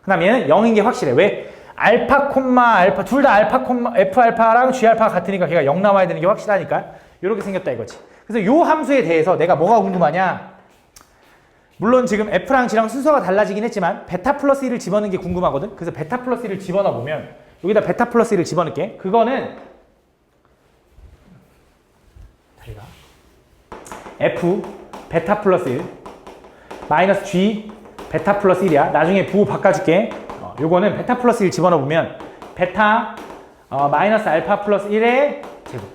그 다음 얘는 0인 게 확실해. 왜? 알파, 알파 둘 다 알파, F알파랑 G알파가 같으니까 걔가 0 나와야 되는 게 확실하니까 이렇게 생겼다 이거지. 그래서 요 함수에 대해서 내가 뭐가 궁금하냐? 물론 지금 F랑 G랑 순서가 달라지긴 했지만 베타 플러스 1을 집어넣는 게 궁금하거든. 그래서 베타 플러스 1을 집어넣어보면 여기다 베타 플러스 1을 집어넣을게. 그거는 F 베타 플러스 1 마이너스 G 베타 플러스 1이야. 나중에 부호 바꿔줄게. 요거는 베타 플러스 1 집어넣어보면 베타 마이너스 알파 플러스 1의 제곱.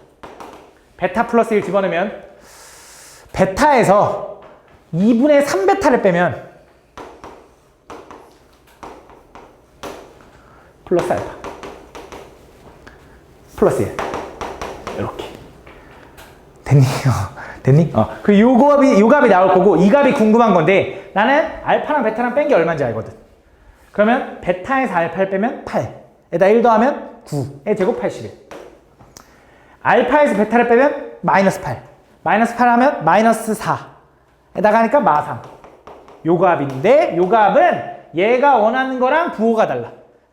베타 플러스 1 집어넣으면 베타에서 2분의 3베타를 빼면 플러스 알파 플러스 1 이렇게 됐니? 됐니? 그리고 요 값이 나올 거고 이 값이 궁금한 건데 나는 알파랑 베타랑 뺀 게 얼마인지 알거든. 그러면 베타에서 알파를 빼면 8에다 1 더하면 9의 제곱 81. 알파에서 베타를 빼면 마이너스 8 마이너스 8 하면 마이너스 4에다가 하니까 마3. 요 값인데 요 값은 얘가 원하는 거랑 부호가 달라.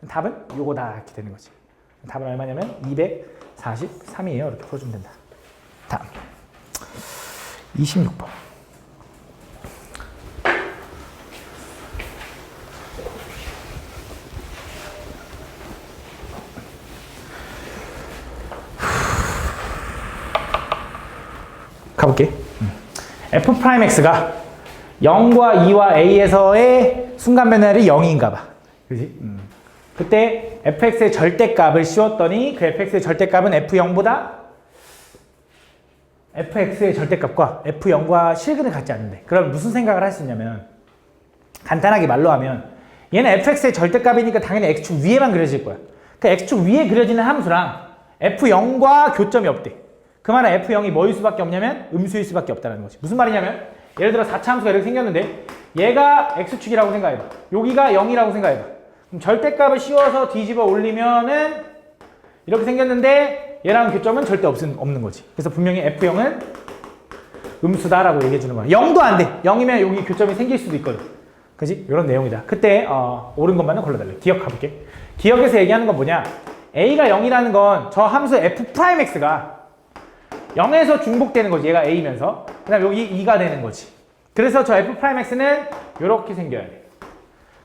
답은 요거다 이렇게 되는 거지. 답은 얼마냐면 243이에요. 이렇게 풀어주면 된다. 다음 26번. 가볼게. F'X가 0과 2와 A에서의 순간 변화율이 0인가 봐. 그지? 그때 fx의 절대값을 씌웠더니 그 fx의 절대값은 f0보다 fx의 절대값과 f0과 실근을 갖지 않는데, 그럼 무슨 생각을 할 수 있냐면, 간단하게 말로 하면 얘는 fx의 절대값이니까 당연히 x축 위에만 그려질 거야. 그 x축 위에 그려지는 함수랑 f0과 교점이 없대. 그 말은 f0이 뭐일 수밖에 없냐면 음수일 수밖에 없다는 거지. 무슨 말이냐면, 예를 들어 4차 함수가 이렇게 생겼는데 얘가 x축이라고 생각해봐. 여기가 0이라고 생각해봐. 그럼 절대값을 씌워서 뒤집어 올리면은 이렇게 생겼는데 얘랑 교점은 절대 없는 거지. 그래서 분명히 f0은 음수다라고 얘기해 주는 거야. 0도 안 돼. 0이면 여기 교점이 생길 수도 있거든. 그지? 이런 내용이다. 그때 옳은 것만은 골라달래. 기억 가볼게. 기억에서 얘기하는 건 뭐냐? a가 0이라는 건 저 함수 f'x가 0에서 중복되는 거지. 얘가 a면서. 그 다음에 여기 2가 되는 거지. 그래서 저 f'x는 이렇게 생겨야 돼.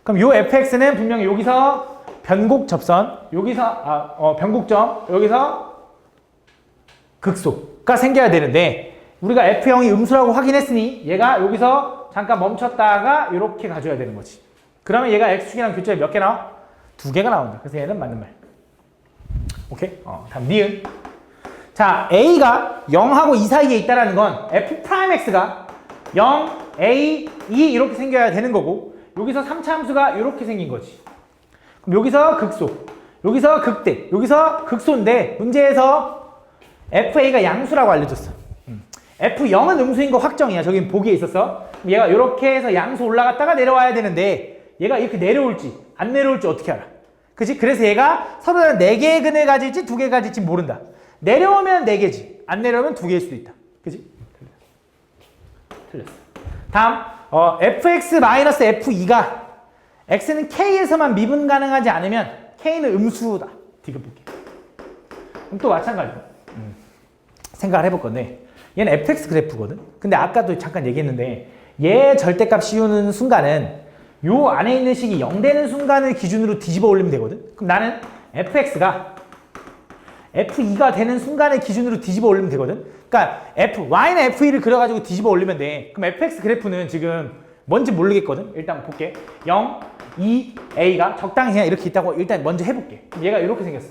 그럼 요 fx는 분명히 여기서 변곡 접선, 여기서 변곡점, 여기서 극소가 생겨야 되는데, 우리가 f0이 음수라고 확인했으니 얘가 여기서 잠깐 멈췄다가 이렇게 가줘야 되는 거지. 그러면 얘가 x축이랑 교점이 몇 개 나와? 2개가 나온다. 그래서 얘는 맞는 말. 오케이? 다음 니은. 자, a가 0하고 2 사이에 있다는 건 f'x가 0, a, 2 이렇게 생겨야 되는 거고, 여기서 3차 함수가 이렇게 생긴 거지. 그럼 여기서 극소, 여기서 극대, 여기서 극소인데 문제에서 fa가 양수라고 알려줬어. f0은 음수인 거 확정이야. 저기 보기에 있었어. 얘가 이렇게 해서 양수 올라갔다가 내려와야 되는데 얘가 이렇게 내려올지 안 내려올지 어떻게 알아? 그치? 그래서 얘가 서로 4개의 근을 가질지 2개 가질지 모른다. 내려오면 4개지 안 내려오면 2개일 수도 있다. 그치? 틀렸어. 다음 fx-f2가 x는 k에서만 미분 가능하지 않으면 k는 음수다. 디귿볼게. 그럼 또 마찬가지로 생각을 해볼 건데, 얘는 fx 그래프거든. 근데 아까도 잠깐 얘기했는데 얘 절대값 씌우는 순간은 요 안에 있는 식이 0 되는 순간을 기준으로 뒤집어 올리면 되거든. 그럼 나는 fx가 f2가 되는 순간을 기준으로 뒤집어 올리면 되거든. 그러니까 y는 f2를 그려가지고 뒤집어 올리면 돼. 그럼 fx 그래프는 지금 뭔지 모르겠거든. 일단 볼게. 0, 2, a가 적당히 그냥 이렇게 있다고 일단 먼저 해볼게. 그럼 얘가 이렇게 생겼어.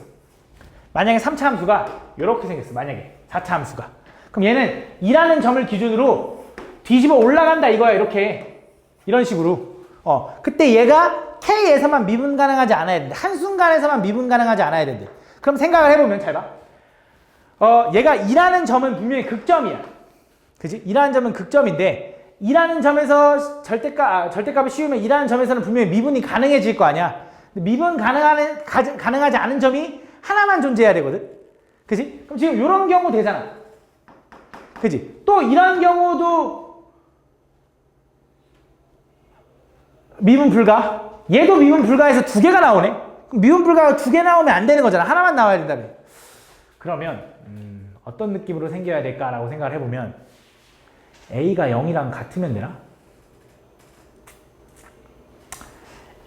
만약에 3차 함수가 이렇게 생겼어. 만약에 4차 함수가. 그럼 얘는 2라는 점을 기준으로 뒤집어 올라간다 이거야. 이렇게. 이런 식으로. 그때 얘가 k에서만 미분 가능하지 않아야 된대. 한순간에서만 미분 가능하지 않아야 된대. 그럼 생각을 해보면 잘 봐. 얘가 2라는 점은 분명히 극점이야. 그지? 2라는 점은 극점인데 2라는 점에서 절대값을 씌우면 2라는 점에서는 분명히 미분이 가능해질 거 아니야. 근데 미분 가능하지 않은 점이 하나만 존재해야 되거든. 그지? 그럼 지금 이런 경우 되잖아. 그지? 또 이런 경우도 미분 불가. 얘도 미분 불가해서 2개가 나오네. 그럼 미분 불가가 2개 나오면 안 되는 거잖아. 하나만 나와야 된다며. 그러면 어떤 느낌으로 생겨야 될까라고 생각을 해보면 a가 0이랑 같으면 되나?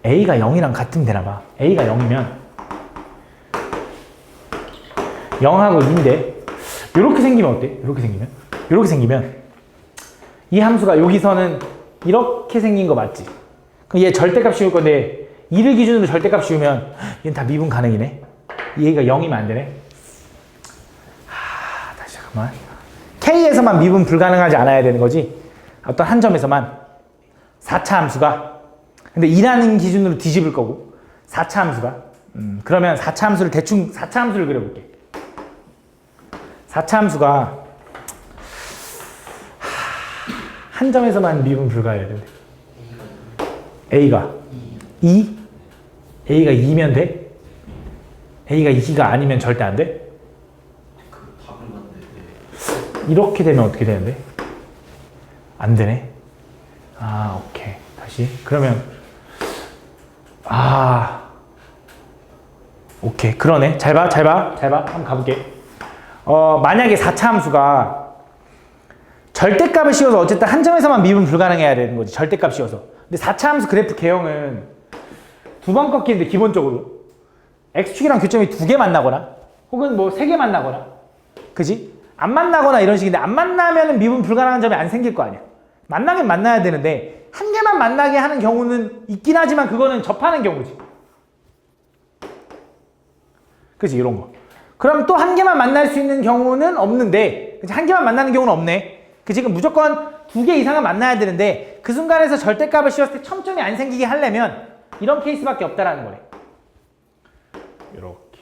a가 0이랑 같으면 되나 봐. a가 0이면 0하고 2인데 이렇게 생기면 어때? 이렇게 생기면 이 함수가 여기서는 이렇게 생긴 거 맞지? 그럼 얘 절대값 씌울 건데 2를 기준으로 절대값 씌우면 얘는 다 미분 가능이네. 얘가 0이면 안 되네. 다시 잠깐만. k에서만 미분 불가능하지 않아야 되는 거지. 어떤 한 점에서만 4차 함수가, 근데 2라는 기준으로 뒤집을 거고 4차 함수가 그러면 4차 함수를 대충 4차 함수를 그려볼게. 4차 함수가 한 점에서만 미분 불가해야 돼. a가 2? a가 2면 돼? a가 2가 아니면 절대 안 돼? 이렇게 되면 어떻게 되는데? 안 되네. 오케이. 다시. 그러면 오케이. 그러네. 잘 봐. 한번 가볼게. 만약에 4차 함수가 절대값을 씌워서 어쨌든 한 점에서만 미분 불가능해야 되는 거지. 절대값 씌워서. 근데 4차 함수 그래프 개형은 두 번 꺾이는데 기본적으로 x축이랑 교점이 두 개 만나거나 혹은 뭐 세 개 만나거나 그지? 안 만나거나 이런 식인데 안 만나면 미분 불가능한 점이 안 생길 거 아니야. 만나긴 만나야 되는데 한 개만 만나게 하는 경우는 있긴 하지만 그거는 접하는 경우지. 그지? 이런 거. 그럼 또 한 개만 만날 수 있는 경우는 없는데 그치? 한 개만 만나는 경우는 없네. 그 지금 무조건 두 개 이상은 만나야 되는데 그 순간에서 절대값을 씌웠을 때 첨점이 안 생기게 하려면 이런 케이스밖에 없다라는 거래. 이렇게.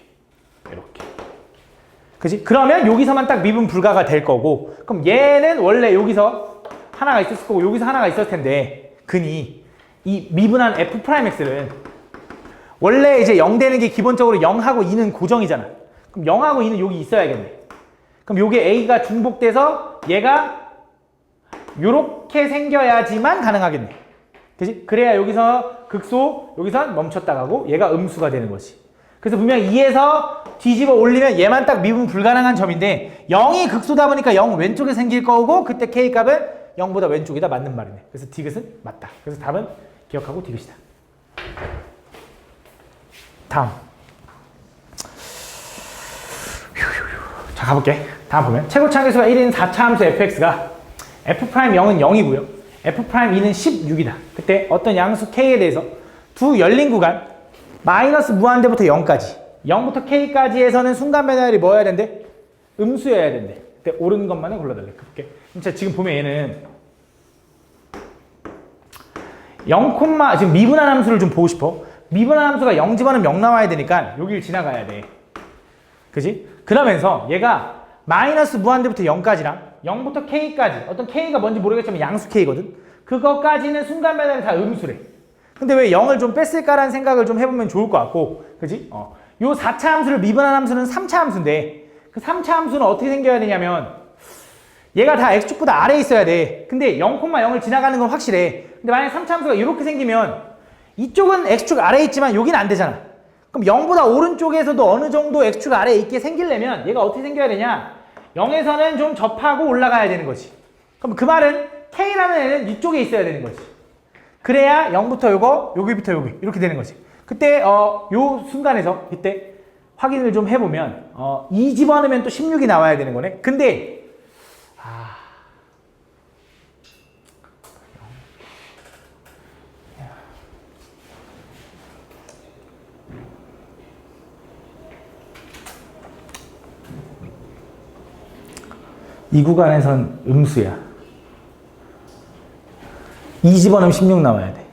그치? 그러면 여기서만 딱 미분 불가가 될 거고 그럼 얘는 원래 여기서 하나가 있었을 거고 여기서 하나가 있었을 텐데 근이 이 미분한 f'x는 원래 이제 0 되는 게 기본적으로 0하고 2는 고정이잖아. 그럼 0하고 2는 여기 있어야겠네. 그럼 요게 a가 중복돼서 얘가 요렇게 생겨야지만 가능하겠네. 그치? 그래야 여기서 극소, 여기선 멈췄다 가고 얘가 음수가 되는 거지. 그래서 분명 2에서 뒤집어 올리면 얘만 딱 미분 불가능한 점인데 0이 극소다 보니까 0 왼쪽에 생길 거고 그때 k값은 0보다 왼쪽이다 맞는 말이네. 그래서 디귿은 맞다. 그래서 답은 기억하고 디귿이다. 다음. 자 가볼게. 다음 보면 최고차함수가 1인 4차 함수 fx가 f'0은 0이고요. f'2는 16이다. 그때 어떤 양수 k에 대해서 두 열린 구간 마이너스 무한대부터 0까지 0부터 k까지에서는 순간 변화율이 뭐여야 된대? 음수여야 된대. 그때 옳은 것만을 골라달래. 그렇게. 그럼 지금 보면 얘는 0, 지금 미분한 함수를 좀 보고 싶어. 미분한 함수가 0 집어넣으면 0 나와야 되니까 여기를 지나가야 돼. 그지? 그러면서 얘가 마이너스 무한대부터 0까지랑 0부터 k까지 어떤 k가 뭔지 모르겠지만 양수 k거든. 그거까지는 순간 변화율이 다 음수래. 근데 왜 0을 좀 뺐을까라는 생각을 좀 해보면 좋을 것 같고 그지? 요 4차 함수를 미분한 함수는 3차 함수인데 그 3차 함수는 어떻게 생겨야 되냐면 얘가 다 x축보다 아래에 있어야 돼. 근데 0,0을 지나가는 건 확실해. 근데 만약에 3차 함수가 이렇게 생기면 이쪽은 x축 아래에 있지만 여기는 안 되잖아. 그럼 0보다 오른쪽에서도 어느 정도 x축 아래에 있게 생기려면 얘가 어떻게 생겨야 되냐? 0에서는 좀 접하고 올라가야 되는 거지. 그럼 그 말은 k라는 애는 이쪽에 있어야 되는 거지. 그래야 0부터 요거, 여기부터 여기 이렇게 되는 거지. 그때 요 순간에서 이때 확인을 좀 해보면 2 집어넣으면 또 16이 나와야 되는 거네. 근데 이 구간에선 음수야. 2 집어넣으면 16 나와야 돼.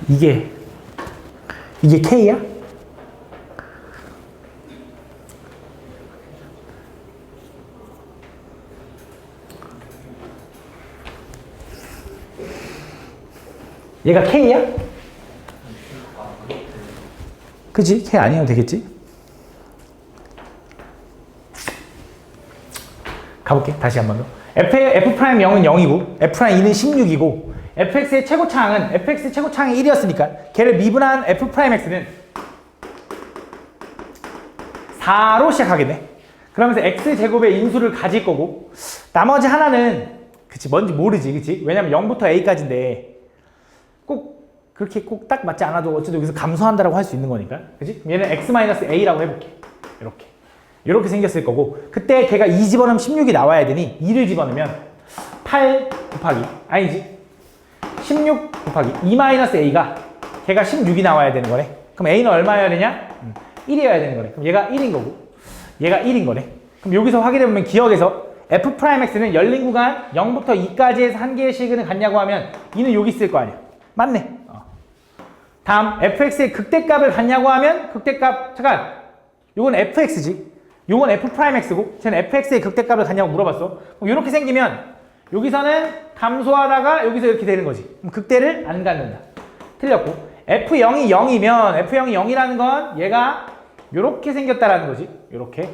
이게 K야? 얘가 K야? 그치? K 아니어도 되겠지? 가볼게. 다시 한 번 더. F'0은 0이고 F'2는 16이고 fx의 최고차항은 fx의 최고차항이 1이었으니까 걔를 미분한 f'x는 4로 시작하겠네. 그러면서 x제곱의 인수를 가질 거고 나머지 하나는 그치 뭔지 모르지 그치? 왜냐면 0부터 a까지인데 꼭 그렇게 꼭 딱 맞지 않아도 어쨌든 여기서 감소한다라고 할 수 있는 거니까 그치? 얘는 x-a라고 해볼게. 이렇게 생겼을 거고 그때 걔가 2 집어넣으면 16이 나와야 되니 2를 집어넣으면 8 곱하기 아니지 16 곱하기 2-a가 걔가 16이 나와야 되는 거네. 그럼 a는 얼마여야 되냐? 1이어야 되는 거네. 그럼 얘가 1인 거고 얘가 1인 거네. 그럼 여기서 확인해보면 기억에서 f'x는 열린 구간 0부터 2까지에서 한 개의 시그는 같냐고 하면 2는 여기 있을 거 아니야. 맞네. 다음 fx의 극대값을 같냐고 하면 극대값 잠깐 요건 fx지. 요건 f'x고 쟤는 fx의 극대값을 같냐고 물어봤어. 그럼 이렇게 생기면 여기서는 감소하다가 여기서 이렇게 되는 거지. 그럼 극대를 안 갖는다. 틀렸고 f0이 0이면 f0이 0이라는 건 얘가 요렇게 생겼다라는 거지. 요렇게.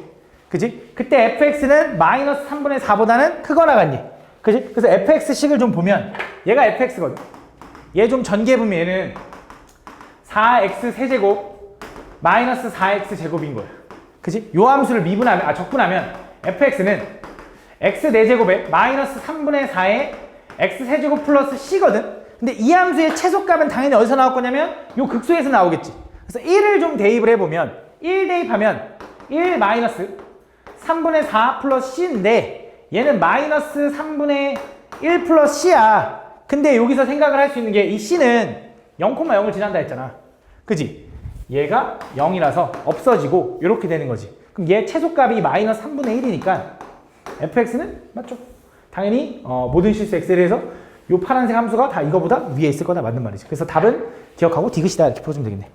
그지? 그때 fx는 마이너스 3분의 4보다는 크거나 같니? 그지? 그래서 fx식을 좀 보면 얘가 fx거든. 얘 좀 전개해보면 얘는 4x 세제곱 마이너스 4x 제곱인 거야. 그지? 요 함수를 미분하면, 적분하면 fx는 x 4제곱에 마이너스 3분의 4에 x 세제곱 플러스 c거든. 근데 이 함수의 최소값은 당연히 어디서 나올 거냐면 요 극소에서 나오겠지. 그래서 1을 좀 대입을 해보면 1 대입하면 1 마이너스 3분의 4 플러스 c인데 얘는 마이너스 3분의 1 플러스 c야. 근데 여기서 생각을 할 수 있는 게 이 c는 0,0을 지난다 했잖아. 그지? 얘가 0이라서 없어지고 이렇게 되는 거지. 그럼 얘 최소값이 마이너스 3분의 1이니까 fx는 맞죠? 당연히 모든 실수 x에 대해서 요 파란색 함수가 다 이거보다 위에 있을 거다 맞는 말이지. 그래서 답은 기억하고 디귿이다 이렇게 풀어주면 되겠네.